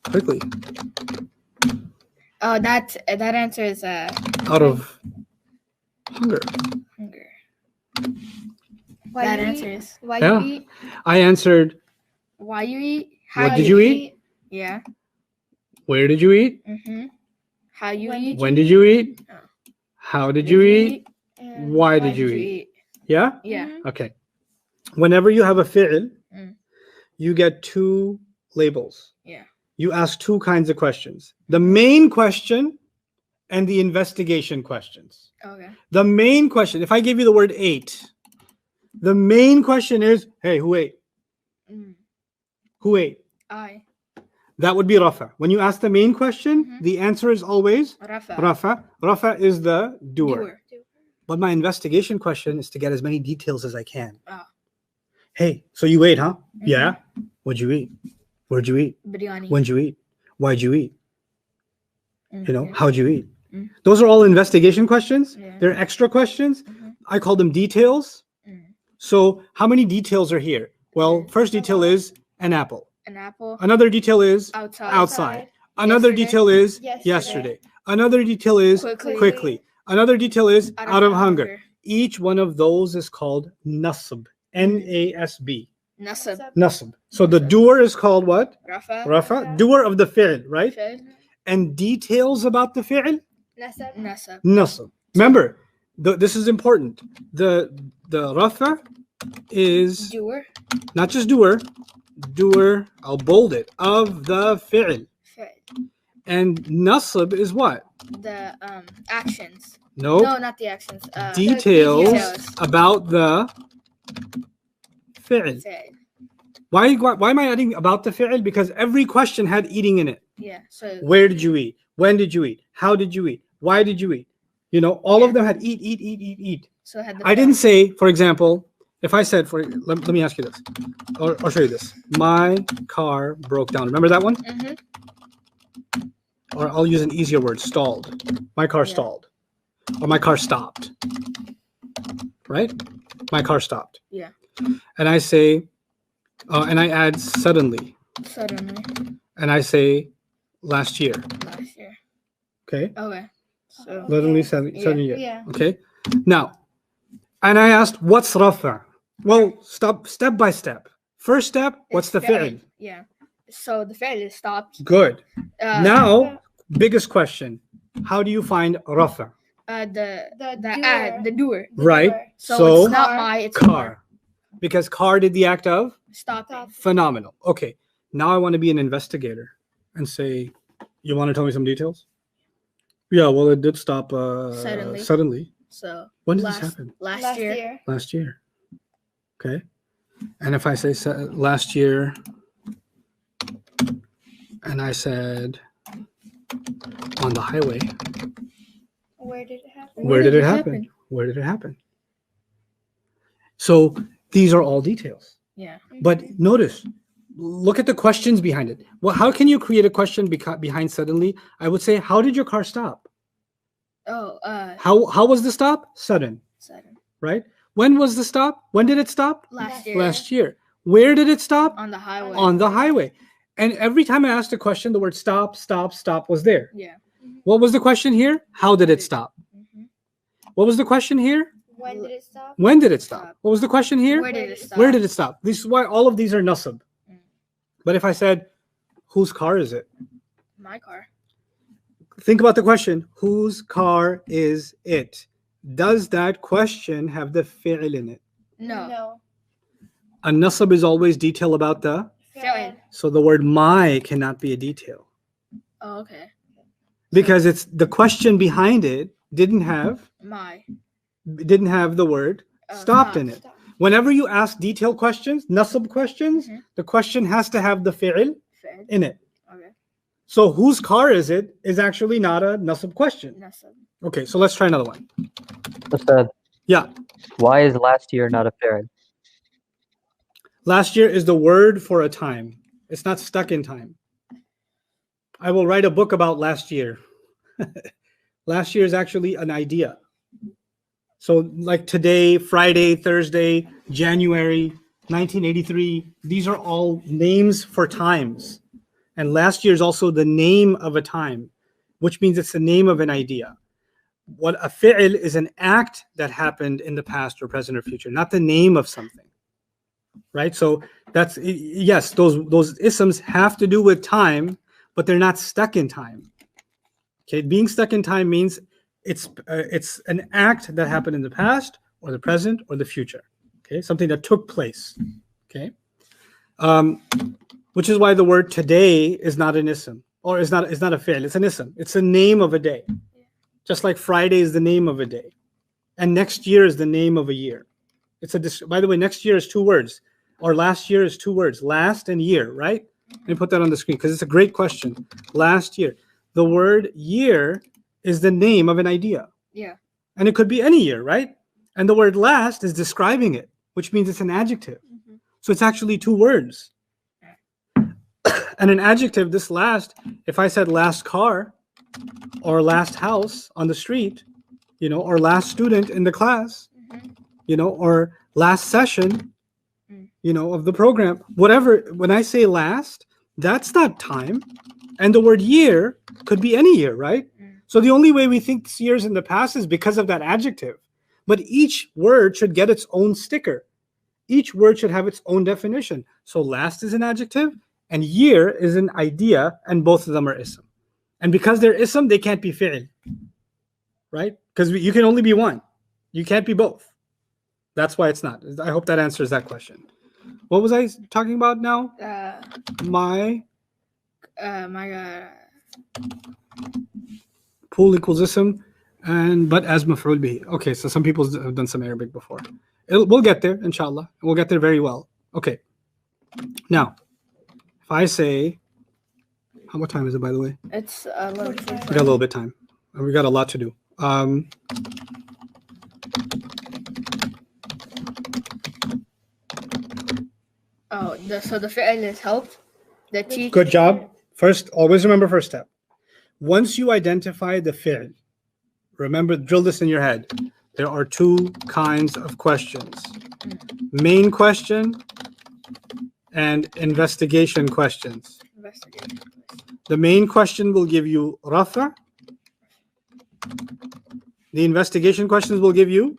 Quickly. Oh, that answer is Out of hunger. hunger. Why That you answer eat? is Why Yeah. you eat? I answered, why you eat? what did you eat? Yeah. Where did you eat? Mhm. How you When eat? When did you eat? Oh. How did you eat? And Why did you eat? Yeah? Yeah. Mhm. Okay. Whenever you have a fi'l, Mm. you get two labels. Yeah. You ask two kinds of questions. The main question and the investigation questions. Okay. The main question, if I give you the word ate, the main question is, hey, who ate? Mm. Who ate? I. That would be Rafa. When you ask the main question, Mhm. the answer is always Rafa. Rafa. Rafa is the doer. But my investigation question is to get as many details as I can. Oh. Hey, so you ate, huh? Mhm. Yeah. What'd you eat? Where'd you eat? Biryani. When'd you eat? Why'd you eat? You know, Yeah. how'd you eat? Mm. Those are all investigation questions. Yeah. They're extra questions. Mhm. I call them details. Mm. So how many details are here? Well, Yeah. first detail is an apple. An apple. Another detail is Outside. outside. Another Yesterday. detail is Yesterday. yesterday. Another detail is Quickly. quickly. Another detail is out of hunger. hunger. Each one of those is called nasb. N-A-S-B. Nasab. Nasb. So the doer is called what? Rafa. Rafa. Doer of the fi'l, right? Fed. And details about the fi'l? Nasab. Nasab. Nasb. Remember, this is important. The rafa is Doer. not just doer, I'll bold it, of the fi'l. Fed. And nasb is what? The actions. Nope. No, not the actions. Details details. about the fi'l. Fed. Why am I adding about the fi'l? Because every question had eating in it. Yeah. So. Where did you eat? When did you eat? How did you eat? Why did you eat? You know, all of them had eat. So it had the. I didn't say, for example, if I said, let me ask you this, or I'll show you this. My car broke down. Remember that one? Mm-hmm. Or I'll use an easier word, stalled. My car Yeah. stalled. Or my car stopped. Right? My car stopped. Yeah. And I say, and I add suddenly. Suddenly. And I say last year. Last year. Okay? Okay. So. Suddenly, Okay. sudden year. Yeah. Okay? Now, and I asked, what's rafa? Well, step by step. First step, what's the fi'l? Yeah. So the fi'l is stopped. Good. Uh, Now, biggest question. How do you find rafa? the doer. Right? So, it's not my. It's car. Because car did the act of? Stopping. Phenomenal. Okay. Now I want to be an investigator and say, you want to tell me some details? Yeah, well, it did stop suddenly. So. When did this happen? Last year. Last year. Okay. And if I say last year, and I said on the highway, Where did it happen? where did it happen? Where did it happen? So these are all details. Yeah. But notice, look at the questions behind it. Well, how can you create a question behind suddenly? I would say, how did your car stop? Oh. How was the stop? Sudden, Sudden. right? When was the stop? When did it stop? Last year. Last year. Where did it stop? On the highway. On the highway. And every time I asked a question, the word stop was there. Yeah. What was the question here? How did it stop? Mm-hmm. What was the question here? When did it stop? When did it stop? What was the question here? Where did it stop? Where did it stop? This is why all of these are nasab. Mm. But if I said, whose car is it? My car. Think about the question, whose car is it? Does that question have the fi'l in it? No. A nasab is always detail about the, Fi'l. so the word my cannot be a detail. Oh, okay. Because it's the question behind it didn't have the word stopped in it. Whenever you ask detailed questions, nasab questions, Mhm. the question has to have the fi'l Fi'l. in it. Okay. So whose car is it is actually not a nasab question. Nasab. Okay, so let's try another one. Ustad, Yeah. why is last year not a fi'l? Last year is the word for a time. It's not stuck in time. I will write a book about last year. Last year is actually an idea. So like today, Friday, Thursday, January, 1983, these are all names for times. And last year is also the name of a time, which means it's the name of an idea. What a fi'l is an act that happened in the past or present or future, not the name of something. Right? So that's, yes, those isms have to do with time, but they're not stuck in time. Okay, being stuck in time means it's an act that happened in the past or the present or the future. Okay, something that took place. Okay, which is why the word today is not an ism or is not a fi'l. It's an ism. It's the name of a day. Just like Friday is the name of a day, and next year is the name of a year. By the way, next year is two words, or last year is two words, last and year, right? Let me put that on the screen because it's a great question. Last year. The word year is the name of an idea. Yeah. And it could be any year, right? And the word last is describing it, which means it's an adjective. So it's actually two words. And an adjective, this last, if I said last car or last house on the street, or last student in the class, or last session, of the program, whatever, when I say last, that's not time. And the word year could be any year, right? So the only way we think years in the past is because of that adjective. But each word should get its own sticker. Each word should have its own definition. So last is an adjective and year is an idea, and both of them are ism. And because they're ism, they can't be fi'l, right? Because you can only be one. You can't be both. That's why it's not. I hope that answers that question. What was I talking about now? My pool equals ism, but as maf'ul bihi. Okay, so some people have done some Arabic before. We'll get there, inshallah. We'll get there very well. Okay. Now, if I say, what time is it, by the way? It's 11. We got a little bit of time. We got a lot to do. So the fi'l is helped. The teacher. Good job. First, always remember first step. Once you identify the fi'l, remember, drill this in your head. There are two kinds of questions. Main question and investigation questions. The main question will give you rafa. The investigation questions will give you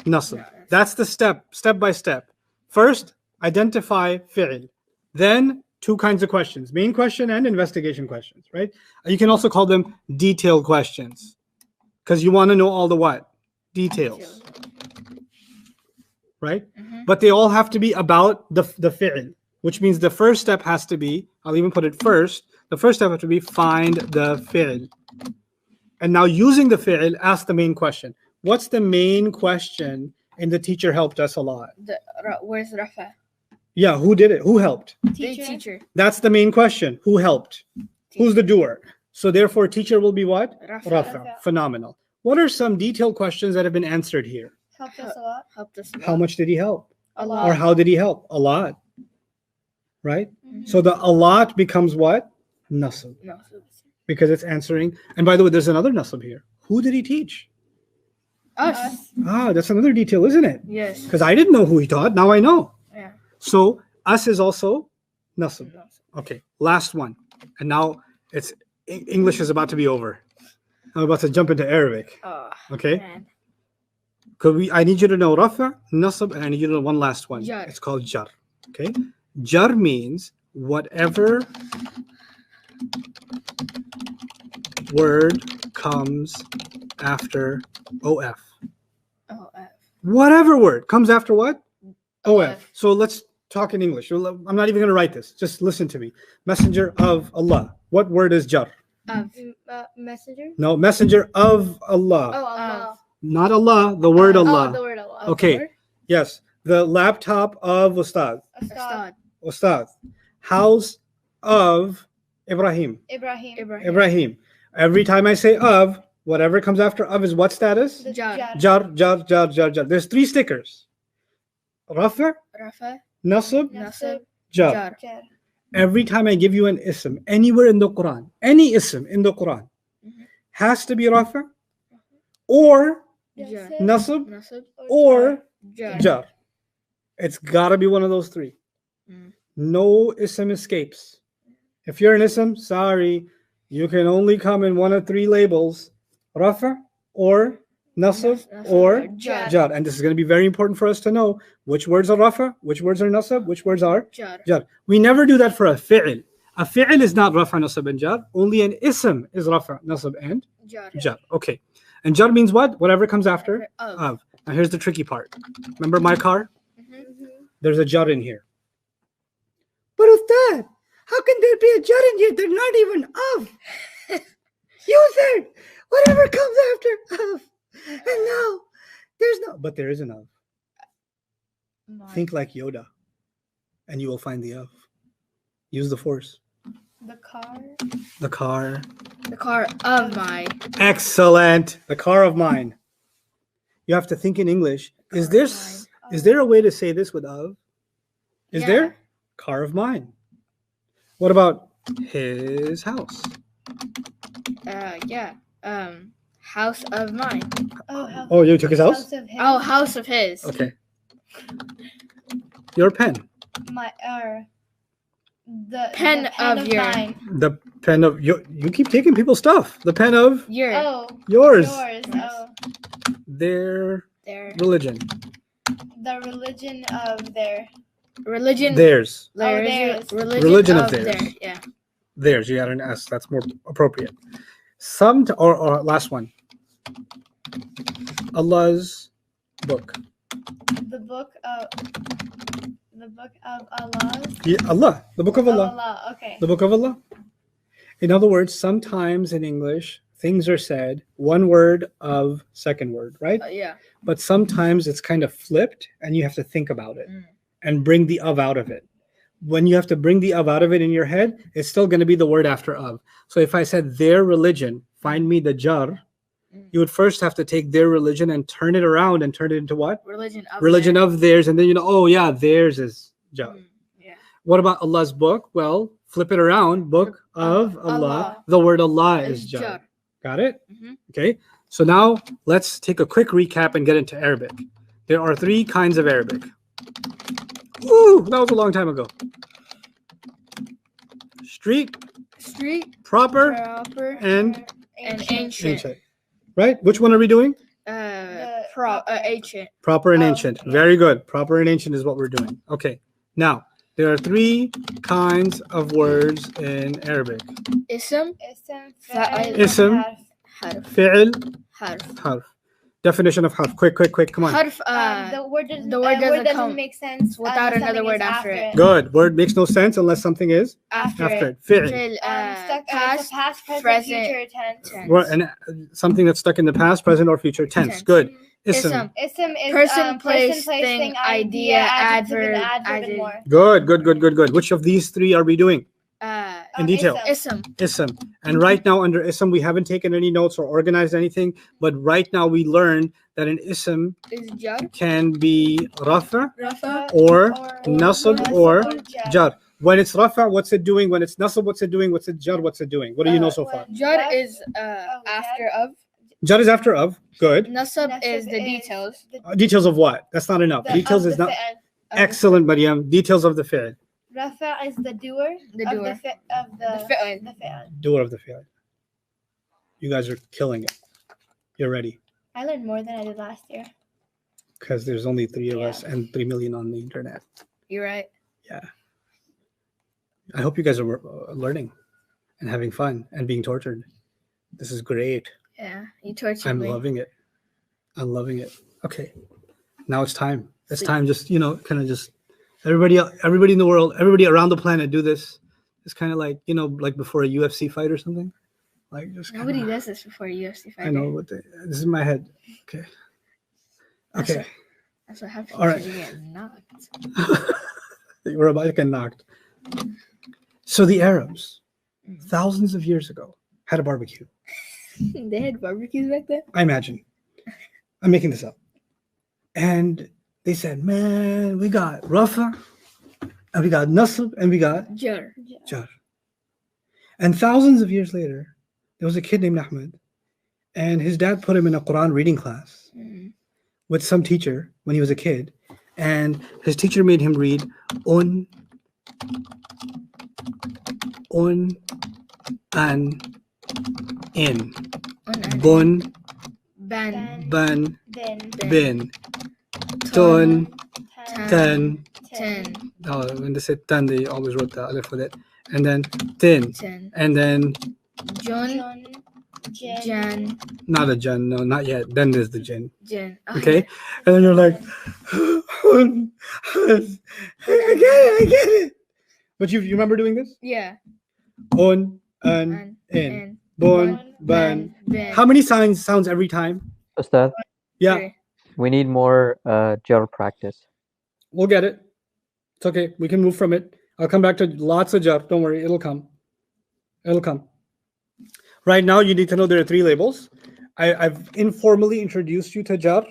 nasb. That's the step by step. First, identify fi'l. Then, two kinds of questions, main question and investigation questions, right? You can also call them detailed questions because you want to know all the what? Details, right? But they all have to be about the fi'l, which means the first step has to be, I'll even put it first, the first step has to be find the fi'l. And now using the fi'l, ask the main question. What's the main question in the teacher helped us a lot? Where's Rafa? Yeah, who did it? Who helped? Teacher. That's the main question. Who helped? Who's the doer? So therefore, teacher will be what? Rafa. Phenomenal. What are some detailed questions that have been answered here? Helped us a lot. Helped us. How much did he help? A lot. Or how did he help? A lot. Right? So the a lot becomes what? Nasb. Because it's answering. And by the way, there's another nasb here. Who did he teach? Us. Ah, that's another detail, isn't it? Yes. Because I didn't know who he taught. Now I know. Yeah. So us is also nasb. Okay, last one. And now it's English is about to be over. I'm about to jump into Arabic. Okay. Man. I need you to know rafa, nasb, and I need you to know one last one. Jar. It's called jar. Okay. Jar means whatever word comes after OF. Whatever word comes after what? OF. So let's talk in English. I'm not even going to write this. Just listen to me. Messenger of Allah. What word is jar? Messenger? No, messenger of Allah. Oh, Allah. Not Allah, the word Allah. Oh, the word Allah. Okay. Yes. The laptop of Ustad. Ustad. Ustad. House of Ibrahim. Ibrahim. Every time I say of, whatever comes after of is what status? Jar. Jar. There's three stickers. Rafa, nasb, jar. Every time I give you an ism, anywhere in the Quran, any ism in the Quran, has to be rafa, or Jar. nasb, or Jar. jar. It's got to be one of those three. No ism escapes. If you're an ism, sorry, you can only come in one of three labels: rafa, or nasb, or jar. And this is going to be very important for us to know which words are rafa, which words are nasb, which words are jar. We never do that for a fi'l. A fi'l is not rafa, nasb, and jar. Only an ism is rafa, nasb, and jar. Okay. And jar means what? Whatever comes after of. Now here's the tricky part. Remember my car? There's a jar in here. But Ustad, how can there be a jar in here? They're not even of. You said whatever comes after of. And now there's no, but there is an of. Think like Yoda, and you will find the of. Use the force. The car. The car of mine. Excellent. The car of mine. You have to think in English. Is there a way to say this with of? Is Yeah. there? Car of mine. What about his house? Yeah. House of mine. Oh, you took his house? of him. Oh, house of his. Okay. Your pen. My the Pen the of your- mine. The pen of you keep taking people's stuff. The pen of Your. Oh, yours. yours. Oh, Their Their. religion. the religion of their. Religion. Theirs. Theirs. Religion of theirs. their. Yeah. Theirs. You got an S. That's more appropriate. Or last one. Allah's book. The book of Allah. Yeah, Allah. The book of Allah. Allah. Okay. The book of Allah. In other words, sometimes in English, things are said one word of second word, right? Yeah. But sometimes it's kind of flipped and you have to think about it and bring the of out of it. When you have to bring the of out of it in your head, it's still going to be the word after of. So if I said their religion, find me the jar, you would first have to take their religion and turn it around and turn it into what? Religion of Religion their. of theirs. And then oh yeah, theirs is jar. Yeah. What about Allah's book? Well, flip it around. Book of Allah. Allah. The word Allah is Is jar. jar. Got it? Mhm. Okay. So now let's take a quick recap and get into Arabic. There are 3 kinds of Arabic. Ooh, that was a long time ago. Street, proper, Proper. and And ancient. ancient. Right? Which one are we doing? Ancient. Proper and Oh, ancient. yeah. Very good. Proper and ancient is what we're doing. Okay. Now, there are 3 kinds of words in Arabic. Ism. Ism. Ism. Harf. Fi'l, Harf. harf. Definition of harf. Quick. Come on. Harf. The word doesn't. the word doesn't doesn't come make sense without unless another something word is after it. Good. Word makes no sense unless something is after after it. it. Fi'l. Fi'l, Past, present, future tense. tense. And something that's stuck in the past, present, or future tense. Tense. Good. Ism. Ism. Ism is Person, place, place, thing, idea, adjective, and adverb, adverb, and more. Good. Which of these 3 are we doing? In detail. Ism. Ism. Ism. And right now under ism, we haven't taken any notes or organized anything, but right now we learned that an ism Is jar. can be rafa Rafa. or Or nasab or jar. When it's rafa, what's it doing? When it's nasab, what's it doing? What's it jar? What's it doing? What do you know so far? Jar is after of. Jar is after of. Good. Nasab is the details. Details of what? That's not enough. Details is not. Excellent, Mariam. Details of the fi'l. Rafa is the doer. The of doer. Of the fi'l. the fi'l. Doer of the fi'l. You guys are killing it. You're ready. I learned more than I did last year. Because there's only 3 of Yeah. us and 3 million on the internet. You're right. Yeah. I hope you guys are learning and having fun and being tortured. This is great. Yeah. You tortured I'm me. loving it. I'm loving it. Okay. Now it's time. It's Sleep. time. Just, kind of just everybody in the world, everybody around the planet do this. It's kind of like, like before a UFC fight or something. Like just Nobody kinda, does this before a UFC fight. I know what this is in my head. Okay. That's Okay. That's what happens All right. when you get knocked. We're about to get knocked. So the Arabs, thousands of years ago, had a barbecue. They had barbecues back then? I imagine. I'm making this up. And they said, man, we got Rafa, and we got Nasb, and we got Jar. Jar. And thousands of years later, there was a kid named Ahmed, and his dad put him in a Quran reading class with some teacher when he was a kid. And his teacher made him read un, an, in, bun, Ban. ban, Then. bin, tun, ten. Ten. Oh, when they said ten, they always wrote the alif with it. And then tin. Ten. And then John. Jan. not a jan, no, not yet. Then there's the jinn. Jan. Okay? And then you're like, I get it. But you remember doing this? Yeah. Un, an, An. in, bun, ban. Ben. How many sounds every time? Ustad, Yeah, we need more jar practice. we'll get it. It's okay. We can move from it. I'll come back to lots of jar. Don't worry. It'll come. It'll come. Right now, you need to know there are 3 labels. I've informally introduced you to jar.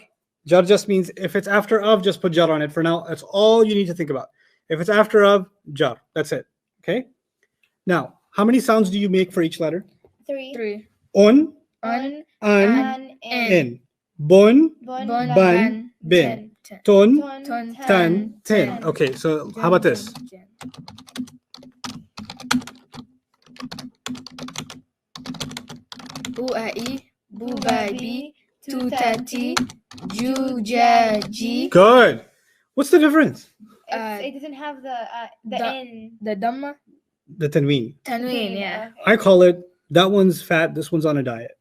Jar just means if it's after of, just put jar on it for now. That's all you need to think about. If it's after of, jar. That's it. Okay? Now, how many sounds do you make for each letter? 3. 3. Un, Un, an, in. in. Bun, Bun, ban, bin. Tun, Tun, tan, tin. Okay, so how about this? Buai, bubabi, tutati, jujaji. Good. What's the difference? It doesn't have the the- in. The Dhamma, The tanween. Tanween, yeah. I call it, that one's fat, this one's on a diet.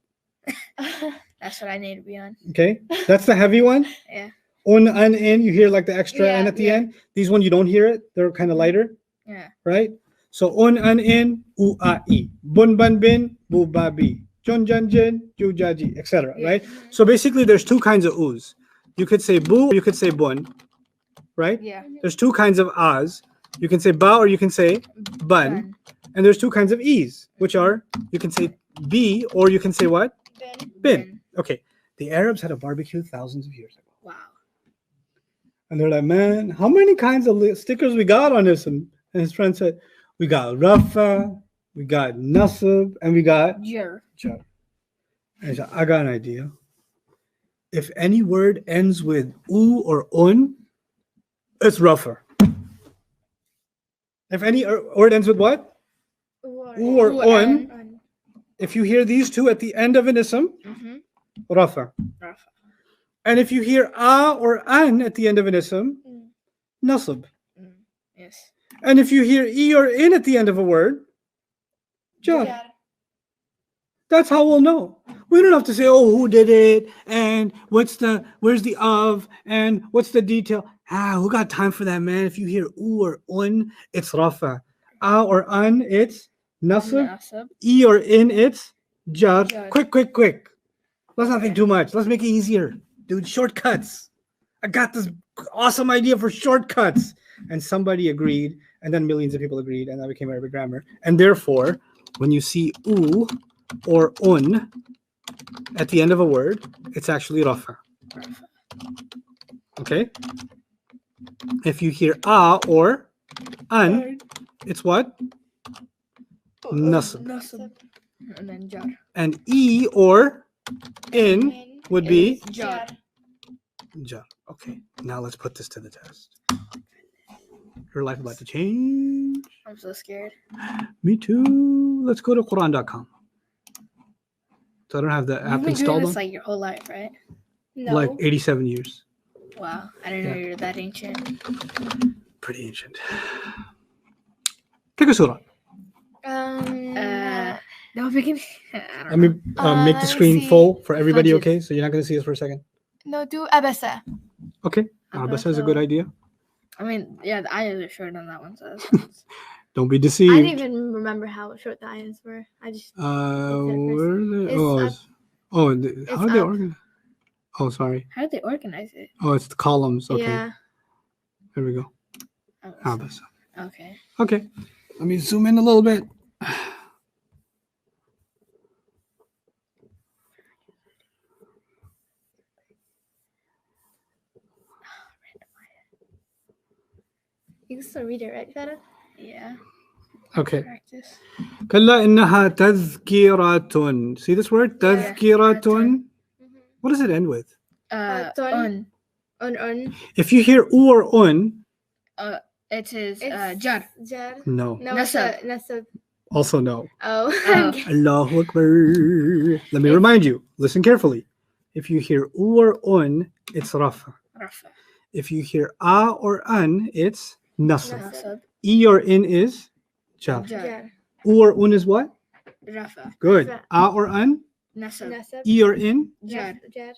That's what I need to be on. Okay? That's the heavy one. Yeah. Un, an, in, you hear like the extra Yeah, n at the yeah. end. These one you don't hear it. They're kind of lighter, Yeah. right? So un, an, in, u, a, i. Bun, ban, bin, bu, ba, bi. Jun, jan, jin, ju, ja, ji, etc. Yeah. Right? So basically there's two kinds of us. You could say bu or you could say bun, right? Yeah. There's two kinds of as. You can say ba or you can say bun. And there's two kinds of e's, which are you can say b or you can say what? Bin. Okay. The Arabs had a barbecue thousands of years ago. Wow. And they're like, man, how many kinds of stickers we got on this? And his friend said, we got Rafa, we got Nasib, and we got Jar. Jar. And he said, I got an idea. If any word ends with u or un, it's Rafa. If any word ends with what? U or un. If you hear these two at the end of an ism, Mm-hmm. Rafa. Rafa. And if you hear a or an at the end of an ism, nasib. Yes. And if you hear e or in at the end of a word, jar. That's how we'll know. We don't have to say, oh, who did it? And where's the of? And what's the detail? Who got time for that, man? If you hear u or un, it's rafa. A or an, it's nasib. Nasab. E or in, it's jar. Jar. Quick. Let's not think too much. Let's make it easier. Dude, shortcuts. I got this awesome idea for shortcuts. And somebody agreed, and then millions of people agreed, and that became Arabic grammar. And therefore, when you see u or un at the end of a word, it's actually rafa. Okay? If you hear a or an, it's what? Nasab. Nasab. And then jar. And e or in would be Jar. jar. Okay, now let's put this to the test. Your life about to change. I'm so scared. Me too. Let's go to Quran.com. So I don't have the You've app been doing installed this on. like your whole life, right? No. Like 87 years. Wow. I didn't know you were that ancient. Pretty ancient. Pick a surah. No, we can. I Let don't me know. make let the me screen see. full for everybody, Hajj. okay? So you're not going to see us for a second. No, do Abasa. Okay. Bessa is a good idea. I mean, yeah, the eyes are short on that one, so that's Don't be I deceived. didn't even remember how short the eyes were. I just Where are they? It's How It's are they up. organized? Oh, sorry. how did they organize it? Oh, it's the columns. Okay. yeah. There we go. Oh, Bessa. okay. Okay. Let me zoom in a little bit. You can still read it, right, Feta? Yeah. Okay. Practice. كلا إنها تذكرة. See this word? تذكرة. What does it end with? Un. Un. If you hear u or un, It is It's jar. Jar. no. No, Nasab. Nasab. Also no. Oh. Oh. Allahu Akbar. Let me remind you. Listen carefully. If you hear u or un, it's rafa. Rafa. If you hear a or an, it's nasab. Nasab. E or in is jar. Jar. Jar. U or un is what? Rafa. Good. Rafa. A or an? Nasab. Nasab. E or in? Jar. Jar.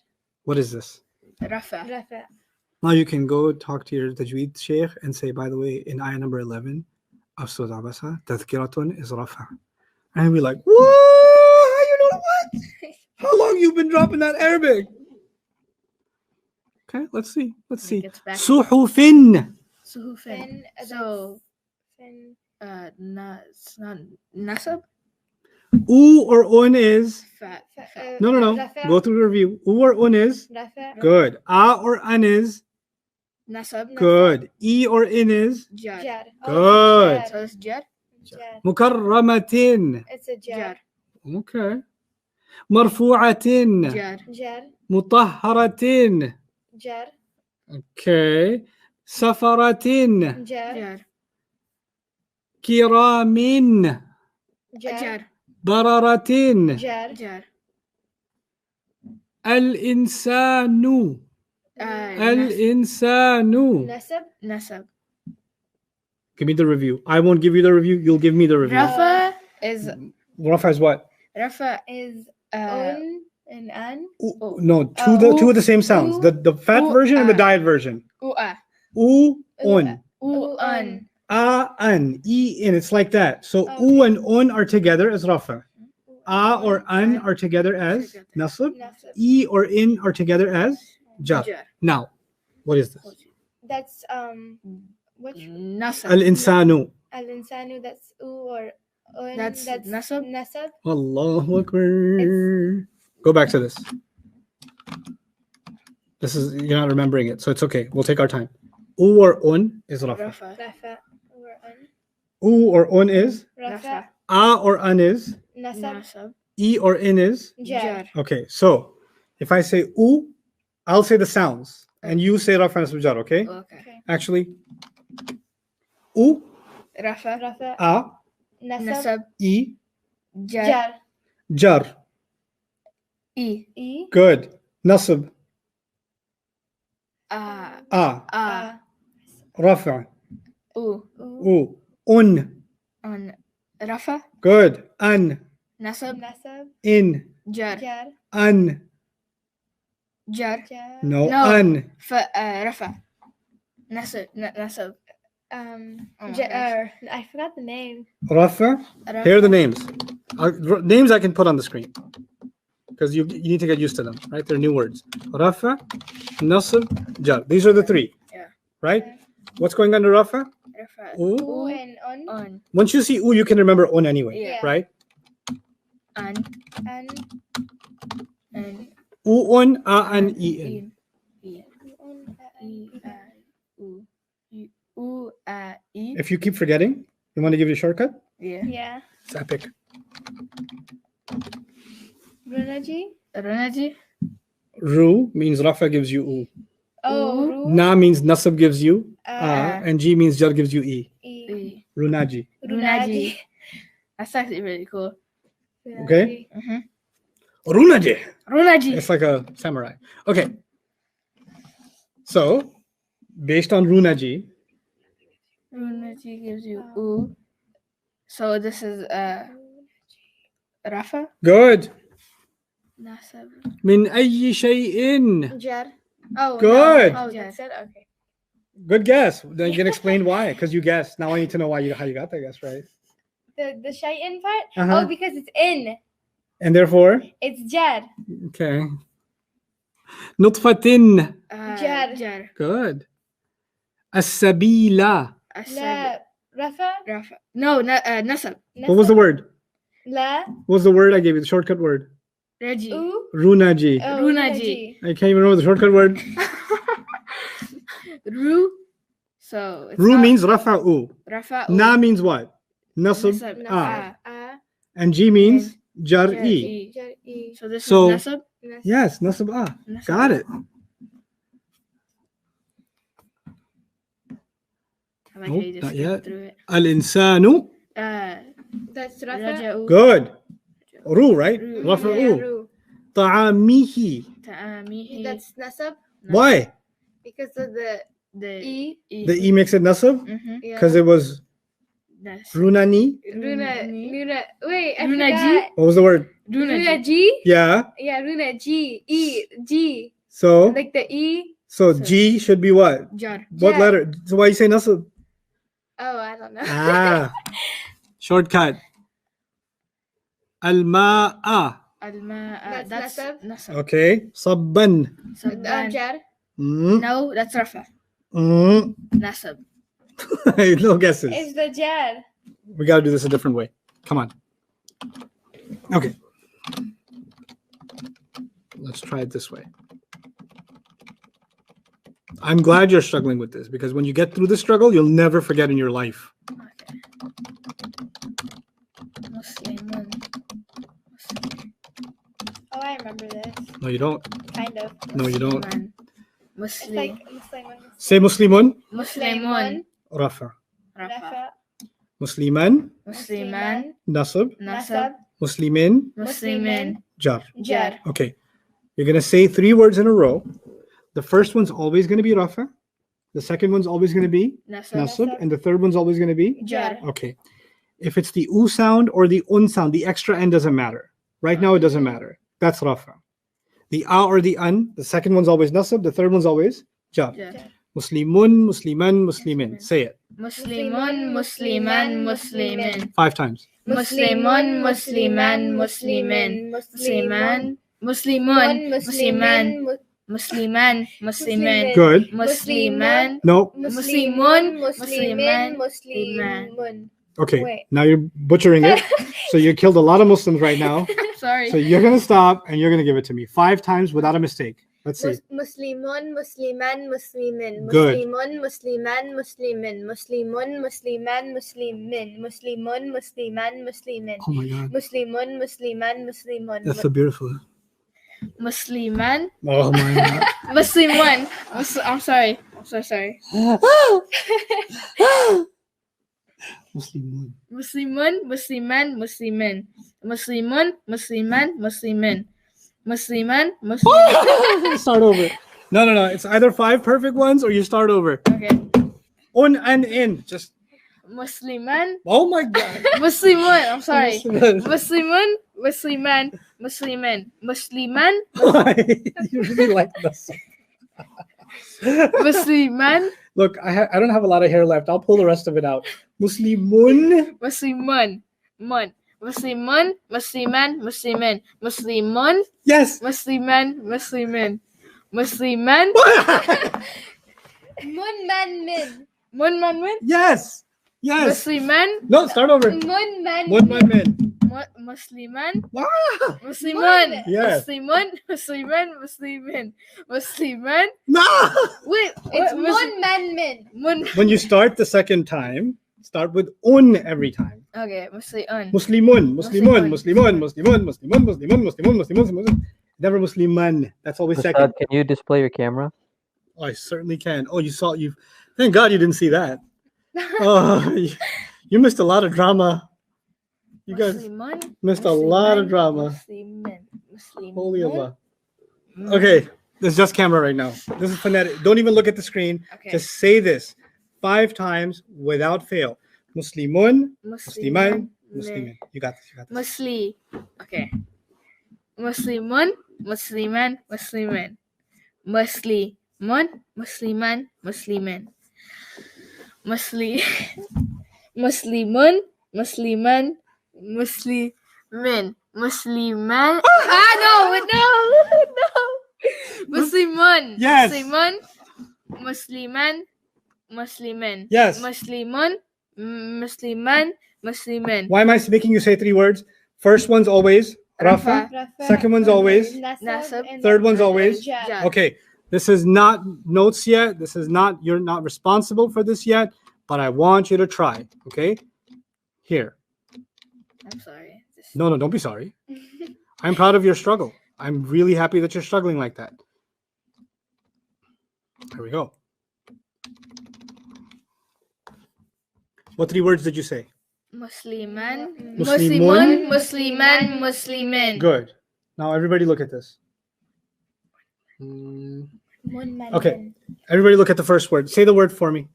What is this? Rafa. Rafa. Now you can go talk to your tajweed sheikh and say, by the way, in ayah number 11 of Surah Abasa, tadhkiratun is rafa. And he'll be like, what? How you know what? How long you been dropping that Arabic? Okay, let's see. Let's It see. gets back. Suhufin. Suhufin. Fin. So, Fin. Nasab? U or un is? Fa. No. Rafa. Go through the review. U or un is? Rafa. Good. A or an is? Nasab. Good. E or in is? Jar. Jar. Good. So it's jar. Jar. مكرمة. It's a jar. Jar. Okay. مرفوعة. Jar. Jar. مطهرة. Jar. Okay. سفرة. Jar. Jar. كرام. Jar. Jar. ضررة. Jar. Jar. الإنسان. الإنسان. Nasab. Nasab. Give me the review. I won't give you the review. You'll give me the review. Rafa is Rafa is what? Rafa Is uh un and an. Oh. No, two of the same sounds. Ooh. The fat Ooh, version and the ah. diet version. ua. U, un. Un. A, an. E, in. It's like that. So Okay. U and un are together as Rafa. A or an are together as Together. Nasab. Nasab. E or in are together as Jar. Jar. Now, what is this? That's which Nasab. Al-insanu. al-insanu. That's u or un. That's nasab. Nasab. Allahu Akbar. Go back to this. This is, you're not remembering it, so it's okay. We'll take our time. U or un is Rafa. Rafa. Rafa or un. U or un is. Rafa. A or an is. Nasab. Nasab. E or in is. Jar. Okay, so if I say U, I'll say the sounds. And you say Rafa and Jar, okay? Okay. Actually, U, Rafa. Rafa. A, Nasab. Nasab. E, Jar. Jar. Jar. E. E. Good. Nasab. A. A. Rafa. U. U. Un. On. Rafa. Good. An. Nasab. Nasab. In. Jar. Jar. An. Jar. Jar. No. No. An. Rafa. Nasab. Nasab. Oh my Jar. I forgot the name. Rafa. Here are the names. Names I can put on the screen. Because you need to get used to them, right? They're new words. Rafa, Nasab, Jar. These are the three. Yeah. Right? What's going under Rafa? Rafa. U. U and un. On. Once you see U, you can remember Un anyway. Yeah. Right? An. And And. U, Un, A, An, E, N. E. un. E. U. U. E. If you keep forgetting, you want to give you a shortcut? Yeah. Yeah. It's epic. Runaji. Runaji. Ru means Rafa gives you U. Oh. Ru. Na means Nasab gives you A. Ah. And G means Jar gives you E. E. E. Runaji. Runaji. That's actually really cool. Okay? Mm-hmm. Runaji. Runaji. It's like a samurai. Okay. So, based on Runaji, Runaji gives you U. So this is Rafa. good. Nasab. Min ayyi shay'in. Jar. Oh. Good. No. Oh, Jar. that's it. Okay. Good guess. Then you can explain why, because you guessed. Now I need to know how you got that guess right. The shay'in part. Uh-huh. Oh, because it's in. And therefore, It's jar. okay. Nutfatin. Jar. Jar. Good. As-sabila. La. Rafa. Rafa. No, Nasab. What was the word? La. What was the word I gave you? The shortcut word. Raji. U. Runaji. Oh, Runaji. I can't even remember the shortcut word. Ru. So it's Ru not means rafa'u. Rafa. Na means what? Nasab. Nasab. Ah. A. And G means Jar. jar'i. E. Jar. E. So this So- is Nasab. Yes, nasab ah. Nasab. Got it. I like how Nope, you just not skipped yet. through it. Al-insanu. That's Rafa. Raja'u. Good. Ru, right? Ru. Rafa'u. Ru. Ta'amihi. Ta'amihi. That's nasab Why? because of the the E. The E makes it nasab? Mm-hmm. Yeah. Because it was Runani. Runa. Wait, I Runaji? forgot. What was the word? Runa G. Yeah. Yeah, Runa G. E. G. So, Like the E. so So- G should be what? Jar. What Jar. letter? So why you say nasab? Oh, I don't know. Ah. Shortcut. Al-ma'a. That's That's Nasab. Okay. Sabban. Sabban. Jar. Mm. No, that's Rafa. Mm. Nasab. No guesses. It's the jar. We got to do this a different way. Come on. Okay. Let's try it this way. I'm glad you're struggling with this because when you get through the struggle, you'll never forget in your life. Okay. Muslimun. Oh, I remember this. No, you don't. Kind of. No, you don't. Musliman. It's Muslim. like Muslimun. Say Muslimun. Muslimun. Rafa. Rafa. Rafa. Musliman. Musliman. Nasab. Nasab. Muslimin. Muslimin. Jar. Jar. Okay. You're going to say 3 words in a row. The first one's always going to be Rafa. The second one's always going to be Nasab. Nasab. And the third one's always going to be Jar. Okay. If it's the U sound or the Un sound, the extra N doesn't matter. Right now, it doesn't matter. That's Rafa. The A or the An, the second one's always Nasab. The third one's always Jar. Jar. Muslimun, Musliman, Muslimin. Say it. Muslimun. Musliman. Muslimin. 5 times. Muslimun. Musliman. Muslimin. Musliman. Muslimun. Musliman. Musliman. Muslimin. Good. Musliman. No. Muslimun. Muslimin. Musliman. Muslimun. Okay. Wait. Now you're butchering it. So you killed a lot of Muslims right now. Sorry. So you're going to stop and you're going to give it to me 5 times without a mistake. Let's see. Muslimun, Musliman, Muslimin. Good. Muslimun, Musliman, Muslimin. Muslimun, Musliman, Muslimin. Muslimun, Musliman, Muslimin. Oh my God. Muslimun, Musliman, Muslimun. That's so beautiful. Musliman. Oh my God. Musliman. I'm sorry. I'm so sorry. Muslimun. Muslimun. Musliman. Muslimin. Muslimun. Musliman. Muslimin. Musliman. Musliman. Start over. No. It's either 5 perfect ones or you start over. Okay. Un and in. Just. Musliman. Oh my God. Muslimun. I'm sorry. Muslimun. Muslimun. Musliman. Muslimin. Musliman. You really like this. Musliman. Look, I don't have a lot of hair left. I'll pull the rest of it out. Muslimun. Muslimun. Mun. Muslimun. Musliman. Muslimin. Muslimun. Yes. Musliman. Muslimin. Musliman. Munman, Munman. Yes. Yes. Musliman. No, start over. Munman. Munman. Musliman. Wow. Musliman. Yes. Musliman. Musliman. Muslimin. Musliman. No. Wait. It's what- Munman. Mun. When you start the second time, start with un every time. Okay. Muslimun. Muslimun, Muslimun, Muslimun. Muslimun, Muslimun, Muslimun, Muslimun, Muslimun, Muslimun. Never Musliman. That's always second. Ustad, can you display your camera? Oh, I certainly can. Oh, you saw you. Thank God you didn't see that. Oh, you missed a lot of drama. You guys Musliman. missed a lot of drama. Muslimin. Muslimun. Holy Allah. Okay, this is just camera right now. This is phonetic. Don't even look at the screen. Okay. Just say this 5 times without fail. Muslimun, Musliman, Muslimin. You got this. You got this. Musli. Okay. Muslimun. Musliman. Muslimin. Muslimun. Musliman. Muslimin. Muslimun. Musliman. Muslimin. Musliman. No. Muslimun. Yes. Muslimun. Musliman. Muslimin. Yes. Muslimun. Musliman. Muslimin. Why am I making you say 3 words? First one's always Rafa. Second one's always. Nasab. and Third then one's always. Jar. Okay, this is not notes yet. This is not, you're not responsible for this yet, but I want you to try. Okay, here. I'm sorry. No, don't be sorry. I'm proud of your struggle. I'm really happy that you're struggling like that. Here we go. What 3 words did you say? Musliman. Muslimun. Musliman. Muslimin. Good. Now everybody look at this. Munman. Okay. Everybody look at the first word. Say the word for me.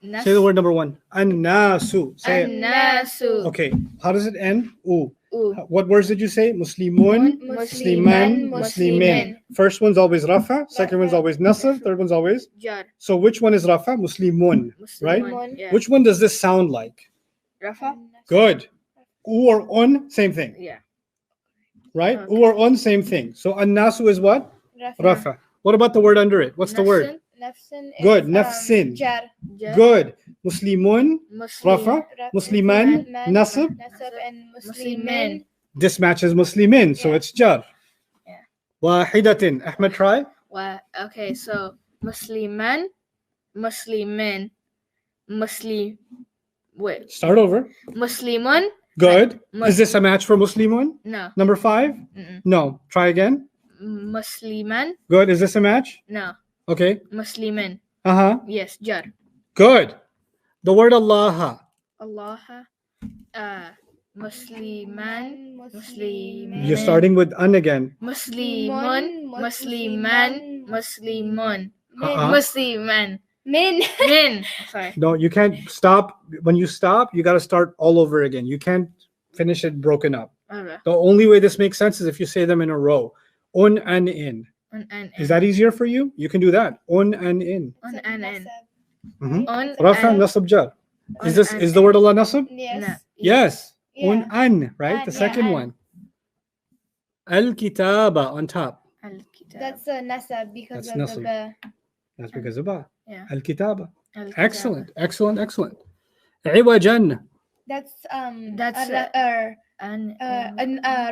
Say the word number 1. An-nasu. Say it. An-nasu. Okay. How does it end? Ooh. Ooh. What words did you say? Muslimun, Musliman, Muslimin. First one's always Rafa. Second one's always Nasr. Third one's always. Jar. So which one is Rafa? Muslimun. Right? Muslimun. Yeah. Which one does this sound like? Rafa? Good. U or un, same thing. Yeah. Right? Okay. U or un, same thing. So an-nasu is what? Rafa. Rafa. What about the word under it? What's the word? Nafsin is, Good. Nafsin. jar. Jar. Good. Muslimun. Muslim. Rafa. Musliman. Nasab. Nasab and Muslimin. Muslimin. This matches Muslimin, so Yeah. it's jar. Yeah. Wahidatin. Ahmed, try. Okay, so Musliman, Muslimin, wait, Start over. Muslimun. Good. Mus- Is this a match for Muslimun? No. Number 5? Mm-mm. No. Try again. Musliman. Good. Is this a match? No. Okay. Muslimin. Uh-huh. Yes, jar. Good. The word Allah. Allah. Musliman. Muslimin. You're starting with an again. Muslimun. Musliman. Muslimun. Uh-uh. Musliman. Min. Min. Sorry. No, you can't stop. When you stop, you got to start all over again. You can't finish it broken up. Okay. The only way this makes sense is if you say them in a row. Un and in. On and Is that easier for you? You can do that. Un and in. On and in. Mhm. On Rafa, and nasab, jar. Is on this and is the in. word Allah nasab? Yes. No. Yes. Yeah. Un an, right? An, The yeah, second an. one. Al kitaba on top. Al-kitab. That's a nasab because That's of nasab. the That's because of ba. Yeah. Al kitaba. Al-kitab. Excellent. Excellent. Excellent. Iwajan. That's That's, An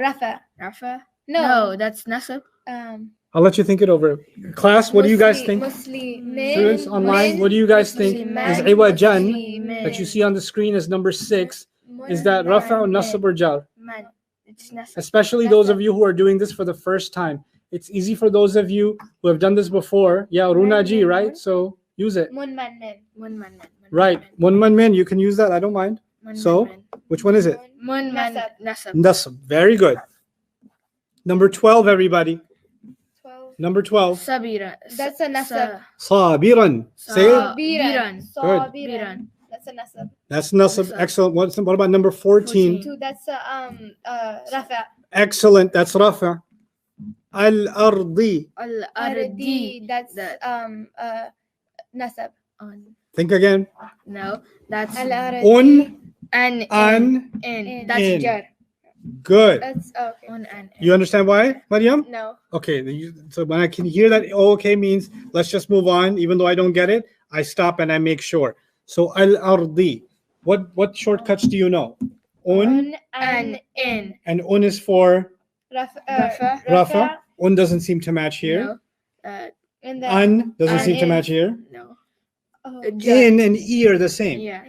rafa. Rafa. No. No, that's nasab. I'll let you think it over. Class, what do you guys think? Muslimin. Students online, what do you guys think? Is Musliman, Iwajan Muslimin. that you see on the screen as number 6? Is that Rafa or Nasab or Jar? Man, it's nasab. Especially those of you who are doing this for the first time. It's easy for those of you who have done this before. Yeah, Runaji, right? So use it. Mun man min. Mun man man. Right. One man min, you can use that. I don't mind. So, which one is it? Mun man Nasab. nasab. Nasab. Very good. Number 12, everybody. 12. Number 12. Sabira. That's a nasab. Sabiran. Say it. Sabiran. Good. Sabiran. That's a nasab. That's Nasab. Excellent. What about number 14? 2. That's a rafa. Excellent. That's Rafa. Al-ardi. Al-ardi. That's That- nasab. On. Think again. No, that's Al-ardi. Un, an an, in. in. That's jar. good. That's okay. On and You understand why, Mariam? No. Okay. So when I can hear that, oh, okay, means let's just move on. Even though I don't get it, I stop and I make sure. So al-ardi. What shortcuts do you know? Un, and in. and un is for Rafa. Rafa. Rafa. Un doesn't seem to match here. No. And then An doesn't An seem to is- match here. No. oh, Jar. In and e are the same. Yeah.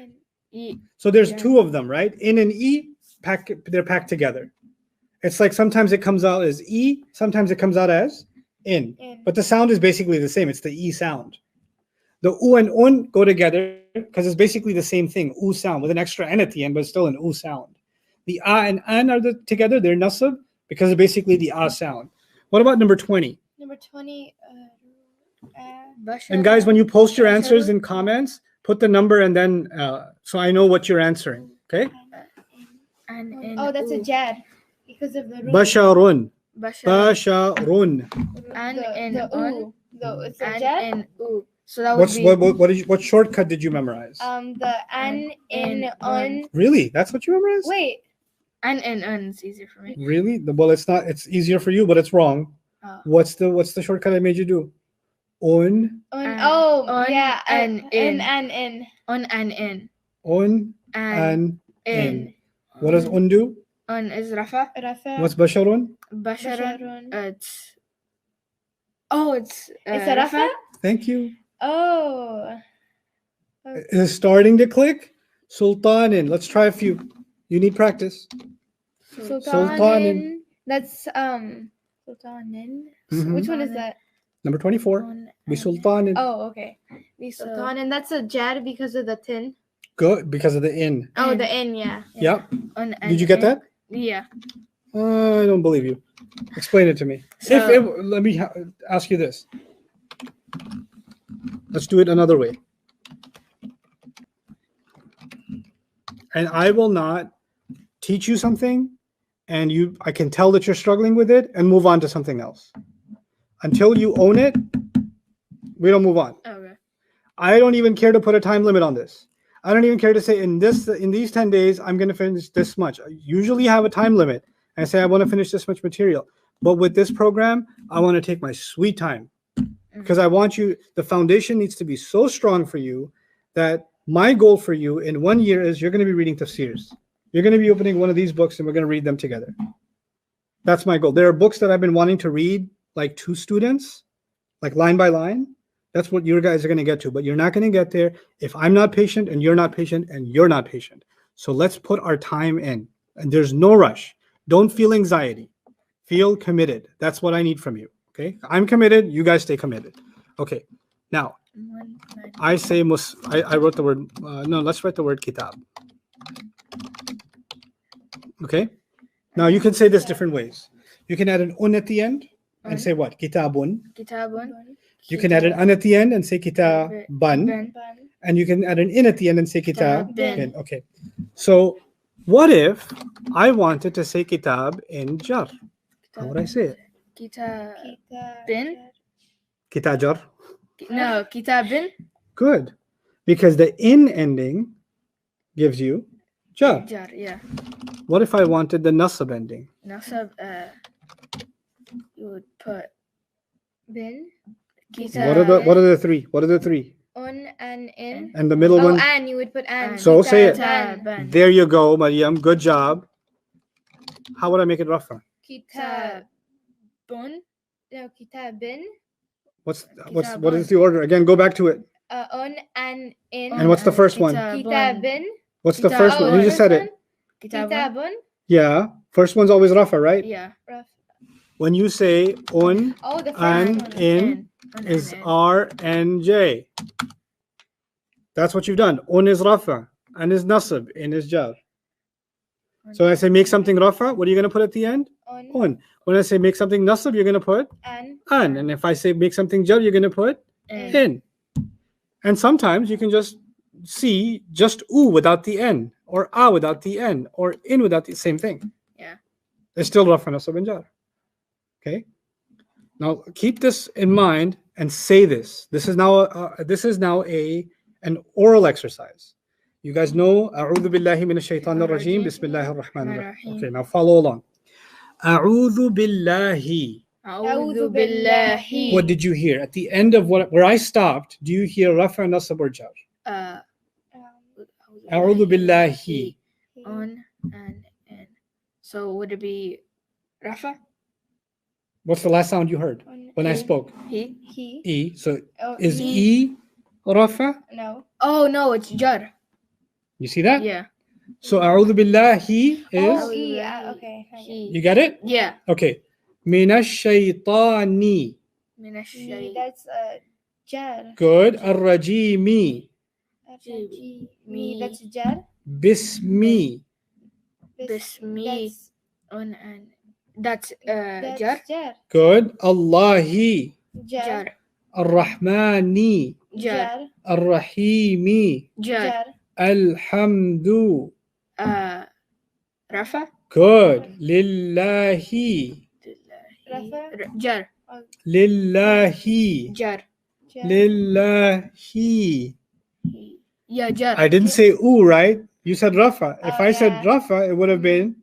E. So there's Yeah. 2 of them, right? In and e, they're packed together. It's like sometimes it comes out as e, sometimes it comes out as in. in. But the sound is basically the same. It's the e sound. The u and un go together because it's basically the same thing. U sound with an extra n at the end, but it's still an u sound. The a and an are together. They're nasab because it's basically the a sound. What about number 20? Number 20. Bashar. And guys, when you post your answers in comments, put the number and then so I know what you're answering. Okay? And in. Oh, that's a u. jad because of the root. Basharun. Bashar. Basharun. And in the on. u. It's a And jad. in u. So that would What's be what shortcut did you memorize? The an in on. Really? That's what you memorized? Wait. and on is easier for me. Really? Well, it's not. It's easier for you, but it's wrong. Oh. What's the shortcut I made you do? Un, On, yeah. and in. And in. On and in. un, And and in. in. What does un do? On is Rafa. Rafa. What's basharun? Basharun. Basharun. It's. Oh, it's. It's a Rafa? Thank you. Oh. It's starting to click. Sultanin. Let's try a few. You need practice. Sultanin. That's Sultanin. Mhm. Which one is that? Number 24. On Be sultanin. Oh, okay. The Sultanin. That's a jad because of the tin. Good because of the in. Oh, In. the in, yeah. Yeah. On and Did you get in. that? Yeah. I don't believe you. Explain it to me. So- Let me ask you this. Let's do it another way. And I will not teach you something and I can tell that you're struggling with it and move on to something else. Until you own it, we don't move on. Okay. I don't even care to put a time limit on this. I don't even care to say in these 10 days, I'm going to finish this much. I usually have a time limit. I say I want to finish this much material. But with this program, I want to take my sweet time. because I want you, the foundation needs to be so strong for you that my goal for you in 1 year is you're going to be reading tafsirs. You're going to be opening one of these books and we're going to read them together. That's my goal. There are books that I've been wanting to read like to students, like line by line. That's what you guys are going to get to, but you're not going to get there if I'm not patient and you're not patient and you're not patient. So let's put our time in, and there's no rush. Don't feel anxiety. Feel committed. That's what I need from you. Okay. I'm committed. You guys stay committed. Okay. Now, I say, I wrote the word, no, let's write the word kitab. Okay. Now you can say this different ways. You can add an un at the end and say what? Kitabun. Kitabun. You can add an an at the end and say kitaban. And you can add an in at the end and say kitab. Kitabin. Okay. So what if I wanted to say kitab in jar? How would I say it? Kitabin. Kitajar. No, kitabin. Good. Because the in ending gives you jar. Jar. Yeah. What if I wanted the nasab ending? Nasab. You would put Bin. kitab. What are the three? What are the three? On and in. And the middle Oh, one? and you would put and. So say it. Kitaban. There you go, Mariam. Good job. How would I make it rafa? Kitab. Kitabun. No, kitabin. What is the order? Again, go back to it. On and in. And what's the first one? Kitabin. What's the first Kitab- one? You just said it. Kitabun. Yeah. First one's always rafa, right? Yeah. When you say un Oh, the first and one. in is R and J. That's what you've done. Un is rafa, and is nasab, in is jar. So when I say make something rafa, what are you going to put at the end? On Un. When I say make something nasab, you're going to put and an. And if I say make something jar, you're going to put in. And sometimes you can just see just u without the n, or a without the n, or in without the same thing. Yeah. It's still rafa, nasab, and jar. Okay. Now keep this in mind and say this. This is now an oral exercise. You guys know A'udhu billahi minash shaitanir rajim. Bismillahir rahmanir rahim. Okay, now follow along. A'udhu billahi. A'udhu billahi. What did you hear at the end of where I stopped? Do you hear rafa, nasab, or jar? A'udhu billahi. On and in. So would it be Rafa? What's the last sound you heard when I spoke? He? E. So Oh, is E rafa? no. Oh no, it's Jar. You see that? Yeah. So A'udhu billahi Oh, is, E. Okay. He. you get it? Yeah. Okay. Minash shaitani. Minashay. That's jar. Good. Ar-rajimi. Me. That's jar. Bismi. Bismi. That's On and that's Jar. jar. Good. Allahi. Jar. Ar-rahmani. Jar. Ar-rahimi. Jar. Alhamdu. Rafa. Good. Lillahi. Rafa. Jar. Lillahi. Jar. Lillahi. Yeah, Jar. I didn't say ooh, right? You said rafa. If Oh, I said yeah. rafa, it would have been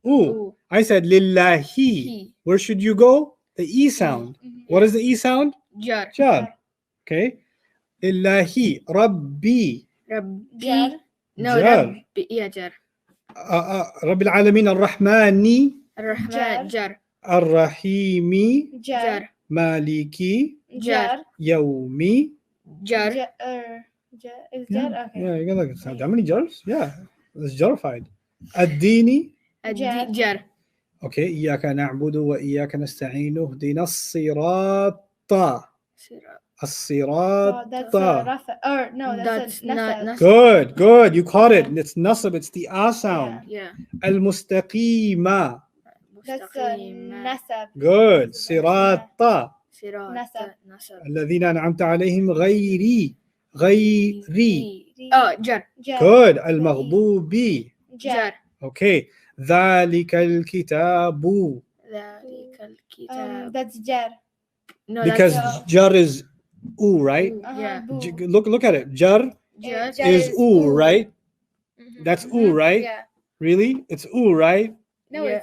ooh. Ooh. I said lillahi. He. Where should you go? The E sound. What is the E sound? Jar. Jar. Okay. Lillahi. Rabbi. Rabbi. Jar. No, Jar. Rabbi. Yeah, Jar. Rabbil Alameen Ar-Rahmani. Ar-Rahman. Jar. Ar-Rahimi. Jar. Maliki. Jar. Yawmi. Jar. Jar. Is jar? Okay. Yeah, you got like how many jars? Yeah. It's jarified. Ad-Dini. Jar. Jar. Okay. إياك نعبد وإياك نستعين اهدنا الصراط. الصراط. That's Rafa. Or no, that's not Nasab. Good, good. You caught it. It's nasab. It's the a sound. Yeah. Al-mustaqima. That's Nasab. Good. Sirata. Sirat. Nasab. الذين أنعمت عليهم غيري. Oh, Jar. Jar. Good. Al-maghdubi. Jar. Okay. ذلك الكتاب. ذلك الكتاب. That's jar. No, Because that's jar is oo, right? yeah. Boo. Look at it. Jar Jar. is oo, right? Mhm. That's oo, right? Yeah. Really? It's oo, right? No, Yeah.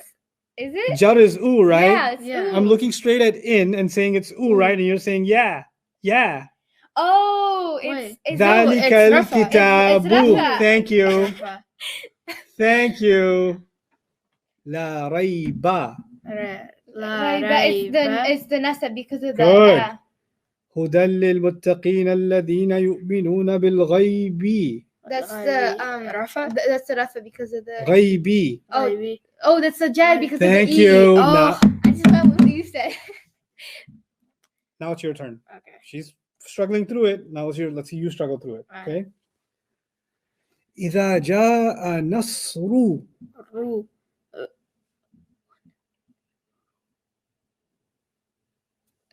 is it? Jar is oo, right? Yeah, it's Yeah. ooh. I'm looking straight at in and saying it's ooh, right? And you're saying yeah. Yeah. Oh, Wait. it's ذلك it's Rafa. الكتاب. Rafa. Thank you. Rafa. Thank you. لا ريب. La it's the nasab because of the Good. ra. هدى للمتقين الذين يؤمنون بالغيب. That's the Rafa. that's the rafa because of the غيبي. oh that's the jar because Thank of the you. E. Now, I just forgot what you said. now it's your turn. Okay. She's struggling through it. Now let's see you struggle through it. Alright. Okay. إذا جاء نصر. Ru.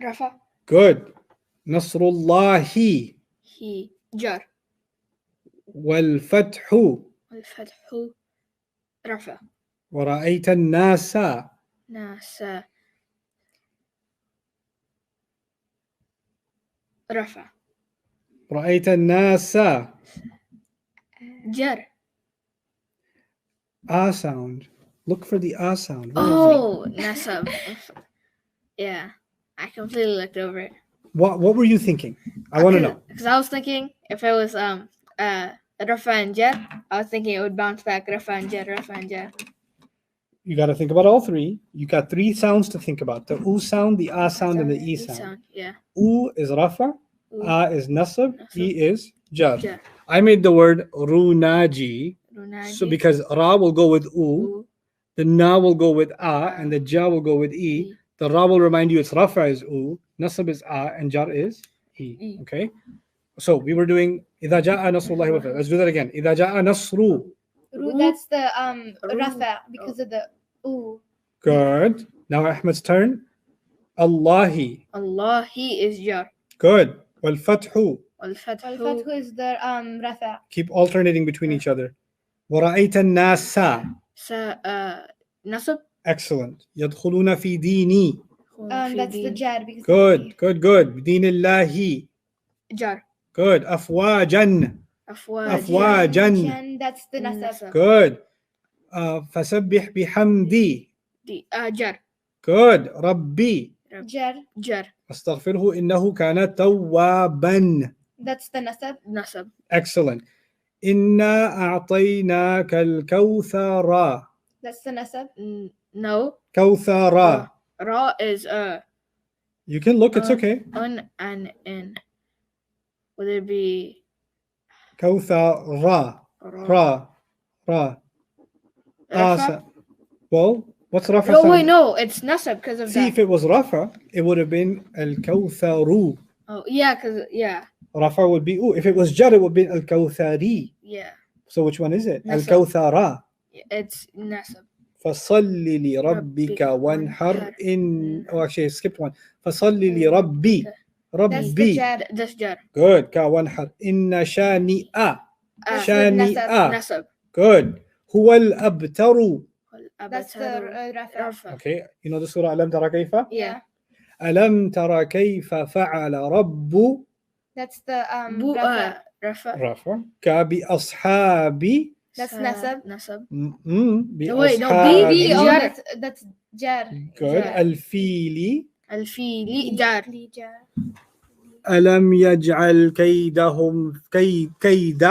Rafa. Good. نصر الله He. Jar. والفتح والفتح. Rafa. ورأيت الناس Nasa. Rafa. رأيت الناس. Jar. sound. Look for the sound. Where is it? Oh, Nasab. Yeah, I completely looked over it. What were you thinking? I want to know. Because I was thinking if it was Rafa and Jar, I was thinking it would bounce back Rafa and Jar, Rafa and Jar. You got to think about all three. You got three sounds to think about: the u sound, the a sound, and the e sound. Yeah. U is rafa, U. a is nasab, Nasab. e is jar. Jar. I made the word runaji, so Runaji. because ra will go with u, U. the na will go with a, and the ja will go with e. E. The ra will remind you it's rafa is u, nasab is a, and jar is e. E. Okay, so we were doing إذا جاء نصر الله والفتح. Let's do that again. إذا جاء نصر. That's the rafa because of the ooh. Good. Now Ahmed's turn. Allahi. Allah, he is Jar. Good. والفتح. والفتح. Al-fathu is the rafa. Keep alternating between each other. ورأيت الناس. Nasab. Excellent. يدخلون في ديني. That's the jar because Good. Good. Good. بدين الله. Jar. Good. أفواجا. أفواجا. That's the nasab. Good. فسبح بحمدي. Jar. Good. ربي. Jar. Jar. أستغفره إنه كان توابا. That's the nasab. Nasab. Excellent. إنا أعطيناك الكوثر. That's the nasab. No. كوثر. Ra is You can look, it's okay. un and in. Would it be كوثر. Ra? را. Rafa? Well, what's Rafa? No, sound? wait, no, it's Nasab because of See, that. if it was Rafa, it would have been Al-Kawtharu. Oh, yeah, because, yeah, Rafa would be, if it was Jar, it would be Al-Kawthari. yeah. So which one is it? Nasab. Al-Kawthara. It's Nasab. فصل لربك وانحر إن oh actually I skipped one فصل لربي That's the ربي jar. That's Jar. good كوانحر إن شانئ شانئ Nasab. good هو الأبتر. That's the rafa. Okay, you know the surah ألم ترى كيف Yeah. ألم ترى كيف فعل رب That's the Bu rafa. Rafa. رفع كبأصحاب That's nasab. Nasab. B. wait, no, بأصحاب Jar. That's jar. good Jar. الفيل Al-Fili. Jar. Li jar. ألم يجعل كيدهم كيد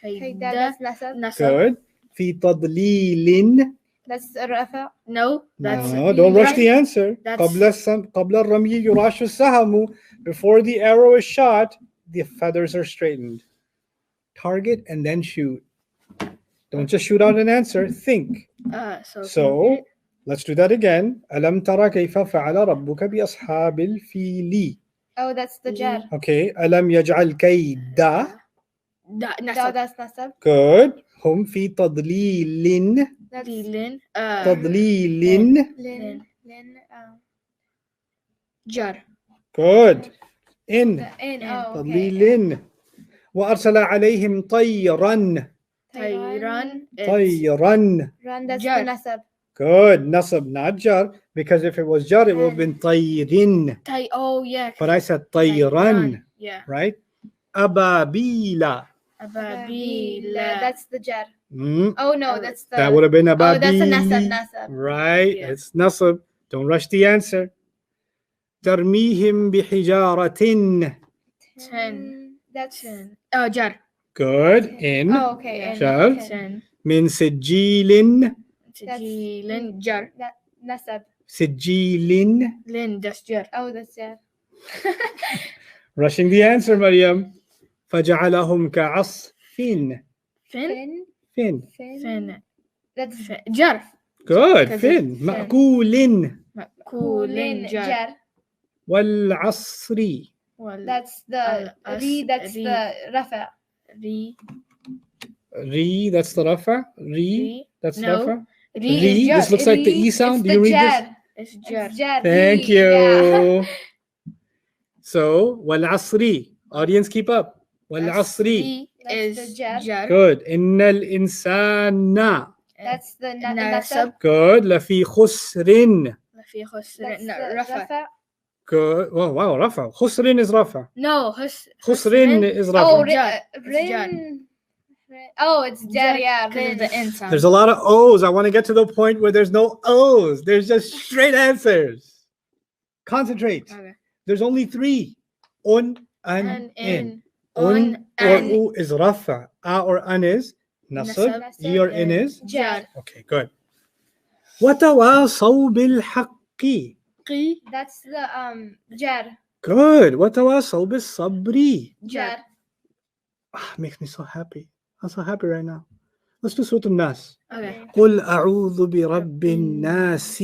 Okay, Kaida. that's nasab. Nasab. good في تضليل. That's rafa. No, that's No, don't rush the answer. That's- قبل الرمي يراش السهم. Before the arrow is shot, the feathers are straightened. Target and then shoot. Don't just shoot out an answer. Think. So let's do that again. ألم ترى كيف فعل ربك بأصحاب الفيل. Oh, that's the jar. Okay. ألم يجعل كيد. No, Nasab. that's nasab. Good. هم في تضليل. That's Dilin. تضليل. lin. Jar. Good. In. In. Oh, okay. تضليل. وأرسل عليهم طيرا. Tayran. طيرا. Run. That's Jar. the nasab. Good. Nasab, not jar. Because if it was jar, it would have been طيرين. Oh, yeah. But I said طيران. Yeah. Right? أبابيل. Ababila. That's the jar. Mm, Oh no, that's the. that would have been Oh, أبابيل. that's a nasab. Nasab. Right? Yeah. It's nasab. Don't rush the answer. ترميهم بحجارة. Ten. That's. Ten. Oh, jar. Good. In. Oh, okay. Yeah. And, Jar. okay. Ten. من سجيل. Sajilin. Jar. That nasab. سجيل. Lin. That's jar. Oh, that's jar. Rushing the answer, Maryam. فجعلهم كعصف. Fin. Fin. Fin. Fin. That's Fin. Jar. Good. Because Fin. it's- مأكول. Kulin. Jar. jar. والعصر. Well, That's the As- that's ri. the rafa. Ri. Ri, that's the rafa. Ri, Ri. that's No. rafa. Ri is Ri, jar. this looks like the Ri, E sound. it's Do you the read this? jar. It's jar. It's jar. Thank Ri, you. yeah. So, والعصر. Audience, keep up. والعصر. Ri That's is the jar. jar. Good. إن الإنسان. That's the Nasab. Good. لفي خسر. في خسر. That's No, the rafa. rafa. Good. Oh, wow, رفع. خسر is رفع. No, خسر is Oh, رفع. jar. It's jar. rin. Oh, it's jar. Yeah, Because rin. of the end sound. There's a lot of O's. I want to get to the point where there's no O's. There's just straight answers. Concentrate. Okay. There's only three. Un and And in. in. Un or and- u is rafa. A or an is nasab. Nasab. E or in is. Jar. Okay, good. وتواصوا بالحق. Qi. That's the jar. Good. وتواصوا بالصبر. Jar. Makes me so happy. I'm so happy right now. Let's do Surah Al-Nas. Okay. قل أعوذ برب الناس.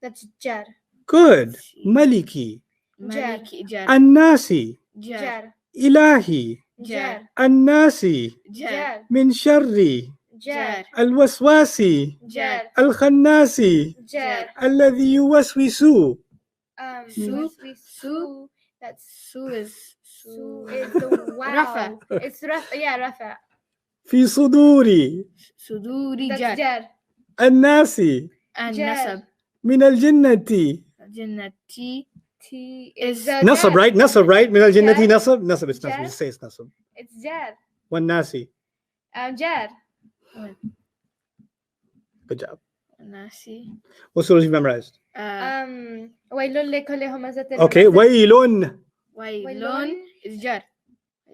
That's jar. Good. ملكي. Jar. Maliki. Jar. الناس. Jar. Jar. إلهي. Jar. الناس Jar. Jar. من شر Jar. الوسواس Jar. الخناس Jar. الذي يوسوس. Su. Su. That's Su is. Su is the wow. Rafa. It's rafa. Yeah, rafa. في صدور Suduri. That's Jar. jar. الناس And Jar. nasab. من الجنة. Jannati. T Is the نصب, jar. right? نصب, right? من الجنة Jar. نصب. نصب, it's نصب. Jar. Just say it's نصب. It's jar. والناس. Jar. Good job. Nasi. What surahs you memorized? ويل لكل همزة Okay. ويل. Wailun is jar.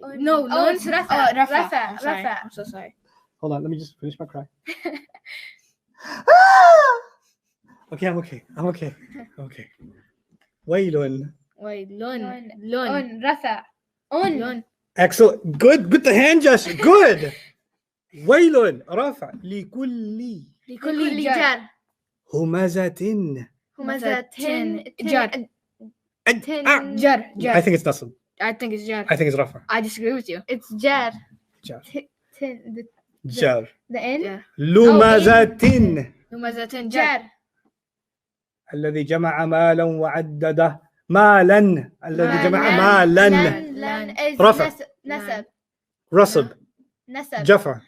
Un. No, Oh, lun. it's rafa. Oh, rafa. Rafa. I'm sorry. Rafa. I'm so sorry. Hold on, let me just finish my cry. Okay, I'm okay. I'm okay. Okay. ويل. Wailun. Lun. Rafa. Un. Lun. Excellent. Good. With the hand gesture. Good. ويل. رفع. لكل لكل jar. jar. همزة. همزة tin. Jar. Tin. Jar. Jar. I think it's nasab. I think it's jar. I think it's rafa. I disagree with you. It's jar. Jar. Tin. Jar. The N. Yeah. لمزة. Humazatin jar. Jar. الذي جمع مالا وعدده. مالا. الذي جمع مالاً. مالا. Lan is رفع. nasab. رصب. Nasab. جفع.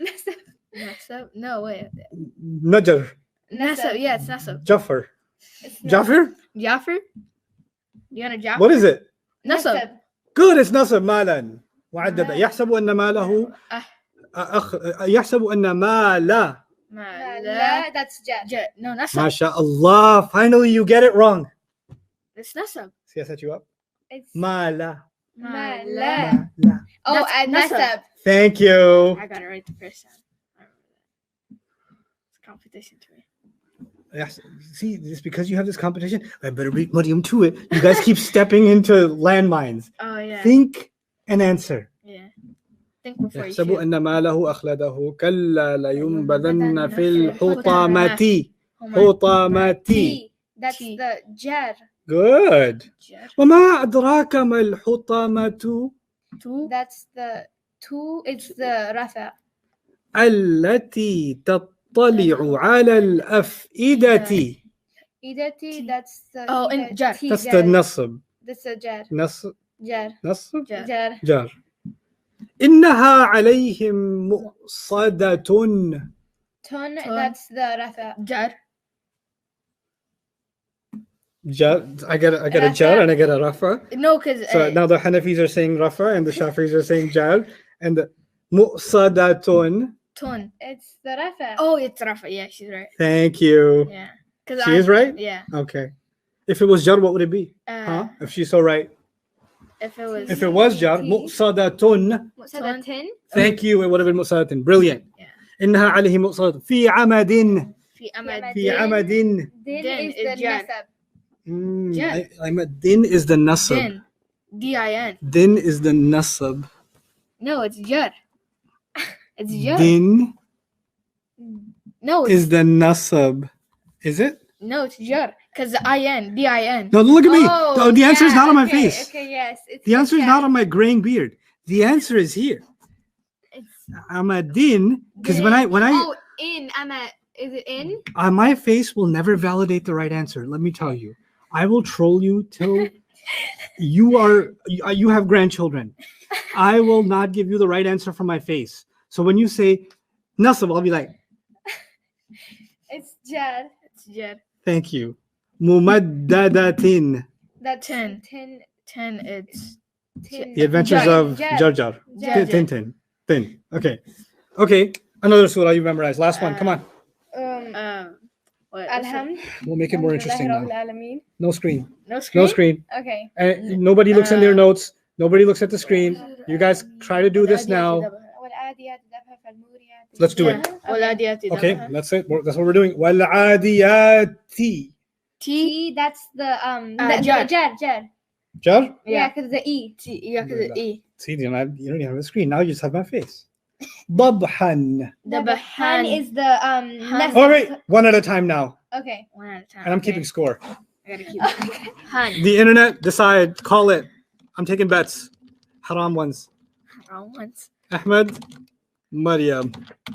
Nasab. Nasab. No, wait. نجر. Nasab. Yeah, it's Nasab. جفر. It's جعفر. Jaffer? You want a Jaffer? What is it? Nasab. Good. It's نصب مالا وعدده. يحسب أن ماله يحسب أن مالا. La. That's jar. No, Nasab. ما شاء الله. Finally you get it wrong. It's Nasab. See, I set you up. It's مالا. La. لا. Oh, That's and nasab. nasab. Thank you. I got it right the first time. I remember that. It's a competition to me. Yes. See, it's because you have this competition. I better read Mariam to it. You guys keep stepping into landmines. Oh, yeah. Think and answer. Yeah. Think before you يحسب shoot. أن ماله أخلده كلا لينبذن في الحطمة. حطمة. T. That's T. the jar. Good. Jar. وما أدراك ما الحطمة. Two. That's the two. It's the rafa. التي تطلع على الأفئدة. Idati. That's the. Oh, and jar. T, That's the نصب. That's a jar. نصب. Jar. نصب. Jar. Jar. جار. إنها عليهم مؤصدة. Ton. That's the rafa. Jar. Jar. I get a jar and I get a rafa. No, because So now the Hanafis are saying rafa and the Shafis are saying jar. And the mu'sadatun. ton. It's the rafa. Oh, it's Rafa. Yeah, she's right. Thank you. Yeah. Cause She is right? Yeah. Okay. If it was jar, what would it be? Uh, Huh? If she's so right. If it was If it was jar, muqsadatun. Muqsadatin. Thank you. It would have been muqsadatin. Brilliant. Yeah. إنها عليه مقصد في عمد في أمد في عمد. Din Din is is the jar. nasab. Jar. I'm a din is the nasab. Din. D-I-N. Din is the nasab. No, it's jar. It's jar. Din No, it's, is the nasab. Is it? no, it's jar. Because the I-N, D-I-N. No, look at me. Oh, The answer is yeah, not on my okay, face. Okay, yes. It's The answer is not jar. on my graying beard. The answer is here. It's I'm a din because when I oh, in. Is it in? my face will never validate the right answer. Let me tell you, I will troll you till you have grandchildren. I will not give you the right answer from my face. So when you say nasab, I'll be like, It's jar. It's jar. thank you. Mumaddadatin. That's Tin. tin. 10, it's Tin. The Adventures Jar. of Jar. Jar Jar. Jar. Tintin. Tin. Okay. Okay. Another surah you memorized. Last one. Come on. What? Alhamd. We'll make it more interesting now. Alameen. No screen. No screen? No screen. Okay. Nobody looks in their notes. Nobody looks at the screen. You guys try to do this now. والعاديات ضبحا فالموريات. Let's do Yeah. it. والعاديات Okay, ضبحا. that's it. That's what we're doing. وَالْعَادِيَاتِ T. T. That's the Jar. jar. Jar? Yeah, Yeah. because the e. T. Yeah, because it's E. See, you don't even have a screen. Now you just have my face. ضبحا. The ضبحان. han is the nasab. All right, one at a time now. Okay. One at a time. And I'm okay. keeping score. I gotta keep it. Han. The internet, decide. Call it. I'm taking bets. Haram ones. Wrong ones. Ahmed, Maryam.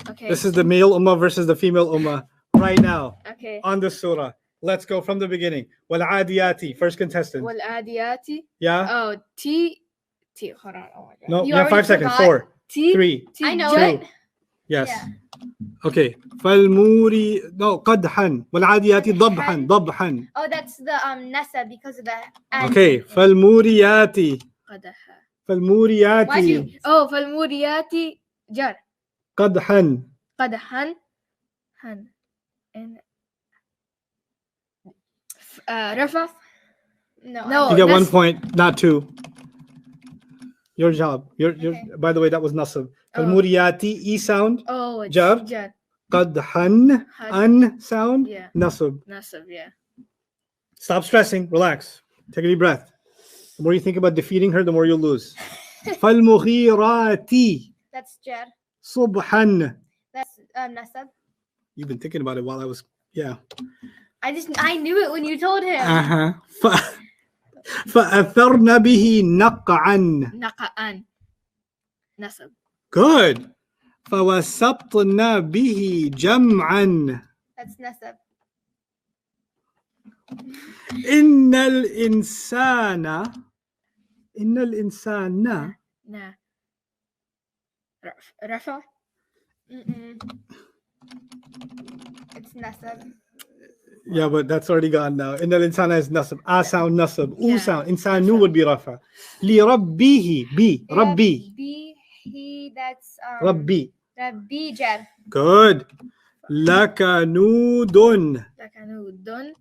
Okay. This is the male ummah versus the female ummah right now Okay. on the surah. Let's go from the beginning. وَالْعَادِيَاتِ. First contestant. والعاديات. Yeah? Oh, T. Hold on. Oh my god. No, You you have 5 already seconds. forgot. 4, T. 3, I know 2. it. Yes. Yeah. Okay. فالموري no قدحا والعاديات ضبحا ضبحا. Oh, that's the nasab because of the and. Okay. فالموريات قدح. فالموريات Why'd you? Oh, فالموريات جر. قدحا. قدحا. Han. And. رفع. No. No. You get 1 that's- point, not 2. Your job. Your Okay. by the way, that was nasab. فالموريات E sound. Oh, it's Jar. jar. قدحا an sound. Yeah. Nasab. Nasab, yeah. Stop stressing. Relax. Take a deep breath. The more you think about defeating her, the more you'll lose. فالمغيرات That's jar. صبحا. That's nasab. You've been thinking about it while I was, yeah. I knew it when you told him. Uh-huh. فأثرن به نقعا. نقعان. Nasab. Good. فوسطن به جمعا. That's nasab. إن الإنسان Na. رفع. Mm-mm. It's nasab. Yeah, but that's already gone now. إن الإنسان is nasab. A sound nasab. U Yeah. sound. إنسان would be rafa. لربه B. Rabbi. B. He. That's Rabbi. Rabbi jar. Good. لكنود. لكنود.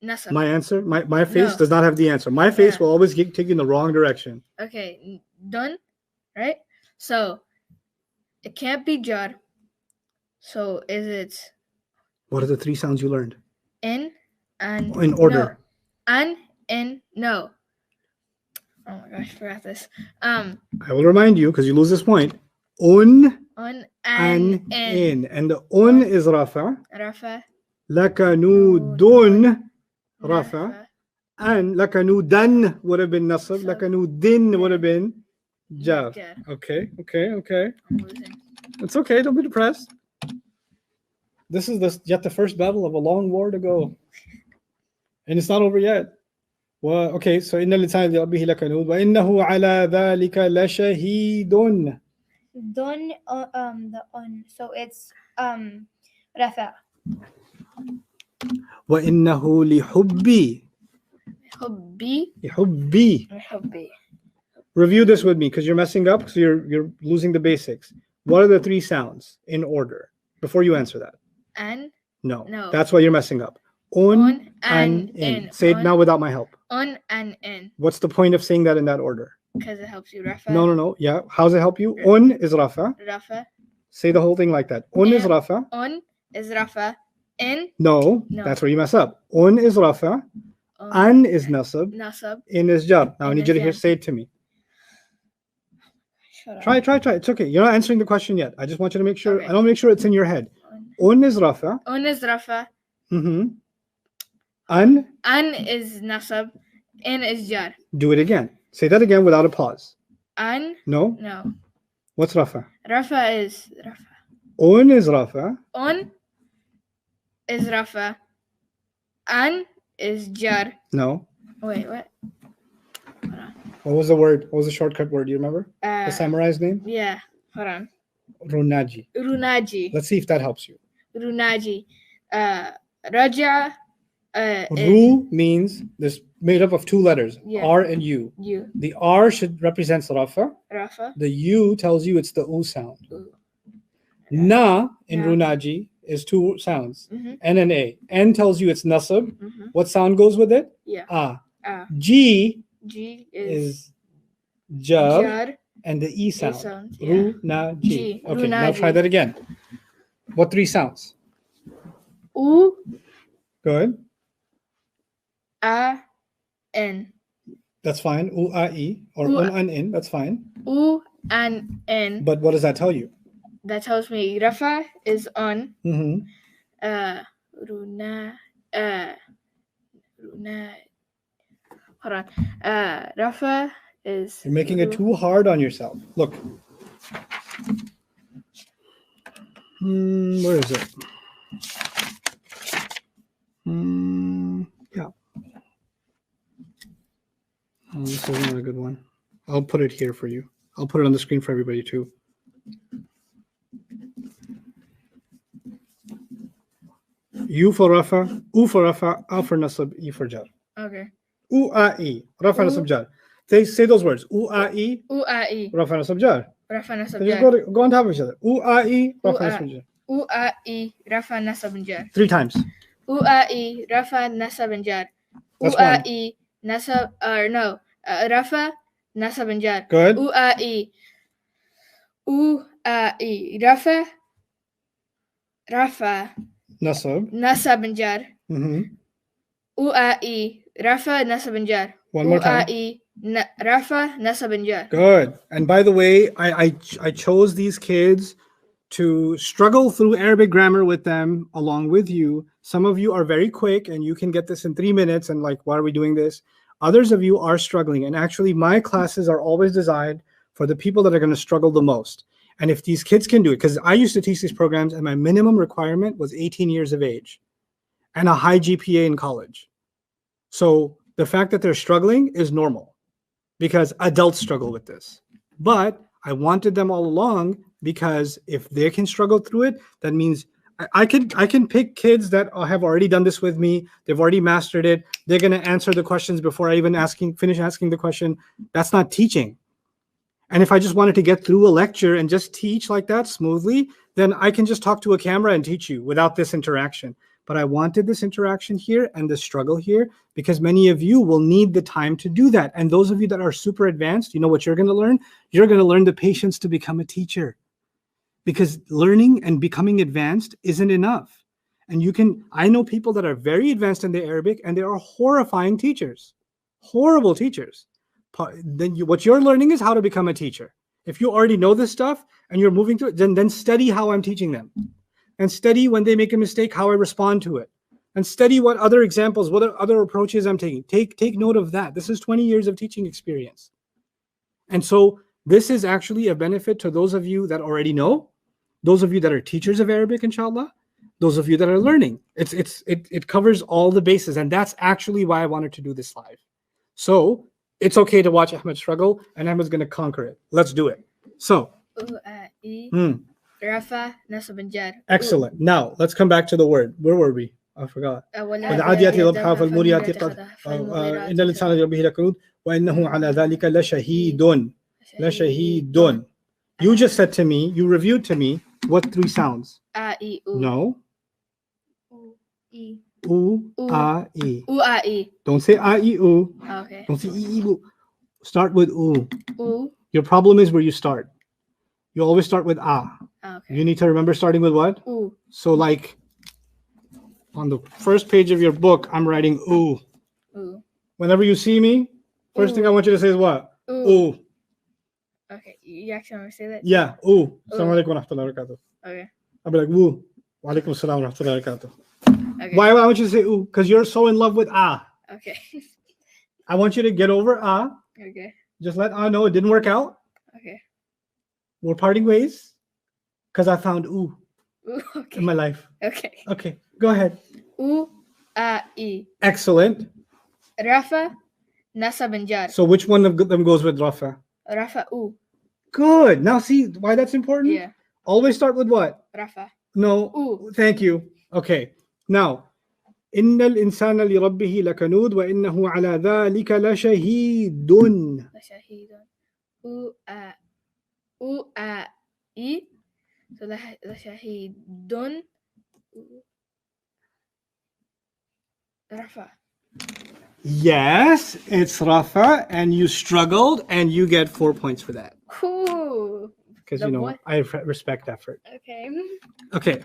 Nasab. My answer, my face No. does not have the answer. My face Yeah. will always take you in the wrong direction. Okay. Done. Right? So, it can't be jar. So, is it What are the 3 sounds you learned? in and In order. No. And in no. Oh my gosh, I forgot this. I will remind you because you lose this point. Un On and and in. And the un is rafa. Rafa. Lakanudun rafa. Rafa. And lakanudan would have been nasab. So- Lakanudin would have been jar. Jar. Okay. I'm losing. It's okay. Don't be depressed. This is yet the first battle of a long war to go. And it's not over yet. Well, okay, so إن الإنسان لربه لكنود وإنه على ذلك لشهيد. Don. The on. So it's rafa. وإنه لحبي حبي. لحبي. Review this with me because you're messing up, so you're losing the basics. What are the 3 sounds in order before you answer that? And No. No. That's why you're messing up. Un and in. Say it now without my help. Un and in. What's the point of saying that in that order? Because it helps you rafa. No. Yeah. How does it help you? Un is rafa. Rafa. Say the whole thing like that. Un is rafa. Un is rafa. In. No, that's where you mess up. Un is rafa. An is nasab. Nasab. In is jar. Now I In need you to is hear. jar. Say it to me. Shut up. Try. It's okay. You're not answering the question yet. I just want you to make sure. Okay. I don't make sure it's in your head. Un is rafa. Un is rafa. Mm-hmm. An. An is nasab. In is jar. Do it again. Say that again without a pause. An. No. No. What's rafa? Rafa is rafa. Un is rafa. Un is rafa. An is jar. No. Wait, what? What was the word? What was the shortcut word? Do you remember? The samurai's name? Yeah. Hold on. Runaji. Runaji. Let's see if that helps you. Runaji. Raja. Ru means this made up of two letters, Yeah. R and U. You. The R should represent rafa. Rafa. The U tells you it's the U sound. Ooh. Na in Na. Runaji is two sounds, Mm-hmm. N and A. N tells you it's nasab. Mm-hmm. What sound goes with it? Yeah. Ah. Ah. G G is jar jar. and the E sound. sound, yeah. Runaji. G. Okay, now Runaji. try that again. What three sounds? U. Good. A. N. That's fine. U, A, E, or U, un, an, in. That's fine. U and N. But what does that tell you? That tells me Rafa is on. Mm-hmm. Runa. Runa. Hold on. Rafa is. You're making it too hard on yourself. Look. Where is it? Yeah. Oh, this is not a good one. I'll put it here for you. I'll put it on the screen for everybody too. U for rafa, U for rafa, A for nasab, E for jar. Okay. U, A, E, rafa, nasab, jar. Say those words. U, A, E, U A E. rafa, nasab, jar. Rafa They just nasab go on top of each other. U, A, E, rafa, U, A. nasab, jar. U A E. Rafa nasab jar. 3 times. U A E. Rafa nasab jar. U That's A one. E. Nasab. No. Rafa nasab jar. Good. U A E. U A E. Rafa. Rafa Nasab. nasab jar. Mm-hmm. U A E. Rafa nasab jar. One more time. U A E. Rafa nasab jar. Good. And by the way, I chose these kids to struggle through Arabic grammar with them along with you. Some of you are very quick and you can get this in 3 minutes and like, why are we doing this? Others of you are struggling. And actually my classes are always designed for the people that are going to struggle the most. And if these kids can do it, because I used to teach these programs and my minimum requirement was 18 years of age and a high GPA in college. So the fact that they're struggling is normal because adults struggle with this. But I wanted them all along because if they can struggle through it, that means I can pick kids that have already done this with me. They've already mastered it. They're going to answer the questions before I even finish asking the question. That's not teaching. And if I just wanted to get through a lecture and just teach like that smoothly, then I can just talk to a camera and teach you without this interaction. But I wanted this interaction here and the struggle here because many of you will need the time to do that. And those of you that are super advanced, you know what you're going to learn? You're going to learn the patience to become a teacher. Because learning and becoming advanced isn't enough. And I know people that are very advanced in the Arabic and they are horrifying teachers, horrible teachers. Then what you're learning is how to become a teacher. If you already know this stuff and you're moving to it, then study how I'm teaching them. And study when they make a mistake, how I respond to it. And study what other examples, what other approaches I'm taking. Take note of that. This is 20 years of teaching experience. And so this is actually a benefit to those of you that already know, those of you that are teachers of Arabic, inshallah, those of you that are learning. It covers all the bases. And that's actually why I wanted to do this live. So it's okay to watch Ahmed struggle and Ahmed's going to conquer it. Let's do it. So. Rafa nasab jar. Excellent. Now let's come back to the word. Where were we? I forgot. والعاديات ضبحا فالموريات قدحا إن الإنسان لربه لكنود وإنه على ذلك لشهيد. لشهيد. You just said to me, you reviewed to me what 3 sounds? A, E, U. No. U, E. U, U. A, E. U-A-E. Don't say A, E, U. Okay. Don't say E, E, U. Start with U. U. Your problem is where you start. You always start with A. Okay. You need to remember starting with what? U. So like on the first page of your book, I'm writing U. U. Whenever you see me, first thing I want you to say is what? U. U. Okay. You actually want me to say that? Yeah, U. Assalamu alaikum wa rahmatullahi wa barakatuh. Okay. I'll be like, woo. Wa alaikum assalam wa rahmatullahi wa barakatuh. Okay. Why I want you to say U? Because you're so in love with A. Okay. I want you to get over A. Okay. Just let A know it didn't work out. Okay. We're parting ways. Because I found U U. Okay. in my life. Okay. Okay, go ahead. U-A-E. Excellent. Rafa. Nasab and jar. So which one of them goes with Rafa? Rafa. U. Good. Now see why that's important? Yeah. Always start with what? Rafa. No. U. Thank you. Okay. Now, إن الإنسان لربه لكنود وإنه على ذلك لشهيد. لشهيد. U-A. U-A-E. So لشهيد. Rafa. Yes, it's Rafa, and you struggled, and you get 4 points for that Cool. because The you know what? I respect effort. Okay. Okay,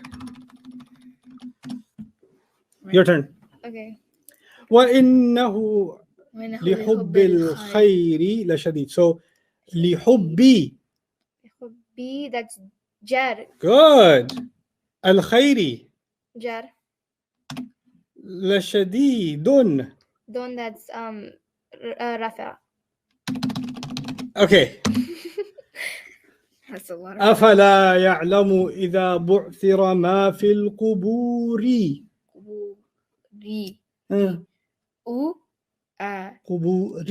your turn. Okay. وإنه وإنه لحب الخير. الخير لشديد. So لحبي. B, that's jar. Good. الخير Jar. لشديد. Don, that's Rafa. Okay. That's a lot of أفلا يعلم إذا بعثر ما في القبور. Ri. آه، U-A-Ri. قبور.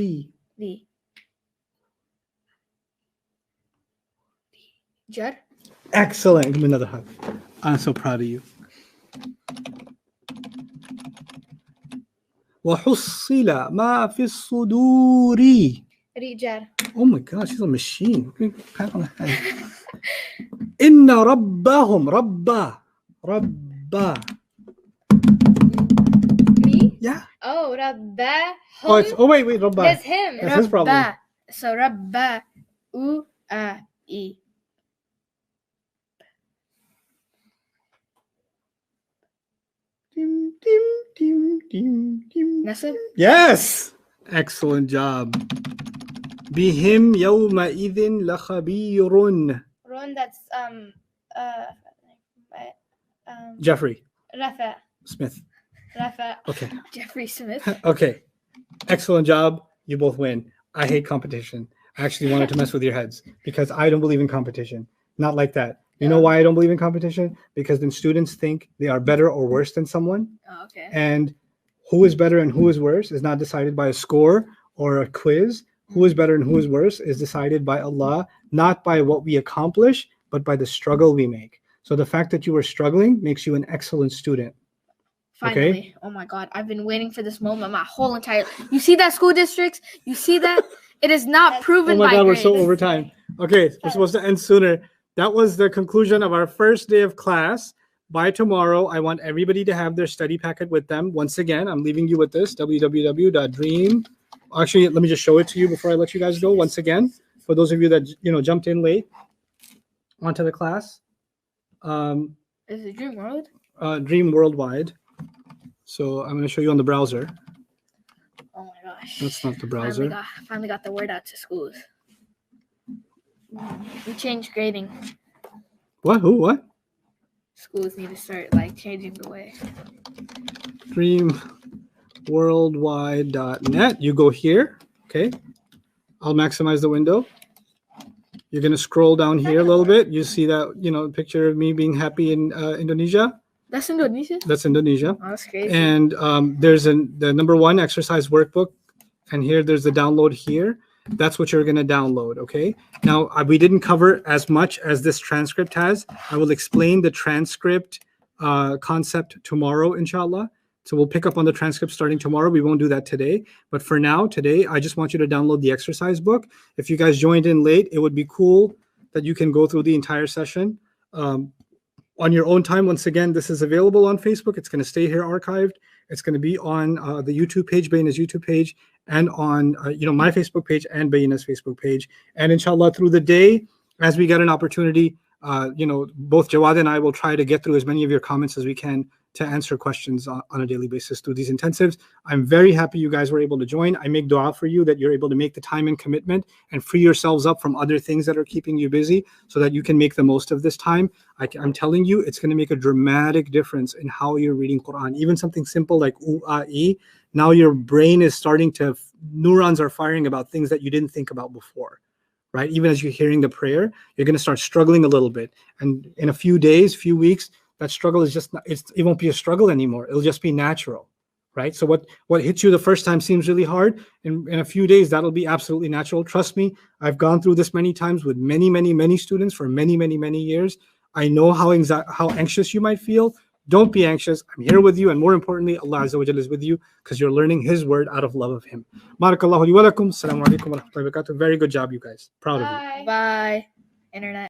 Jar. Excellent. Give me another hug. I'm so proud of you. وحصل ما في الصدور. Ri, jar. Oh my gosh, she's a machine. Pat on the head. إن ربهم ربا. Me? Yeah. Oh, Rabba. Oh wait, Rabba. There's him. That's his problem. Rabba. So Rabba. U-A-E. Dim, dim, dim, dim, dim. Nasib? Yes. Excellent job. بهم يومئذ لخبير. Ron, that's Jeffrey Rafa. Smith. Rafa. Okay. Jeffrey Smith. Okay. Excellent job. You both win. I hate competition. I actually wanted to mess with your heads because I don't believe in competition. Not like that. You know why I don't believe in competition? Because then students think they are better or worse than someone. Oh, okay. And who is better and who is worse is not decided by a score or a quiz. Who is better and who is worse is decided by Allah, not by what we accomplish, but by the struggle we make. So the fact that you were struggling makes you an excellent student. Finally. Okay. Oh my God. I've been waiting for this moment my whole entire. You see that, school districts? You see that? It is not proven Oh my by God, we're grades. so over time. Okay, we're supposed to end sooner. That was the conclusion of our first day of class. By tomorrow, I want everybody to have their study packet with them. Once again, I'm leaving you with this, www.dream. Actually, let me just show it to you before I let you guys go. Once again, for those of you that jumped in late onto the class. Is it Dream World? Dream Worldwide. So I'm going to show you on the browser. Oh my gosh. That's not the browser. Finally got the word out to schools. We changed grading. What? Who? What? Schools need to start changing the way. Dreamworldwide.net. You go here. Okay. I'll maximize the window. You're going to scroll down here a little bit. You see that, picture of me being happy in Indonesia. That's Indonesia? That's Indonesia. Oh, that's crazy. And there's the number 1 exercise workbook. And here there's the download here. That's what you're going to download. Okay. Now, we didn't cover as much as this transcript has. I will explain the transcript concept tomorrow, inshallah. So we'll pick up on the transcript starting tomorrow. We won't do that today. But for now, today, I just want you to download the exercise book. If you guys joined in late, it would be cool that you can go through the entire session on your own time. Once again, this is available on Facebook. It's going to stay here archived. It's going to be on the YouTube page, Bayina's YouTube page, and on my Facebook page and Bayina's Facebook page. And inshallah, through the day, as we get an opportunity, both Jawad and I will try to get through as many of your comments as we can to answer questions on a daily basis through these intensives. I'm very happy you guys were able to join. I make dua for you that you're able to make the time and commitment and free yourselves up from other things that are keeping you busy so that you can make the most of this time. I'm telling you, it's going to make a dramatic difference in how you're reading Quran. Even something simple like U-A-E, now your brain is starting to, neurons are firing about things that you didn't think about before. Right? Even as you're hearing the prayer, you're going to start struggling a little bit. And in a few days, few weeks, that struggle is just, it won't be a struggle anymore. It'll just be natural, right? So what hits you the first time seems really hard. In a few days, that'll be absolutely natural. Trust me, I've gone through this many times with many, many, many students for many, many, many years. I know how anxious you might feel. Don't be anxious. I'm here with you. And more importantly, Allah Azza wa Jalla is with you because you're learning His word out of love of Him. Barakallahu li wa lakum. Assalamu alaikum wa rahmatullahi wa barakatuh. Very good job, you guys. Proud of you. Bye, internet.